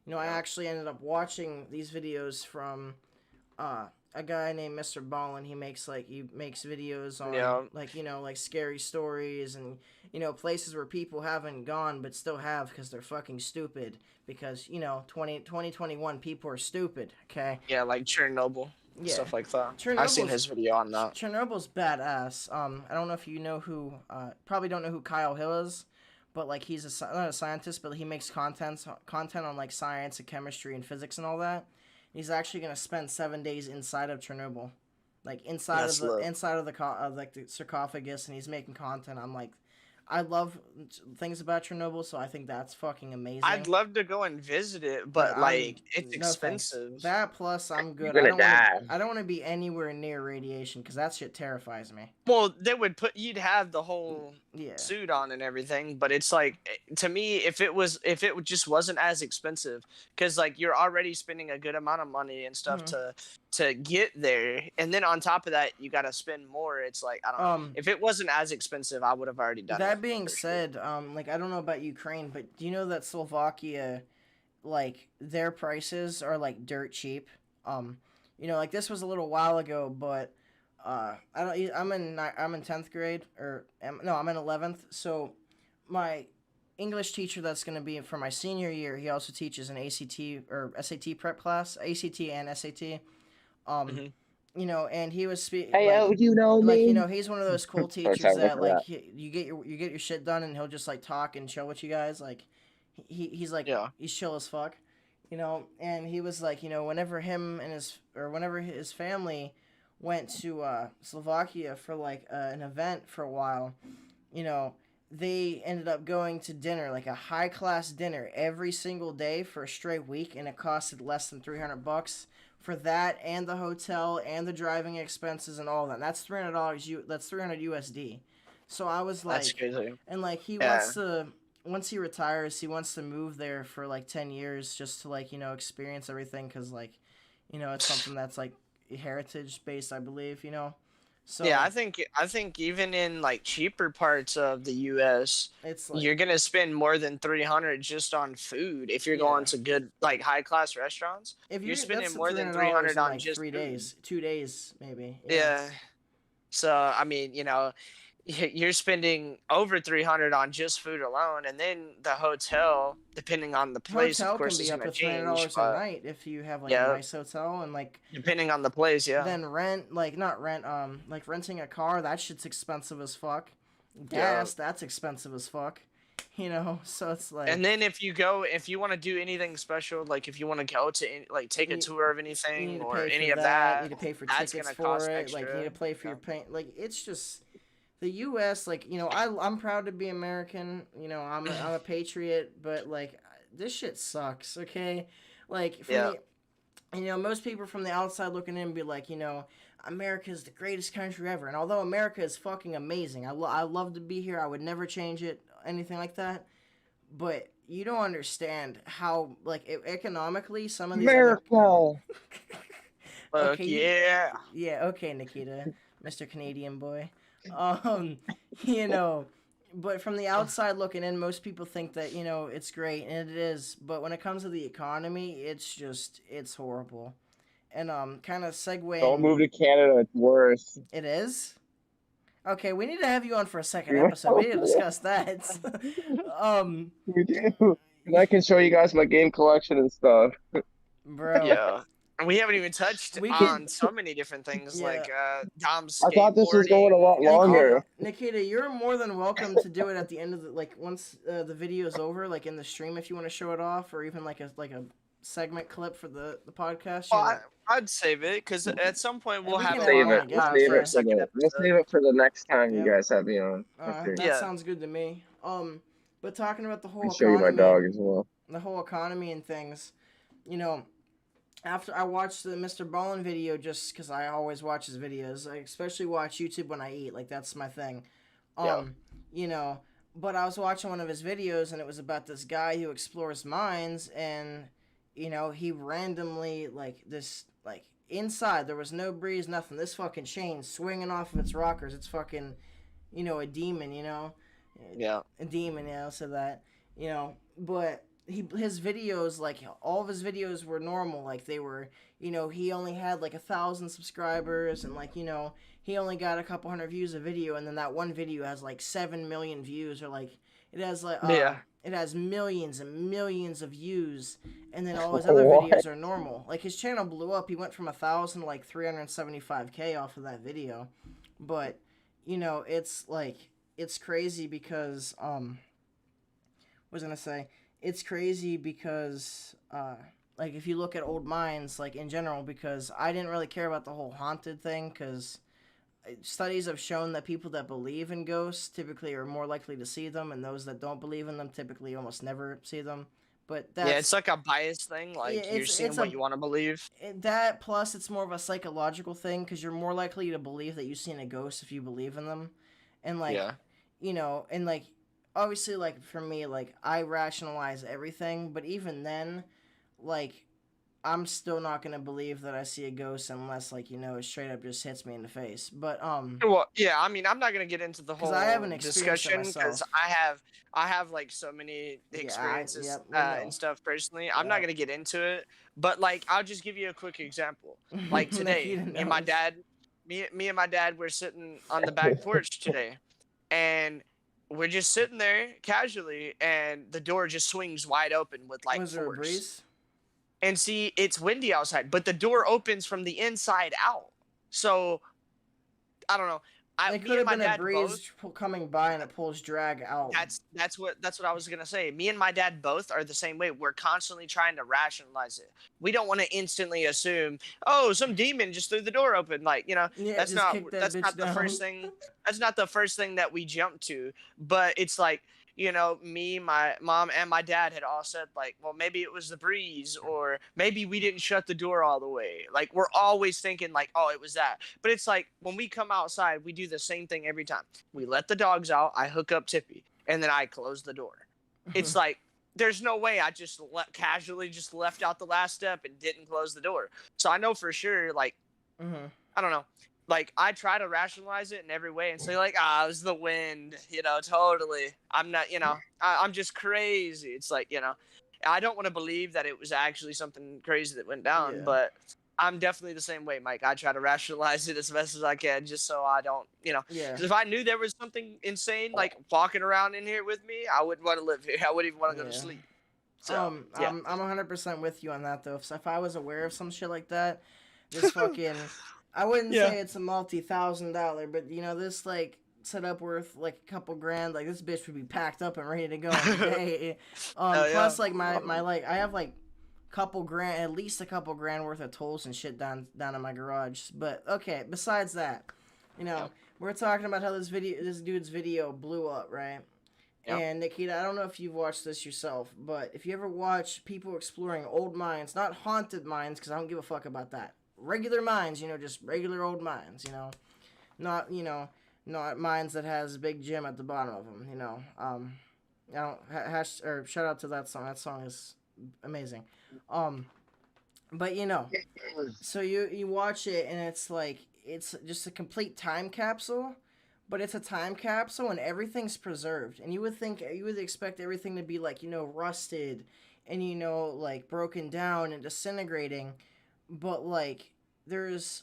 S1: I actually ended up watching these videos from a guy named Mr. Ballin. He makes videos on like scary stories and places where people haven't gone but still have because they're fucking stupid because 2021 people are stupid. Okay.
S3: Yeah, like Chernobyl.
S1: Yeah.
S3: Stuff like that.
S1: Chernobyl's,
S3: I've seen his video on that.
S1: Chernobyl's badass. I don't know if you know who. Probably don't know who Kyle Hill is, but like he's not a scientist, but he makes content on like science and chemistry and physics and all that. He's actually gonna spend 7 days inside of Chernobyl, like inside of the sarcophagus, and he's making content. I'm like, I love things about Chernobyl, so I think that's fucking amazing.
S3: I'd love to go and visit it, but like it's expensive.
S1: Thanks. That plus I'm good.
S2: You're gonna die.
S1: I don't want to be anywhere near radiation because that shit terrifies me.
S3: Well, you'd have the whole suit on and everything, but it's like to me, if it just wasn't as expensive, because like you're already spending a good amount of money and stuff to get there, and then on top of that, you got to spend more. It's like I don't know. If it wasn't as expensive, I would have already done it.
S1: That being said, like I don't know about Ukraine, but do you know that Slovakia, like their prices are like dirt cheap? Like this was a little while ago, but I'm in 10th grade I'm in 11th. So my English teacher that's going to be for my senior year, he also teaches an ACT or SAT prep class, ACT and SAT. And he was speaking.
S2: Hey,
S1: like,
S2: you know me.
S1: Like, he's one of those cool teachers that like you get your shit done, and he'll just like talk and chill with you guys. Like, he's like he's chill as fuck, And he was like, whenever whenever his family went to Slovakia for like an event for a while, they ended up going to dinner, like a high class dinner, every single day for a straight week, and it costed less than $300 for that and the hotel and the driving expenses and all that. And that's $300. That's 300 USD. So I was
S3: That's
S1: like,
S3: crazy.
S1: and like he
S3: Yeah.
S1: wants to. Once he retires, he wants to move there for like 10 years just to like experience everything because like it's something that's like heritage based, I believe.
S3: Yeah,
S1: So
S3: I think even in like cheaper parts of the US,
S1: it's like
S3: you're gonna spend more than 300 just on food if you're going
S1: yeah.
S3: to good like high class restaurants.
S1: If
S3: You're
S1: you're
S3: spending
S1: that's
S3: more than
S1: $300
S3: 300
S1: in
S3: on
S1: like
S3: just
S1: three
S3: food.
S1: days, 2 days maybe. Yeah.
S3: Yeah. So I mean, you're spending over 300 on just food alone, and then the hotel, depending on the place, of
S1: Hotel can
S3: course,
S1: be
S3: is
S1: up
S3: gonna
S1: to three hundred
S3: change.
S1: dollars a
S3: But
S1: night if you have like a
S3: yeah,
S1: nice hotel and like
S3: depending on the place, yeah,
S1: then rent like not rent like renting a car that shit's expensive as fuck.
S3: yeah.
S1: Gas that's expensive as fuck. So it's
S3: And
S1: like
S3: then if you want to do anything special, like if you want to go to like take a
S1: you,
S3: tour of
S1: you
S3: anything
S1: need to
S3: or
S1: pay for
S3: any of
S1: that. You
S3: that,
S1: need to pay for
S3: that's
S1: tickets
S3: gonna
S1: for
S3: cost
S1: it. Like you need
S3: extra.
S1: to pay for your
S3: Yeah.
S1: paint. Like it's just the U.S. Like I'm proud to be American. I'm a patriot, but like this shit sucks. Okay, like from
S3: Yeah.
S1: the most people from the outside looking in be like America is the greatest country ever, and although America is fucking amazing, I love to be here. I would never change it, anything like that. But you don't understand how like economically some of these other
S2: America.
S3: Fuck
S1: okay,
S3: yeah.
S1: yeah, okay, Nikita, Mr. Canadian boy. Um, you know, but from the outside looking in, most people think that, it's great and it is, but when it comes to the economy, it's horrible. And kind of
S2: Don't
S1: segueing,
S2: move to Canada. It's worse.
S1: it is. Okay, we need to have you on for a second episode. We need to discuss that. um,
S2: We do. And I can show you guys my game collection and stuff.
S1: bro,
S3: Yeah. And we haven't even touched
S1: we could,
S3: on so many different things
S1: yeah.
S3: like Dom's
S2: I thought this was going
S3: skateboarding
S2: a lot
S3: and all
S1: Nikita,
S2: longer.
S3: that.
S1: Nikita, you're more than welcome to do it at the end of the like once the video is over, like in the stream if you want to show it off, or even like a segment clip for the podcast.
S3: Well, I'd save it because at some point
S1: And
S3: we'll
S1: we
S3: have
S1: can
S3: him
S1: add it
S2: Save
S1: on
S2: it.
S3: on
S2: We'll
S1: again.
S2: save
S3: for a
S2: it
S1: Yeah.
S2: for
S3: second
S2: we'll
S3: episode.
S2: save it for the next time you
S1: Yep.
S2: guys have me on. Okay.
S1: That
S3: Yeah.
S1: sounds good to me. But talking about
S2: I can show you my dog as well.
S1: the whole economy and things, you know, after I watched the Mr. Ballin video, just because I always watch his videos, I especially watch YouTube when I eat, like that's my thing.
S3: Yeah.
S1: You know, but I was watching one of his videos and it was about this guy who explores mines and he randomly like this like inside there was no breeze, nothing. This fucking chain swinging off of its rockers. It's fucking a demon,
S3: Yeah.
S1: a demon, so that but his videos, like all of his videos were normal, like they were, he only had like 1,000 subscribers and like he only got a couple hundred views a video, and then that one video has like 7 million views, or like it has like
S3: Yeah.
S1: it has millions and millions of views, and then all his other videos are normal. Like his channel blew up. He went from 1,000 to like 375K off of that video, but it's like it's crazy because what was I gonna say? It's crazy because like if you look at old mines, like in general, because I didn't really care about the whole haunted thing, because studies have shown that people that believe in ghosts typically are more likely to see them, and those that don't believe in them typically almost never see them. But
S3: Yeah, it's like a bias thing.
S1: yeah,
S3: Like you're seeing
S1: it's
S3: what you want to believe.
S1: that plus it's more of a psychological thing because you're more likely to believe that you've seen a ghost if you believe in them, and like
S3: Yeah.
S1: and like obviously like for me, like I rationalize everything, but even then, like I'm still not gonna believe that I see a ghost unless like it straight up just hits me in the face. But
S3: Well, yeah. I mean, I'm not gonna get into the
S1: 'cause
S3: whole
S1: I haven't experienced it
S3: discussion because
S1: myself.
S3: I have like so many experiences
S1: Yep, we know.
S3: and stuff personally. I'm not
S1: Yep.
S3: gonna get into it, but like I'll just give you a quick example. Like today,
S1: Nikita
S3: me and my
S1: knows.
S3: dad, me and my dad were sitting on the back porch today, and we're just sitting there casually, and the door just swings wide open with like
S1: Was there a
S3: force.
S1: breeze?
S3: And see, it's windy outside, but the door opens from the inside out. So I don't know.
S1: It
S3: Me
S1: could
S3: and
S1: have
S3: my
S1: been a
S3: dad both.
S1: breeze coming by and it pulls drag out.
S3: That's what I was gonna say. Me and my dad both are the same way. We're constantly trying to rationalize it. We don't want to instantly assume, oh, some demon just threw the door open. Like,
S1: Yeah,
S3: that's
S1: just
S3: not
S1: kick that
S3: that's
S1: bitch
S3: not the
S1: down.
S3: first thing. That's not the first thing that we jump to. But it's like, me, my mom, and my dad had all said, like, well, maybe it was the breeze, or maybe we didn't shut the door all the way. Like, we're always thinking, like, oh, it was that. But it's like, when we come outside, we do the same thing every time. We let the dogs out, I hook up Tippy, and then I close the door. It's like, there's no way I just casually just left out the last step and didn't close the door. So I know for sure, like, I don't know. Like, I try to rationalize it in every way and say, like, it was the wind, totally. I'm not, I'm just crazy. It's like, I don't want to believe that it was actually something crazy that went down,
S1: Yeah.
S3: but I'm definitely the same way, Mike. I try to rationalize it as best as I can just so I don't,
S1: Yeah.
S3: because if I knew there was something insane, like, walking around in here with me, I wouldn't want to live here. I wouldn't even want to go to
S1: Yeah.
S3: sleep. So, yeah.
S1: I'm 100% with you on that though. If I was aware of some shit like that, this fucking, I wouldn't
S3: Yeah.
S1: say it's a $multi-thousand, but this like setup worth like a couple grand. Like this bitch would be packed up and ready to go in a day. Plus like my like I have like at least a couple grand worth of tools and shit down in my garage. But okay, besides that, we're talking about how this dude's video blew up, right?
S3: Yep.
S1: And Nikita, I don't know if you've watched this yourself, but if you ever watch people exploring old mines, not haunted mines, because I don't give a fuck about that. Regular mines, just regular old mines, not not mines that has a big gym at the bottom of them, I don't or shout out to that song. That song is amazing. But so you watch it and it's like it's just a complete time capsule, but it's a time capsule and everything's preserved. And you would expect everything to be like rusted and like broken down and disintegrating, but like there's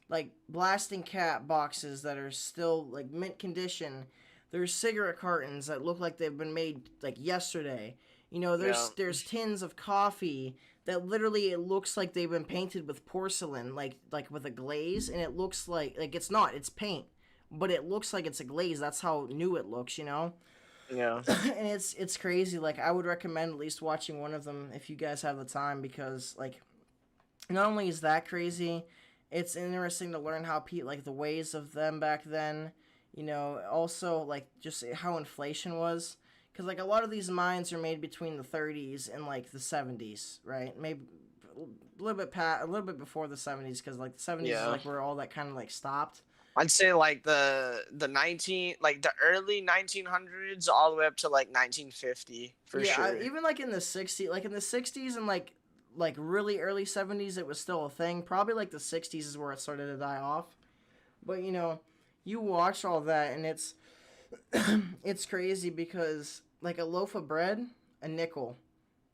S1: like blasting cap boxes that are still like mint condition. There's cigarette cartons that look like they've been made like yesterday. There's tins of coffee that literally it looks like they've been painted with porcelain, like with a glaze, and it looks like it's not, it's paint, but it looks like it's a glaze. That's how new it looks,
S3: Yeah.
S1: And it's crazy. Like I would recommend at least watching one of them if you guys have the time, because like not only is that crazy, it's interesting to learn how like the ways of them back then. Also like just how inflation was. Because, like, a lot of these mines are made between the 30s and, like, the 70s, right? Maybe a little bit before the 70s, because, like, the 70s is, like, where all that kind of, like, stopped.
S3: I'd say, like, the early 1900s all the way up to, like, 1950, for sure.
S1: Even, like, in the 60s and, like really early 70s, it was still a thing. Probably, like, the 60s is where it started to die off. But, you watch all that, and it's... it's crazy because like a loaf of bread, a nickel,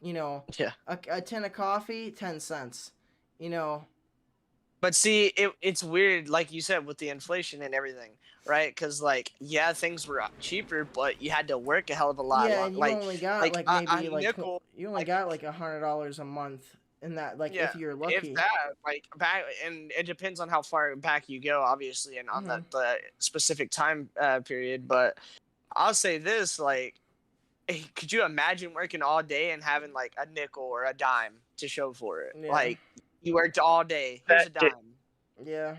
S1: a tin of coffee, 10 cents,
S3: But see, it's weird, like you said, with the inflation and everything, right? Because like, yeah, things were cheaper, but you had to work a hell of a lot.
S1: Yeah, and you only got like maybe
S3: a
S1: like
S3: nickel,
S1: you only got like $100 a month in that, like if you're lucky.
S3: If that, like back, and it depends on how far back you go, obviously, and on the specific time period. But I'll say this, like, could you imagine working all day and having like a nickel or a dime to show for it?
S1: Yeah.
S3: Like, you worked all day, here's a dime.
S1: Yeah,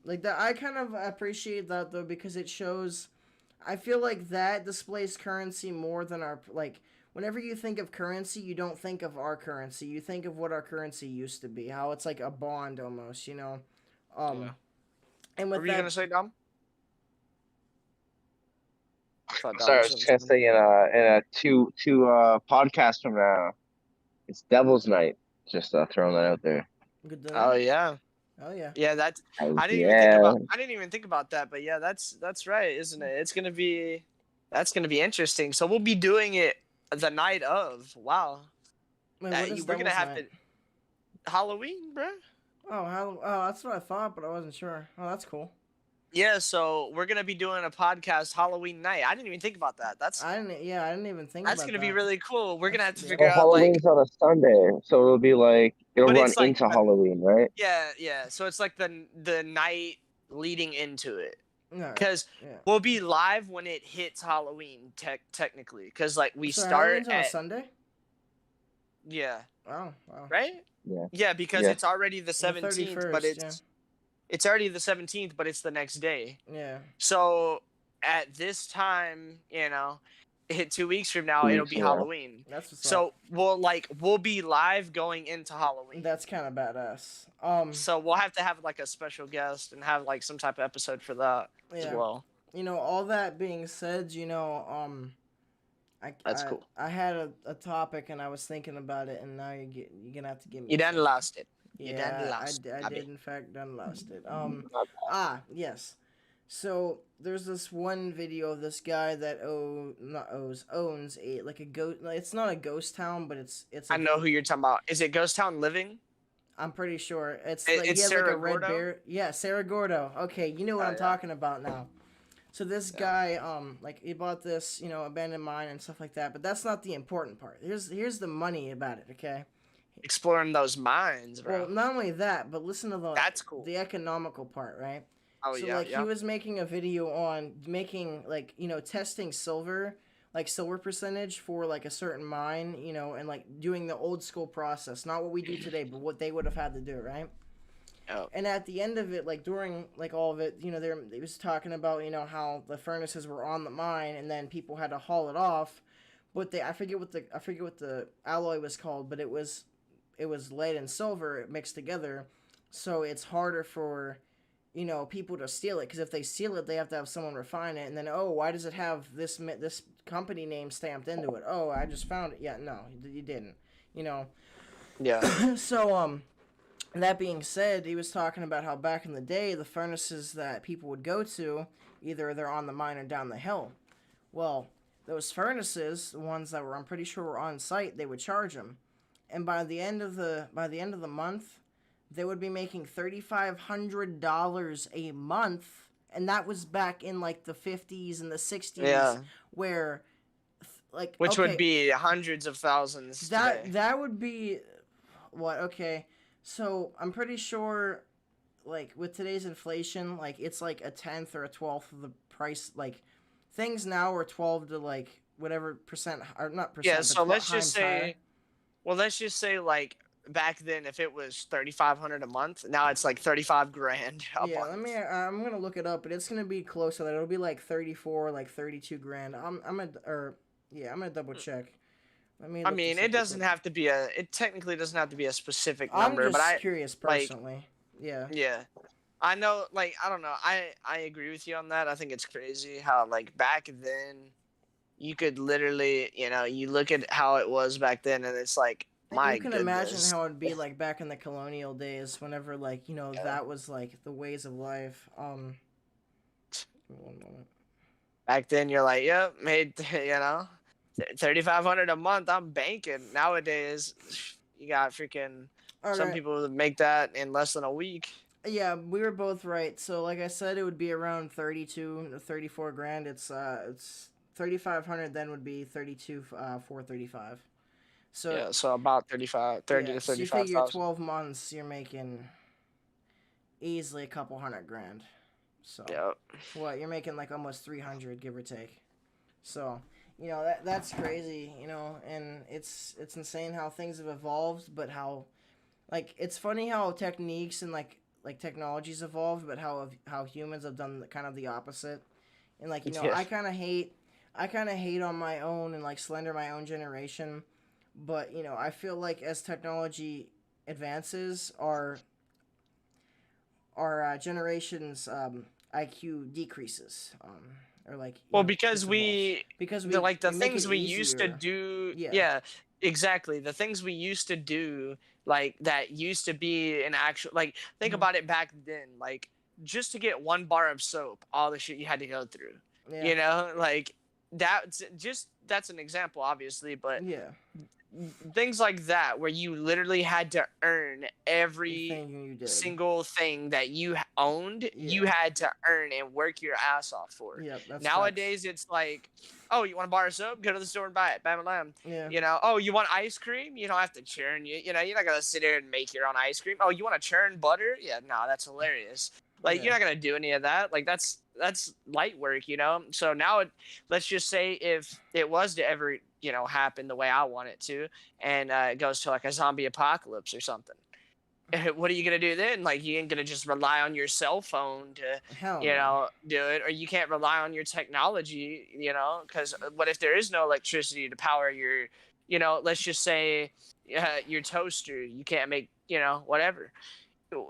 S1: like that. I kind of appreciate that though, because it shows. I feel like that displays currency more than our like. Whenever you think of currency, you don't think of our currency. You think of what our currency used to be. How it's like a bond almost, And with
S3: what were you gonna say, Dom?
S2: Sorry, I was just gonna say in a two podcasts from now, it's Devil's Night. Just throwing that out there.
S1: Good
S3: Oh yeah.
S1: Oh yeah.
S3: Yeah, that's. I didn't even think about that, but yeah, that's right, isn't it? That's gonna be interesting. So we'll be doing it the night of. Wow.
S1: Wait,
S3: we're gonna have to Halloween, bro.
S1: Oh, that's what I thought, but I wasn't sure. Oh, that's cool.
S3: Yeah, so we're gonna be doing a podcast Halloween night. I didn't even think about that.
S1: I didn't even think.
S3: That's
S1: about
S3: gonna
S1: that.
S3: be really cool. We're gonna have to figure out.
S2: Halloween's on a Sunday, so it'll be like it'll run into Halloween, right?
S3: Yeah. So it's like the night leading into it.
S1: Alright,
S3: because
S1: yeah.
S3: we'll be live when it hits Halloween technically, because like we
S1: So
S3: start
S1: Halloween's on a
S3: at
S1: Sunday?
S3: yeah,
S1: Oh, wow.
S3: right?
S2: Yeah.
S3: Yeah, because
S2: Yeah.
S3: it's already the
S1: The
S3: 17th, but
S1: 31st, yeah.
S3: it's already the 17th, but it's the next day.
S1: Yeah.
S3: So at this time, hit 2 weeks from now,
S2: 2
S3: it'll
S2: weeks
S3: be
S2: from now.
S3: Halloween.
S1: That's what's up.
S3: So we'll be live going into Halloween.
S1: That's kind of badass.
S3: So we'll have to have like a special guest and have like some type of episode for that as
S1: Yeah.
S3: well.
S1: All that being said,
S2: That's cool.
S1: I had a topic and I was thinking about it, and now you're gonna have to give me.
S3: You
S1: a
S3: done
S1: second.
S3: lost it. You
S1: Yeah,
S3: done lost.
S1: I did in fact done lost it. Yes. So there's this one video of this guy that owns a like a ghost. It's not a ghost town, but it's.
S3: I know who you're talking about. Is it Ghost Town Living?
S1: I'm pretty sure it's
S3: It's
S1: like he has like
S3: Sarah
S1: a red
S3: Gordo?
S1: bear. Yeah, Sarah Gordo. Okay, you know what
S3: Oh,
S1: I'm
S3: yeah.
S1: talking about now. So this guy, like he bought this, abandoned mine and stuff like that. But that's not the important part. Here's the money about it. Okay.
S3: Exploring those mines, bro.
S1: Well, not only that, but listen to
S3: That's cool.
S1: the economical part, right?
S3: Oh
S1: So
S3: yeah,
S1: like
S3: yeah.
S1: he was making a video on making like testing silver, like silver percentage for like a certain mine, and like doing the old school process, not what we do today, but what they would have had to do, right?
S3: Oh.
S1: And at the end of it, like during like all of it, he was talking about how the furnaces were on the mine, and then people had to haul it off, but I forget what the alloy was called, but it was lead and silver mixed together, so it's harder for people to steal it, because if they steal it, they have to have someone refine it, and then why does it have this company name stamped into it? Oh, I just found it. Yeah, no, you didn't.
S3: Yeah.
S1: So that being said, he was talking about how back in the day, the furnaces that people would go to, either they're on the mine or down the hill. Well, those furnaces, the ones that I'm pretty sure were on site, they would charge them, and by the end of the month, they would be making $3,500 a month, and that was back in like the 50s and the 60s,
S3: Yeah.
S1: where
S3: Which would be hundreds of thousands.
S1: That would be what? Okay. So I'm pretty sure, like with today's inflation, like it's like a 10th or a 12th of the price. Like things now are 12 to like whatever percent, or not percent.
S3: Yeah.
S1: But
S3: So let's
S1: times
S3: just say,
S1: higher.
S3: well, let's just say like back then, if it was $3,500 a month, now it's like $35,000 a
S1: Yeah,
S3: month.
S1: I'm gonna look it up, but it's gonna be close to that. It'll be like 34, like 32 grand. I'm gonna double check.
S3: I mean, it technically doesn't have to be a specific number,
S1: I'm just
S3: but I
S1: curious
S3: like,
S1: personally. Yeah.
S3: yeah. I know, like, I don't know. I agree with you on that. I think it's crazy how, like, back then, you could literally, you look at how it was back then, and it's like, my
S1: You can
S3: goodness.
S1: imagine how it'd be like back in the colonial days, whenever like that was like the ways of life. One moment.
S3: Back then, you're like, yep, made, $3,500 a month. I'm banking. Nowadays, you got freaking some people that make that in less than a week.
S1: Yeah, we were both right. So like I said, it would be around 32 to 34 grand. It's 3,500. Then would be 32 435. So
S3: yeah, so about 30 to 35,000.
S1: So you figure 12 months, you're making easily a couple $100 grand. So what, you're making like almost 300, give or take. So that's crazy, and it's insane how things have evolved, but how like it's funny how techniques and like technology's evolved, but how humans have done kind of the opposite. And like I kind of hate on my own and like slander my own generation, but I feel like as technology advances, our generation's IQ decreases, or like
S3: because we like the things we used to do.
S1: Yeah,
S3: exactly, the things we used to do, like that used to be an actual, like, think about it back then, like just to get one bar of soap, all the shit you had to go through. Like that's an example, obviously, but things like that where you literally had to earn every single thing that you owned. You had to earn and work your ass off for. Nowadays it's like, oh, you want a bar of soap, go to the store and buy it, bam bam. Oh, you want ice cream, you don't have to churn, you're not gonna sit there and make your own ice cream. Oh, you want to churn butter? Yeah, no, that's hilarious. Like
S1: Yeah.
S3: you're not gonna do any of that. Like that's light work, you know. So now let's just say if it was to ever happen the way I want it to, and it goes to like a zombie apocalypse or something. What are you gonna do then? Like you ain't gonna just rely on your cell phone to
S1: Hell no.
S3: do it, or you can't rely on your technology, because what if there is no electricity to power your, let's just say your toaster, you can't make, whatever.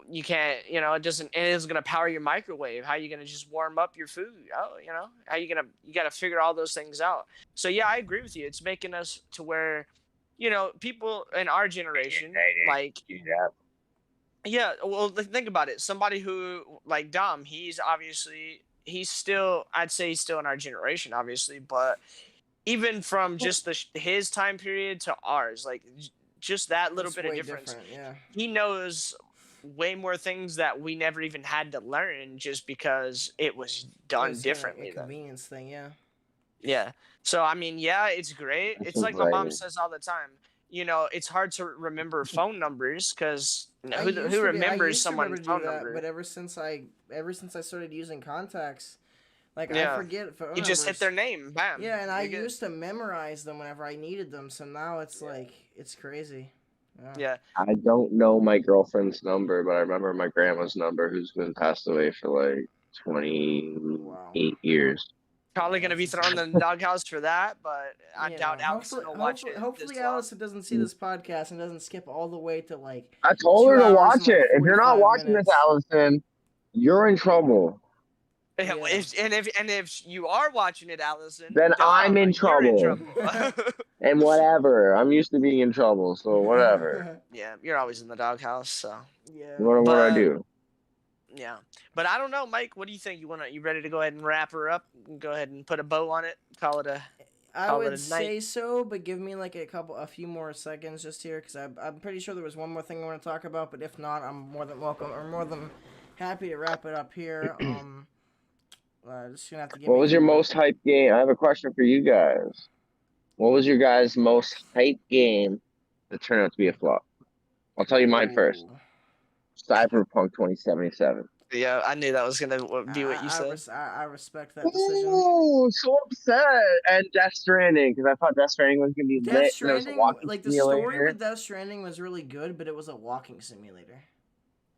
S3: You can't, it isn't going to power your microwave. How are you going to just warm up your food? Oh, how you got to figure all those things out. So yeah, I agree with you. It's making us to where, people in our generation, like,
S2: Yeah.
S3: yeah, well, think about it. Somebody who, like Dom, he's still, I'd say he's still in our generation, obviously, but even from just his time period to ours, like just that little
S1: It's
S3: bit of
S1: way
S3: difference,
S1: different. Yeah.
S3: he knows way more things that we never even had to learn just because it was done
S1: It's a
S3: differently then.
S1: convenience thing. Yeah.
S3: Yeah. So I mean, yeah, it's great.
S2: This
S3: It's
S2: is
S3: like my mom
S2: like
S3: says all the time. It's hard to remember phone numbers because who
S1: I
S3: remembers
S1: used to remember
S3: someone's
S1: to do
S3: phone
S1: that,
S3: number?
S1: but ever since I started using contacts, like I
S3: Yeah.
S1: forget phone
S3: You just hit their
S1: numbers.
S3: name, bam.
S1: Yeah, and I
S3: You're good.
S1: used to memorize them whenever I needed them. So now it's like it's crazy. Yeah.
S3: Yeah.
S2: I don't know my girlfriend's number, but I remember my grandma's number, who's been passed away for like
S1: Wow.
S2: 28 years.
S3: Probably
S1: Yeah,
S3: gonna
S1: that's
S3: be thrown
S1: insane.
S3: in the doghouse for that, but I doubt
S1: Hopefully,
S3: Allison will watch
S1: hopefully,
S3: it this
S1: hopefully,
S3: long.
S1: Allison doesn't see this podcast and doesn't skip all the way to like
S2: I told her
S1: two
S2: to
S1: hours and
S2: watch
S1: like
S2: it. If you're not
S1: 45
S2: watching this,
S1: minutes.
S2: Allison, you're in trouble.
S3: Yeah,
S1: Yeah.
S3: if you are watching it, Allison,
S2: Then I'm
S3: Dom,
S2: in
S3: you're in
S2: trouble.
S3: trouble.
S2: And whatever. I'm used to being in trouble, so whatever.
S3: Yeah, you're always in the doghouse, so.
S1: Yeah.
S2: What do I
S3: But
S2: do?
S3: yeah, but I don't know, Mike. What do you think? You ready to go ahead and wrap her up? And go ahead and put a bow on it. Call it
S1: I
S3: a
S1: would
S3: night.
S1: say so, but give me like a few more seconds just here, because I'm pretty sure there was one more thing I want to talk about, but if not, I'm more than welcome or more than happy to wrap it up here. Just gonna have to give
S2: What
S1: me a
S2: was your
S1: few more.
S2: most hyped game? I have a question for you guys. What was your guys' most hyped game that turned out to be a flop? I'll tell you mine first.
S1: Ooh.
S2: Cyberpunk 2077.
S3: Yeah, I knew that was gonna be what you said.
S1: I respect that decision.
S2: Ooh, so upset. And Death Stranding, because I thought Death Stranding was gonna be
S1: Death
S2: lit, and it was a
S1: Stranding,
S2: walking
S1: like the story
S2: simulator.
S1: with Death Stranding was really good, but it was a walking simulator.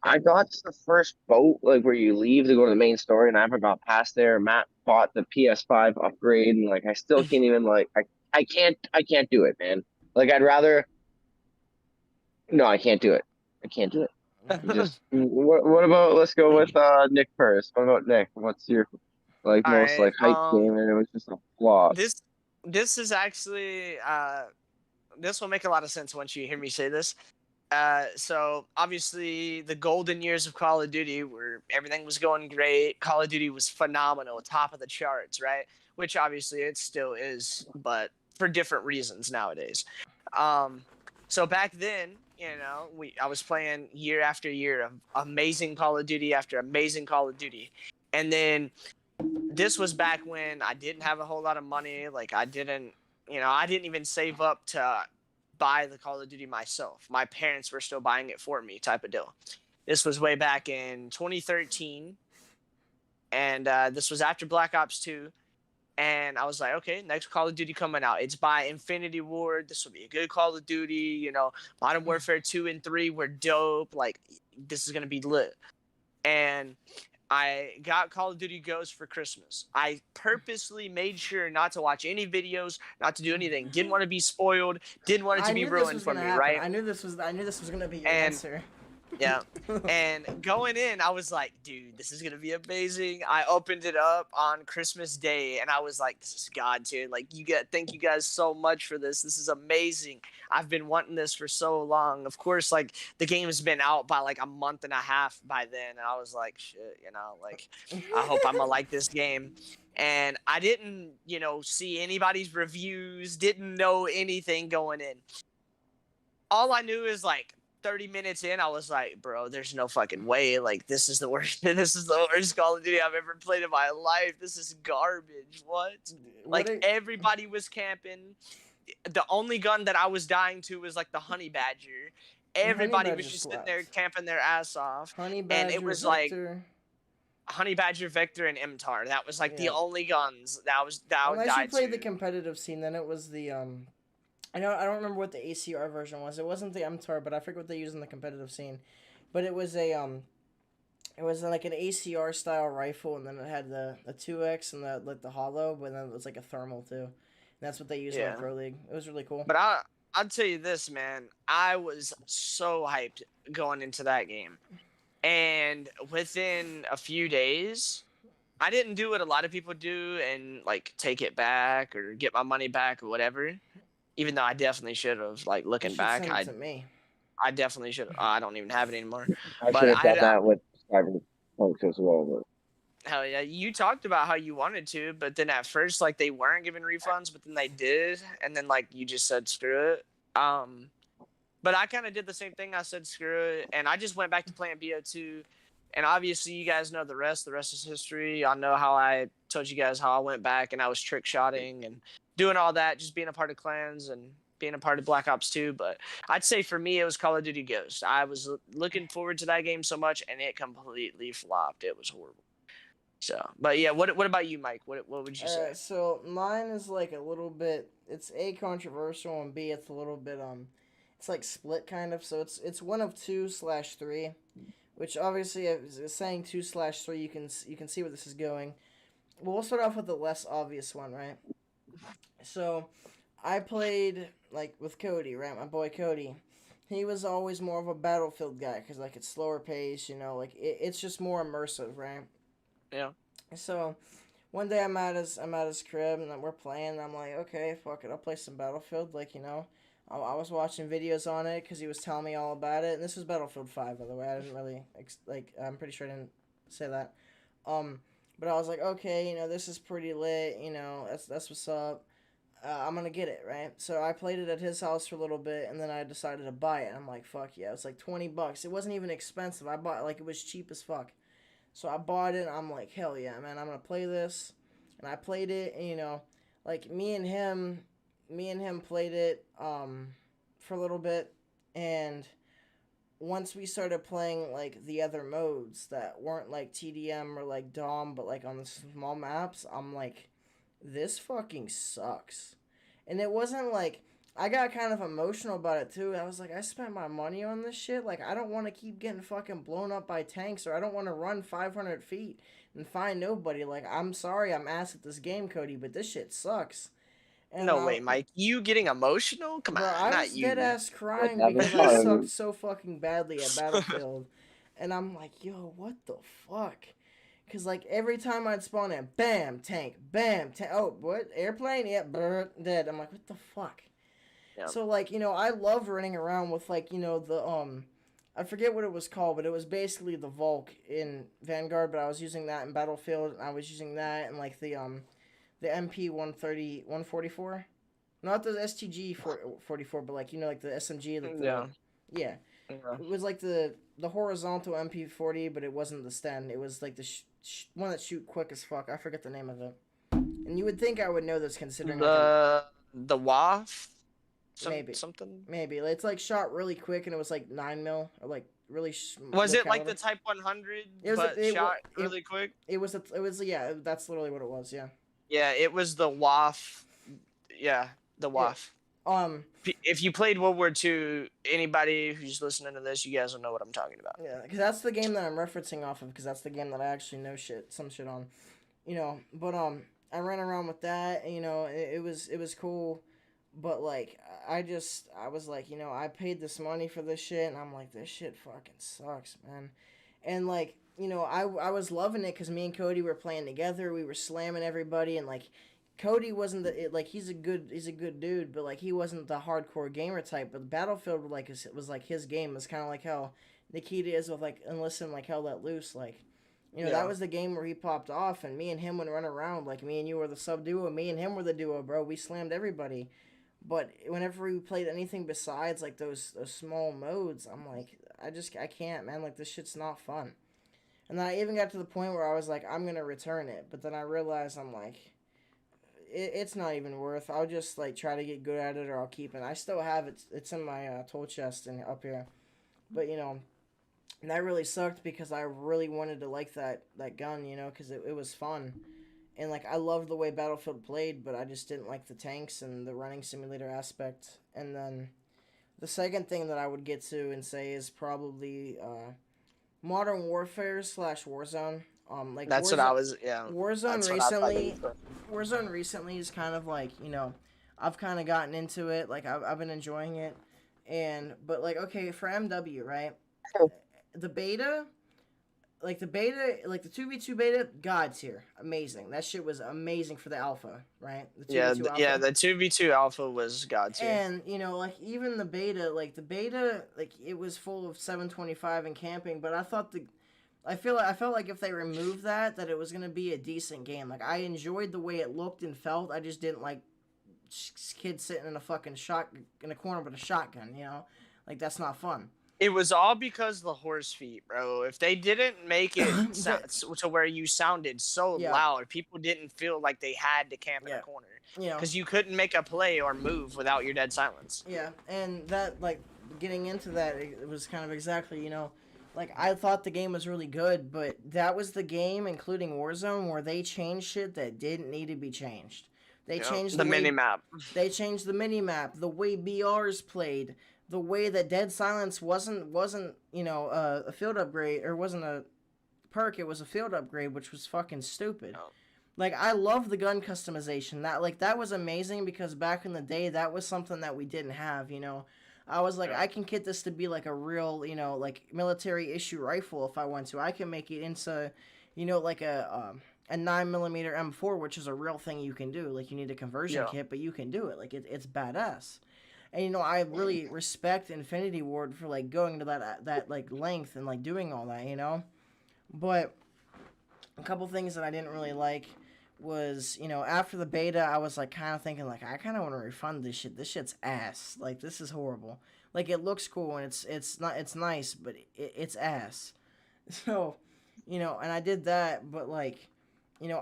S2: I got to the first boat, like where you leave to go to the main story, and I never got past there. Matt bought the PS5 upgrade, and like I still can't even I can't do it, man. Like I'd rather no, I can't do it. I can't do it. Just what about let's go with Nick first. What about Nick? What's your like
S3: All
S2: most
S3: right.
S2: like hype game and it was just a flop?
S3: This is actually this will make a lot of sense once you hear me say this. So obviously the golden years of Call of Duty where everything was going great. Call of Duty was phenomenal, top of the charts, right? Which obviously it still is, but for different reasons nowadays. So back then, I was playing year after year of amazing Call of Duty after amazing Call of Duty. And then this was back when I didn't have a whole lot of money. Like I didn't even save up to buy the Call of Duty myself. My parents were still buying it for me, type of deal. This was way back in 2013, and this was after Black Ops 2. And I was like, okay, next Call of Duty coming out. It's by Infinity Ward. This will be a good Call of Duty. Modern Warfare 2 and 3 were dope. Like, this is going to be lit. And I got Call of Duty Ghosts for Christmas. I purposely made sure not to watch any videos, not to do anything. Didn't want to be spoiled. Didn't want it to be ruined for me, right?
S1: I knew this was gonna be your
S3: And
S1: answer.
S3: yeah. And going in, I was like, dude, this is going to be amazing. I opened it up on Christmas Day and I was like, this is God, dude. Like, thank you guys so much for this. This is amazing. I've been wanting this for so long. Of course, like, the game has been out by like a month and a half by then. And I was like, shit, like, I hope I'm going to like this game. And I didn't, see anybody's reviews, didn't know anything going in. All I knew is like, 30 minutes in, I was like, bro, there's no fucking way. Like, this is the worst. This is the worst Call of Duty I've ever played in my life. This is garbage. Like, everybody was camping. The only gun that I was dying to was like the honey badger. Everybody was just sitting there camping their ass off.
S1: Honey badger,
S3: and it was
S1: Vector.
S3: like, Honey Badger, Victor, and MTAR. That was like the
S1: Yeah.
S3: only guns that I would
S1: Unless you
S3: die
S1: played the
S3: to.
S1: competitive scene, then it was the I don't remember what the ACR version was. It wasn't the MTAR, but I forget what they used in the competitive scene. But it was it was like an ACR style rifle, and then it had the 2X and the hollow, but then it was like a thermal too. And that's what they used in the
S3: Yeah.
S1: Pro League. It was really cool.
S3: But I'll tell you this, man. I was so hyped going into that game. And within a few days, I didn't do what a lot of people do and like take it back or get my money back or whatever. Even though I definitely should have, like,
S1: You
S3: looking
S1: should
S3: back,
S1: send it to me.
S3: I definitely should. I don't even have it anymore.
S2: I should
S3: But
S2: have done that with Cyberpunk as well.
S3: hell yeah, you talked about how you wanted to, but then at first, like, they weren't giving refunds, but then they did, and then like you just said screw it. But I kind of did the same thing. I said screw it, and I just went back to playing BO2. And obviously, you guys know the rest. The rest is history. I know how I told you guys how I went back and I was trick shotting and doing all that, just being a part of clans and being a part of Black Ops 2. But I'd say for me, it was Call of Duty Ghost. I was looking forward to that game so much, and it completely flopped. It was horrible. So, but yeah, what about you, Mike? What would you say?
S1: Alright, so mine is like a little bit. It's A, controversial, and B, it's a little bit it's like split kind of. So it's one of 2/3, which obviously is saying 2/3. You can see where this is going. Well, we'll start off with the less obvious one, right? So, I played like with Cody, right? My boy Cody. He was always more of a Battlefield guy because like it's slower pace, like it's just more immersive, right?
S3: Yeah.
S1: So, one day I'm at his crib and we're playing. And I'm like, okay, fuck it, I'll play some Battlefield. I was watching videos on it because he was telling me all about it. And this was Battlefield 5, by the way. I didn't really I'm pretty sure I didn't say that. But I was like, okay, this is pretty lit. That's what's up. I'm gonna get it, right? So I played it at his house for a little bit, and then I decided to buy it. I'm like, fuck yeah, it's like $20. It wasn't even expensive. I bought it was cheap as fuck. So I bought it, and I'm like, hell yeah, man, I'm gonna play this. And I played it, and like me and him played it for a little bit, and once we started playing like the other modes that weren't like TDM or like Dom, but like on the small maps, I'm like, this fucking sucks. And it wasn't like I got kind of emotional about it too. I was like, I spent my money on this shit. Like, I don't want to keep getting fucking blown up by tanks, or I don't want to run 500 feet and find nobody. Like, I'm sorry, I'm ass at this game, Cody, but this shit sucks. And
S3: No way, Mike. You getting emotional? Come
S1: bro,
S3: on,
S1: I
S3: not
S1: was dead
S3: you.
S1: ass crying
S2: That was
S1: because I sucked
S2: fun.
S1: so fucking badly at Battlefield. And I'm like, yo, what the fuck? Because, like, every time I'd spawn in, bam, tank, bam, tank. Oh, what? Airplane? Yeah, brr, dead. I'm like, what the fuck?
S3: Yeah.
S1: So, like, I love running around with, like, I forget what it was called, but it was basically the Volk in Vanguard, but I was using that in Battlefield, and I was using that in, like, the MP 130, 144. Not the STG 44, but, like, like, the SMG. Like
S3: Yeah.
S1: Yeah.
S3: Yeah.
S1: It was, like, the horizontal MP40, but it wasn't the Sten. It was, like, the one that shoot quick as fuck. I forget the name of it. And you would think I would know this considering
S3: The WAF?
S1: maybe.
S3: Something?
S1: Maybe. It's like shot really quick and it was like 9 mil or like really
S3: Was
S1: low
S3: it like
S1: caliber.
S3: the Type 100
S1: It was
S3: but shot really quick?
S1: It was yeah, that's literally what it was, yeah.
S3: Yeah, it was the WAF. Yeah, the WAF.
S1: Yeah.
S3: If you played World War II, anybody who's listening to this, you guys will know what I'm talking about.
S1: Yeah, because that's the game that I'm referencing off of, because that's the game that I actually know some shit on. But I ran around with that, and, it was cool. But, like, I was like, I paid this money for this shit, and I'm like, this shit fucking sucks, man. And, like, I was loving it because me and Cody were playing together. We were slamming everybody, and, like, Cody wasn't he's a good dude, but, like, he wasn't the hardcore gamer type. But Battlefield, like, was like his game. It was kind of like how Nikita is with, like, Enlist, like, Hell Let Loose. Like, that was the game where he popped off, and me and him would run around. Like, me and you were the sub duo, me and him were the duo, bro. We slammed everybody. But whenever we played anything besides, like, those small modes, I'm like, I can't, man. Like, this shit's not fun. And then I even got to the point where I was like, I'm going to return it. But then I realized, I'm like, it's not even worth. I'll just, like, try to get good at it, or I'll keep it. I still have it. It's in my tool chest and up here. But, And that really sucked because I really wanted to like that gun, because it was fun. And like I loved the way Battlefield played, but I just didn't like the tanks and the running simulator aspect. And then the second thing that I would get to and say is probably Modern Warfare slash Warzone. Like
S3: That's what I was. Yeah,
S1: Warzone
S3: that's what I thought you
S1: recently,
S3: were saying.
S1: Warzone recently is kind of like I've kind of gotten into it. Like I've been enjoying it, but like okay for MW right, the beta like the 2v2 beta, god tier, amazing. That shit was amazing for the alpha, right? The
S3: Yeah,
S1: 2v2 alpha.
S3: yeah. The 2v2 alpha was god tier.
S1: And like even the beta, like it was full of 725 and camping, but I felt like if they removed that it was gonna be a decent game. Like I enjoyed the way it looked and felt. I just didn't like kids sitting in a fucking shot in a corner with a shotgun. Like that's not fun.
S3: It was all because of the horse feet, bro. If they didn't make it to where you sounded so
S1: Yeah.
S3: loud, people didn't feel like they had to camp in
S1: Yeah.
S3: a corner.
S1: You know.
S3: Because you couldn't make a play or move without your dead silence.
S1: Yeah, and that like getting into that, it was kind of exactly like I thought the game was really good, but that was the game, including Warzone, where they changed shit that didn't need to be changed. They changed
S3: the
S1: way,
S3: mini map.
S1: They changed the mini map, the way BRs played, the way that Dead Silence wasn't a field upgrade, or wasn't a perk. It was a field upgrade, which was fucking stupid.
S3: No.
S1: Like I love the gun customization. That was amazing because back in the day that was something that we didn't have. I was like, I can get this to be like a real, like military issue rifle if I want to. I can make it into, like a 9mm M4, which is a real thing you can do. Like you need a conversion kit, but you can do it. Like it's badass. And I really respect Infinity Ward for like going to that like length and like doing all that. But a couple things that I didn't really like was after the beta I was like kind of thinking like I kind of want to refund this shit. This shit's ass. Like this is horrible. Like it looks cool and it's nice, but it's ass. So and I did that, but like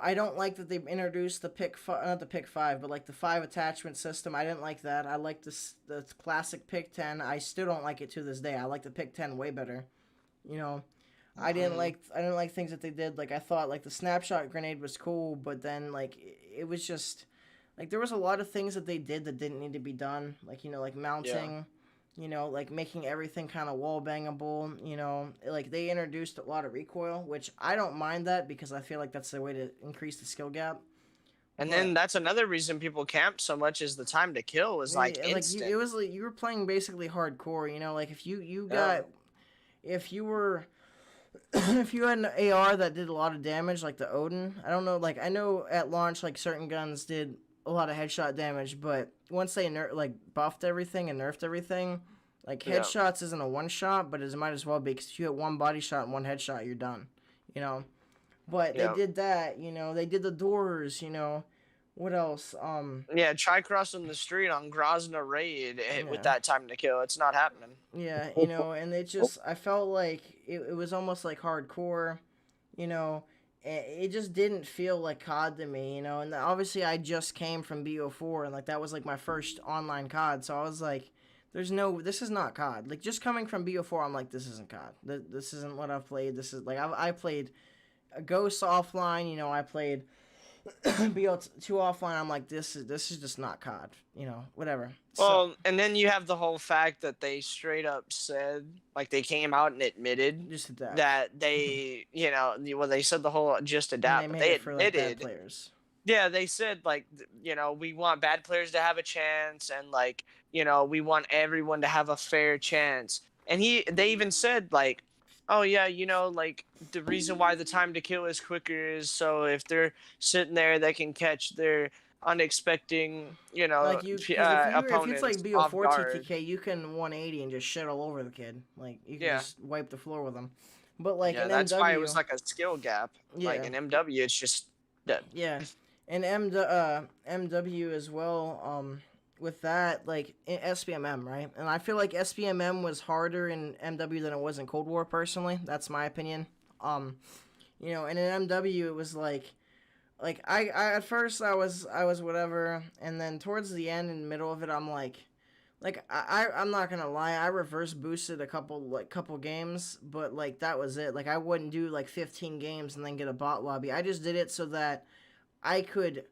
S1: I don't like that they introduced the not the pick 5, but like the 5 attachment system. I didn't like that. I like the classic pick 10. I still don't like it to this day. I like the pick 10 way better. I didn't like things that they did. Like I thought like the snapshot grenade was cool, but then like it was just like there was a lot of things that they did that didn't need to be done. Like like mounting, like making everything kind of wall bangable. Like they introduced a lot of recoil, which I don't mind that because I feel like that's the way to increase the skill gap.
S3: And then that's another reason people camp so much is the time to kill was like instant.
S1: It was like you were playing basically hardcore. Like if you got if you were if you had an AR that did a lot of damage, like the Odin, I don't know, like I know at launch like certain guns did a lot of headshot damage, but once they buffed everything and nerfed everything, like headshots isn't a one shot, but it might as well be because if you hit one body shot and one headshot, you're done. But they did that. They did the doors. What else?
S3: Try crossing the street on Grozna raid with that time to kill. It's not happening.
S1: Yeah, and it just I felt like it was almost like hardcore, it just didn't feel like COD to me, and obviously I just came from BO4 and like that was like my first online COD, so I was like, this is not COD. Like just coming from BO4, I'm like, this isn't COD. This isn't what I've played. This is like I played Ghost offline, I played BO2 offline. I'm like, this is just not COD, whatever.
S3: Well, and then you have the whole fact that they straight up said, like they came out and admitted
S1: just adapt.
S3: that they, they said the whole just adapt.
S1: And
S3: they
S1: admitted for, like, bad players.
S3: Yeah, they said like, we want bad players to have a chance, and like, we want everyone to have a fair chance. And they even said like, oh yeah, like the reason why the time to kill is quicker is so if they're sitting there, they can catch their unexpected,
S1: like
S3: opponents.
S1: If it's like
S3: off
S1: BO4
S3: guard.
S1: TTK, you can 180 and just shit all over the kid. Like you can just wipe the floor with them. But like in
S3: that's
S1: MW,
S3: why it was like a skill gap.
S1: Yeah.
S3: Like in MW, it's just dead.
S1: Yeah, and MW as well. With that, like in SBMM, right? And I feel like SBMM was harder in MW than it was in Cold War. Personally, that's my opinion. And in MW it was like I at first I was whatever, and then towards the end and middle of it, I'm like Like I'm not gonna lie, I reverse boosted a couple games, but like that was it. Like I wouldn't do like 15 games and then get a bot lobby. I just did it so that I could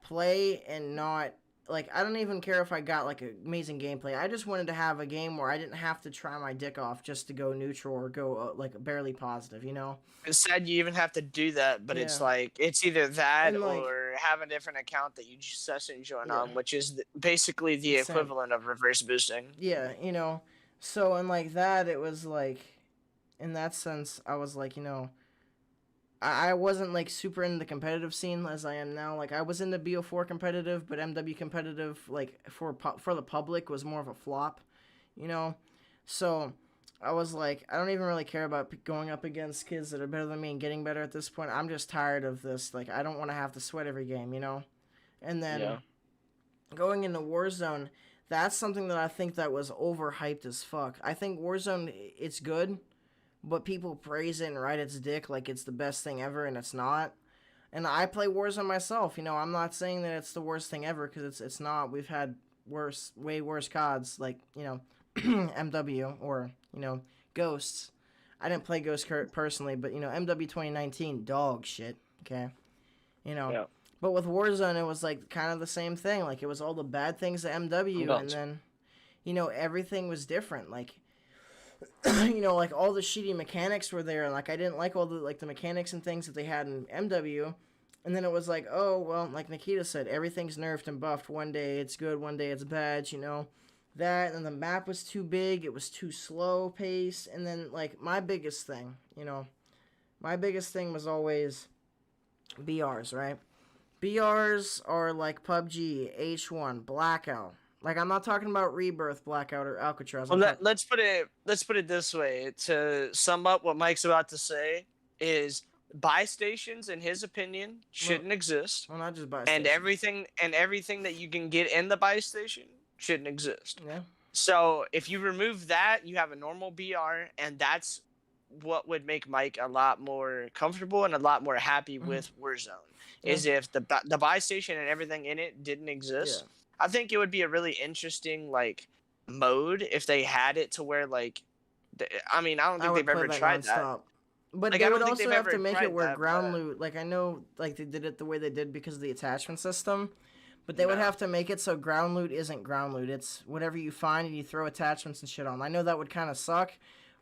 S1: play and not like I don't even care if I got like amazing gameplay. I just wanted to have a game where I didn't have to try my dick off just to go neutral or go like barely positive, you know?
S3: It's sad you even have to do that, but
S1: Yeah.
S3: it's like it's either that
S1: And like
S3: or have a different account that you just join
S1: yeah,
S3: on, which is basically the
S1: the same.
S3: equivalent of reverse boosting.
S1: Yeah, you know. So and like that it was like in that sense I was like, you know, I wasn't like super into the competitive scene as I am now. Like I was into BO4 competitive, but MW competitive like for the public was more of a flop, you know. So I was like, I don't even really care about going up against kids that are better than me and getting better at this point. I'm just tired of this. Like I don't want to have to sweat every game, you know. And then
S3: Yeah.
S1: going into Warzone, that's something that I think that was overhyped as fuck. I think Warzone it's good, but people praise it and ride its dick like it's the best thing ever, and it's not. And I play Warzone myself. You know, I'm not saying that it's the worst thing ever because it's not. We've had way worse CODs like you know, MW or you know Ghosts. I didn't play Ghost personally, but you know MW 2019 dog shit. Okay, you know.
S3: Yeah.
S1: But with Warzone, it was like kind of the same thing. Like it was all the bad things at
S3: I'm
S1: MW,
S3: going
S1: and
S3: to.
S1: then you know everything was different. Like you know, like all the shitty mechanics were there, and like I didn't like all the like the mechanics and things that they had in MW. And then it was like, oh well, like Nikita said, everything's nerfed and buffed. One day it's good, one day it's bad. You know, that and the map was too big, it was too slow paced. And then like my biggest thing, you know, my biggest thing was always BRs, right? BRs are like PUBG, H1, Blackout. Like I'm not talking about Rebirth, Blackout, or Alcatraz.
S3: Well,
S1: I'm talking.
S3: let's put it this way. To sum up what Mike's about to say is buy stations, in his opinion,
S1: Well,
S3: shouldn't exist,
S1: well, not just buy
S3: and
S1: stations.
S3: everything that you can get in the buy station shouldn't exist.
S1: Yeah.
S3: So if you remove that, you have a normal BR, and that's what would make Mike a lot more comfortable and a lot more happy
S1: Mm-hmm.
S3: with Warzone.
S1: Yeah.
S3: Is if the buy station and everything in it didn't
S1: Yeah.
S3: exist. I think it would be a really interesting like mode if they had it to where like, I mean, I don't
S1: I
S3: think
S1: would
S3: they've
S1: play
S3: ever
S1: that
S3: tried that.
S1: nonstop. But
S3: Like,
S1: they
S3: I
S1: would
S3: don't think
S1: also
S3: they've
S1: have to
S3: ever
S1: make it
S3: tried
S1: where
S3: that,
S1: ground
S3: but
S1: loot. Like I know, like they did it the way they did because of the attachment system. But they would
S3: yeah,
S1: have to make it so ground loot isn't ground loot. It's whatever you find and you throw attachments and shit on. I know that would kind of suck,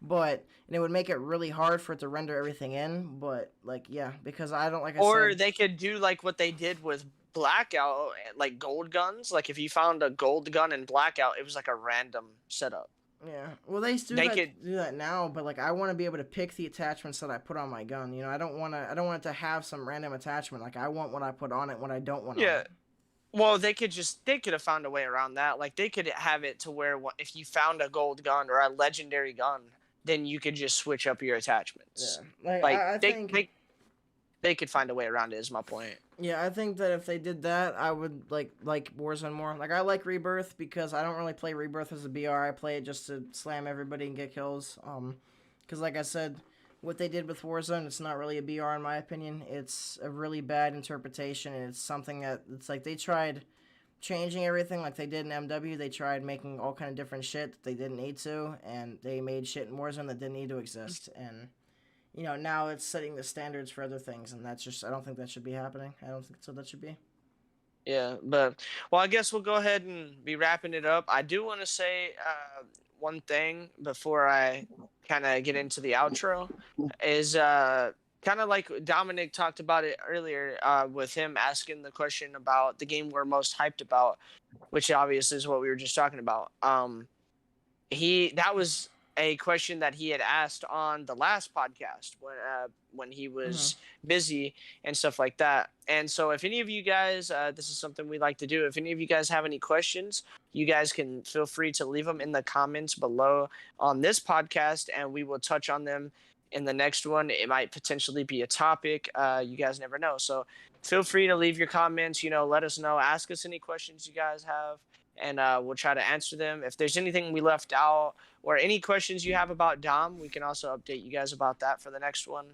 S1: but and it would make it really hard for it to render everything in. But like, yeah, because I don't like I
S3: or
S1: said.
S3: they could do like what they did with Blackout, like gold guns. Like if you found a gold gun in Blackout, it was like a random setup.
S1: Yeah, well, they
S3: They could,
S1: do that now, but like I want to be able to pick the attachments that I put on my gun. You know, I don't want it to have some random attachment. Like I want what I put on it, what I don't want on
S3: yeah.
S1: it.
S3: Well, they could have found a way around that. Like they could have it to where if you found a gold gun or a legendary gun, then you could just switch up your
S1: Yeah,
S3: attachments.
S1: like
S3: Like
S1: I think
S3: they could find a way around it. Is my point.
S1: yeah, I think that if they did that, I would like Warzone more. Like I like Rebirth because I don't really play Rebirth as a BR. I play it just to slam everybody and get kills. Because like I said, what they did with Warzone, it's not really a BR in my opinion. It's a really bad interpretation, and it's something that it's like they tried changing everything like they did in MW. They tried making all kind of different shit that they didn't need to, and they made shit in Warzone that didn't need to exist. And you know, now it's setting the standards for other things, and that's just I don't think that should be happening. I don't think so. That should be.
S3: Yeah, but well, I guess we'll go ahead and be wrapping it up. I do want to say one thing before I kind of get into the outro is kind of like Dominic talked about it earlier with him asking the question about the game we're most hyped about, which obviously is what we were just talking about. That was a question that he had asked on the last podcast when he
S1: Mm-hmm.
S3: was busy and stuff like that. And so, if any of you guys, this is something we like to do. If any of you guys have any questions, you guys can feel free to leave them in the comments below on this podcast, and we will touch on them in the next one. It might potentially be a topic. You guys never know. So feel free to leave your comments. You know, let us know. Ask us any questions you guys have, and we'll try to answer them. If there's anything we left out or any questions you have about Dom, we can also update you guys about that for the next one.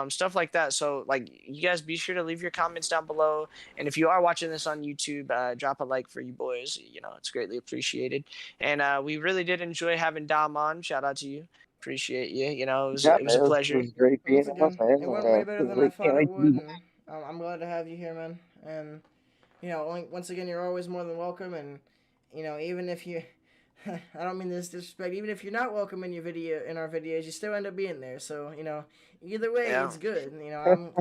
S3: stuff like that. So like you guys be sure to leave your comments down below, and if you are watching this on YouTube, drop a like for you boys. It's greatly appreciated. And we really did enjoy having Dom on. Shout out to you. Appreciate you.
S2: Yeah,
S3: It was
S2: man,
S3: a
S2: it
S3: pleasure.
S2: was great being
S1: Once
S2: on,
S1: again,
S2: man.
S1: it went way better than I
S2: Can't
S1: thought it
S2: wait to
S1: would,
S2: be
S1: and I'm glad to have you here, man. And once again, you're always more than welcome. And even if you, I don't mean this disrespect. Even if you're not welcome in our videos, you still end up being there. So either way,
S3: Yeah.
S1: it's good.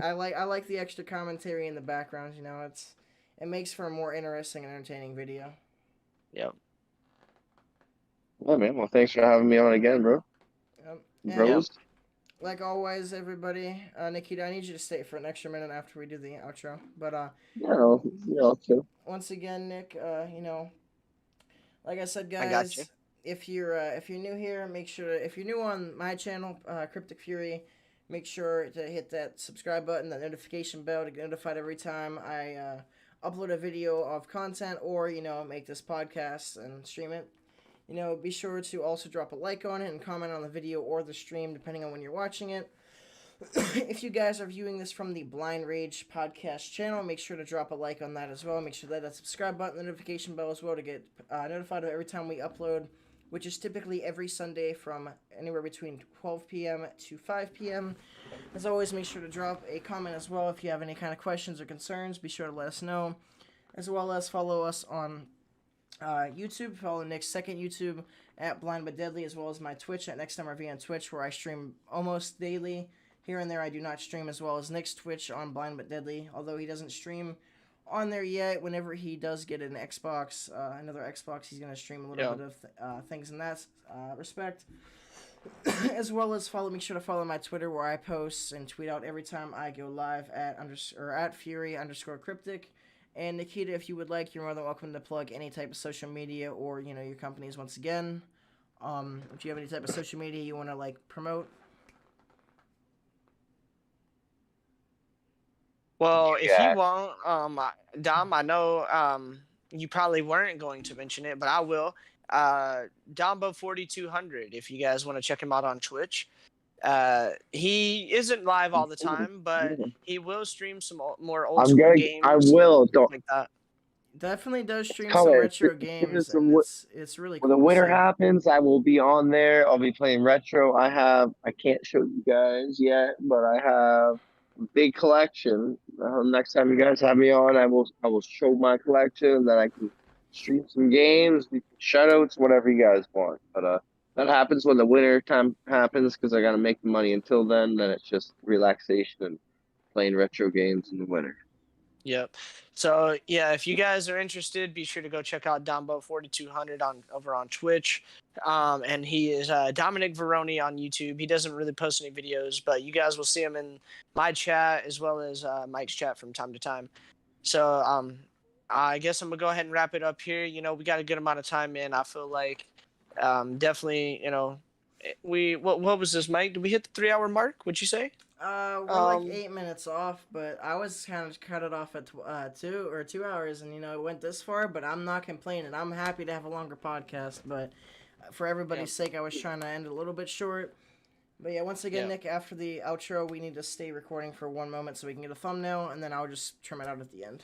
S1: I like the extra commentary in the background. It makes for a more interesting and entertaining video.
S3: Yep.
S2: Yeah, man. Well, thanks for having me on again, bro.
S1: And
S2: Bros.
S1: like always, everybody, Nikita, I need you to stay for an extra minute after we do the outro. But
S2: Chill.
S1: once again, Nick, like I said,
S3: I got you.
S1: guys, if you're new here, make sure if you're new on my channel, Cryptic Fury, make sure to hit that subscribe button, that notification bell to get notified every time I upload a video of content or make this podcast and stream it. Be sure to also drop a like on it and comment on the video or the stream, depending on when you're watching it. If you guys are viewing this from the Blind Rage podcast channel, make sure to drop a like on that as well. Make sure that subscribe button, the notification bell as well to get notified of every time we upload, which is typically every Sunday from anywhere between 12 p.m. to 5 p.m. As always, make sure to drop a comment as well if you have any kind of questions or concerns. Be sure to let us know, as well as follow us on YouTube. Follow Nick's second YouTube at Blind But Deadly, as well as my Twitch at NextMRV on Twitch, where I stream almost daily. Here and there I do not stream, as well as Nick's Twitch on Blind But Deadly, although he doesn't stream on there yet. Whenever he does get an Xbox, another Xbox, he's going to stream a little bit of things in that respect. As well as make sure to follow my Twitter, where I post and tweet out every time I go live at Fury_Cryptic. And Nikita, if you would like, you're more than welcome to plug any type of social media or your companies once again. If you have any type of social media you want to promote.
S3: Well, if you want, Dom, I know you probably weren't going to mention it, but I will. Dombo4200, if you guys want to check him out on Twitch. He isn't live all the time, but he will stream some more old school games.
S2: I will.
S3: Like that.
S1: Definitely does stream some retro games, and it's really cool.
S2: When the winter happens, I will be on there. I'll be playing retro. I can't show you guys yet, but I have a big collection. Next time you guys have me on, I will show my collection. Then I can stream some games, shoutouts, whatever you guys want. But that happens when the winter time happens, because I gotta make the money. Until then it's just relaxation and playing retro games in the winter.
S3: Yep. So yeah, if you guys are interested, be sure to go check out Dombo4200 over on Twitch. And he is Dominic Veroni on YouTube. He doesn't really post any videos, but you guys will see him in my chat as well as Mike's chat from time to time. So I guess I'm gonna go ahead and wrap it up here. We got a good amount of time in. I feel like definitely, what was this, Mike? Did we hit the 3-hour mark? Would you say?
S1: We're like 8 minutes off, but I was kind of cut it off at 2 hours, and it went this far. But I'm not complaining. I'm happy to have a longer podcast, but for everybody's sake, I was trying to end it a little bit short. But yeah, once again, Nick, after the outro, we need to stay recording for 1 moment so we can get a thumbnail, and then I'll just trim it out at the end.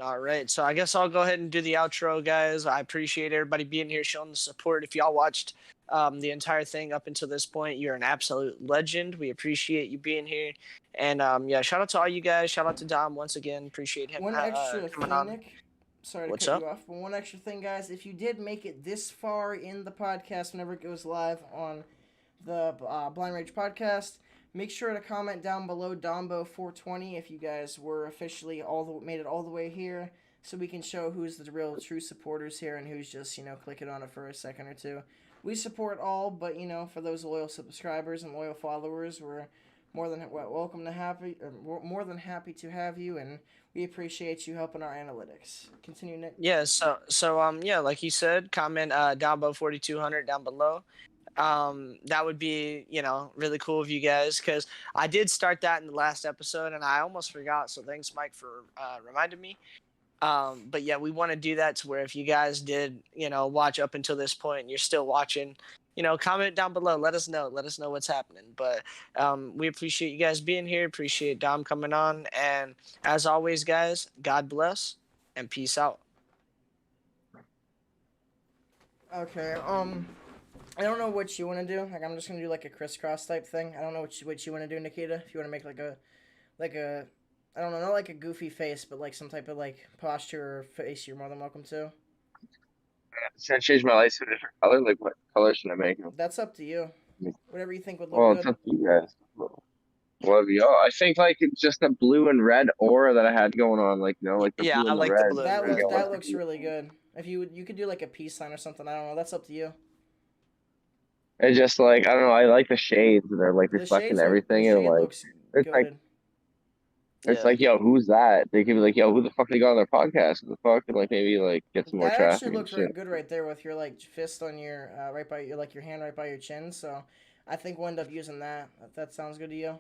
S3: All right, so I guess I'll go ahead and do the outro, guys. I appreciate everybody being here, showing the support. If y'all watched the entire thing up until this point, you're an absolute legend. We appreciate you being here. And shout out to all you guys. Shout out to Dom once again. Appreciate him
S1: coming on. Nick. Sorry to cut you off, but one extra thing, guys. If you did make it this far in the podcast, whenever it goes live on the Blind Rage podcast, make sure to comment down below Dombo420 if you guys were officially made it all the way here, so we can show who's the real true supporters here and who's just clicking on it for a second or two. We support all, but for those loyal subscribers and loyal followers, we're more than more than happy to have you, and we appreciate you helping our analytics. Continue, Nick.
S3: Yeah. So like you said, comment Dombo4200 down below. That would be really cool of you guys, because I did start that in the last episode and I almost forgot. So thanks, Mike, for reminding me. But yeah, we want to do that to where if you guys did watch up until this point and you're still watching, comment down below. Let us know. Let us know what's happening. But we appreciate you guys being here. Appreciate Dom coming on. And as always, guys, God bless and peace out.
S1: Okay. I don't know what you want to do. Like, I'm just gonna do like a crisscross type thing. I don't know what you want to do, Nikita. If you want to make like a, I don't know, not like a goofy face, but like some type of like posture or face, you're more than welcome to.
S2: Should I change my lights to a different color? Like, what color should I make them?
S1: That's up to you. Whatever you think would look
S2: Well, it's
S1: good.
S2: up to you guys. What have y'all? I think like it's just the blue and red aura that I had going on, like like the
S3: Yeah,
S2: blue
S3: I
S2: and the
S3: like the
S2: red.
S3: blue and
S1: That
S3: red.
S1: that looks really good. If you could do like a peace sign or something. I don't know. That's up to you.
S2: It's just like I don't know. I like the shades. They're like reflecting
S1: The
S2: everything, and
S1: shade
S2: like
S1: looks
S2: it's like
S1: goaded.
S2: it's
S3: Yeah.
S2: like yo, who's that? They could be like, yo, who the fuck they got on their podcast? Who the fuck? And like maybe like get some more
S1: That actually
S2: traffic and
S1: looked very
S2: shit.
S1: good right there with your like fist on your right by your like your hand right by your chin. So I think we'll end up using that. If that sounds good to you.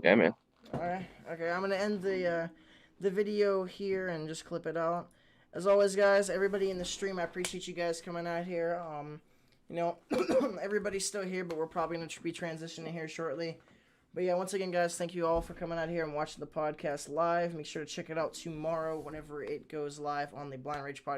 S2: Yeah, man.
S1: All right. Okay, I'm gonna end the video here and just clip it out. As always, guys, everybody in the stream, I appreciate you guys coming out here. Everybody's still here, but we're probably gonna be transitioning here shortly. But yeah, once again, guys, thank you all for coming out here and watching the podcast live. Make sure to check it out tomorrow whenever it goes live on the Blind Rage podcast.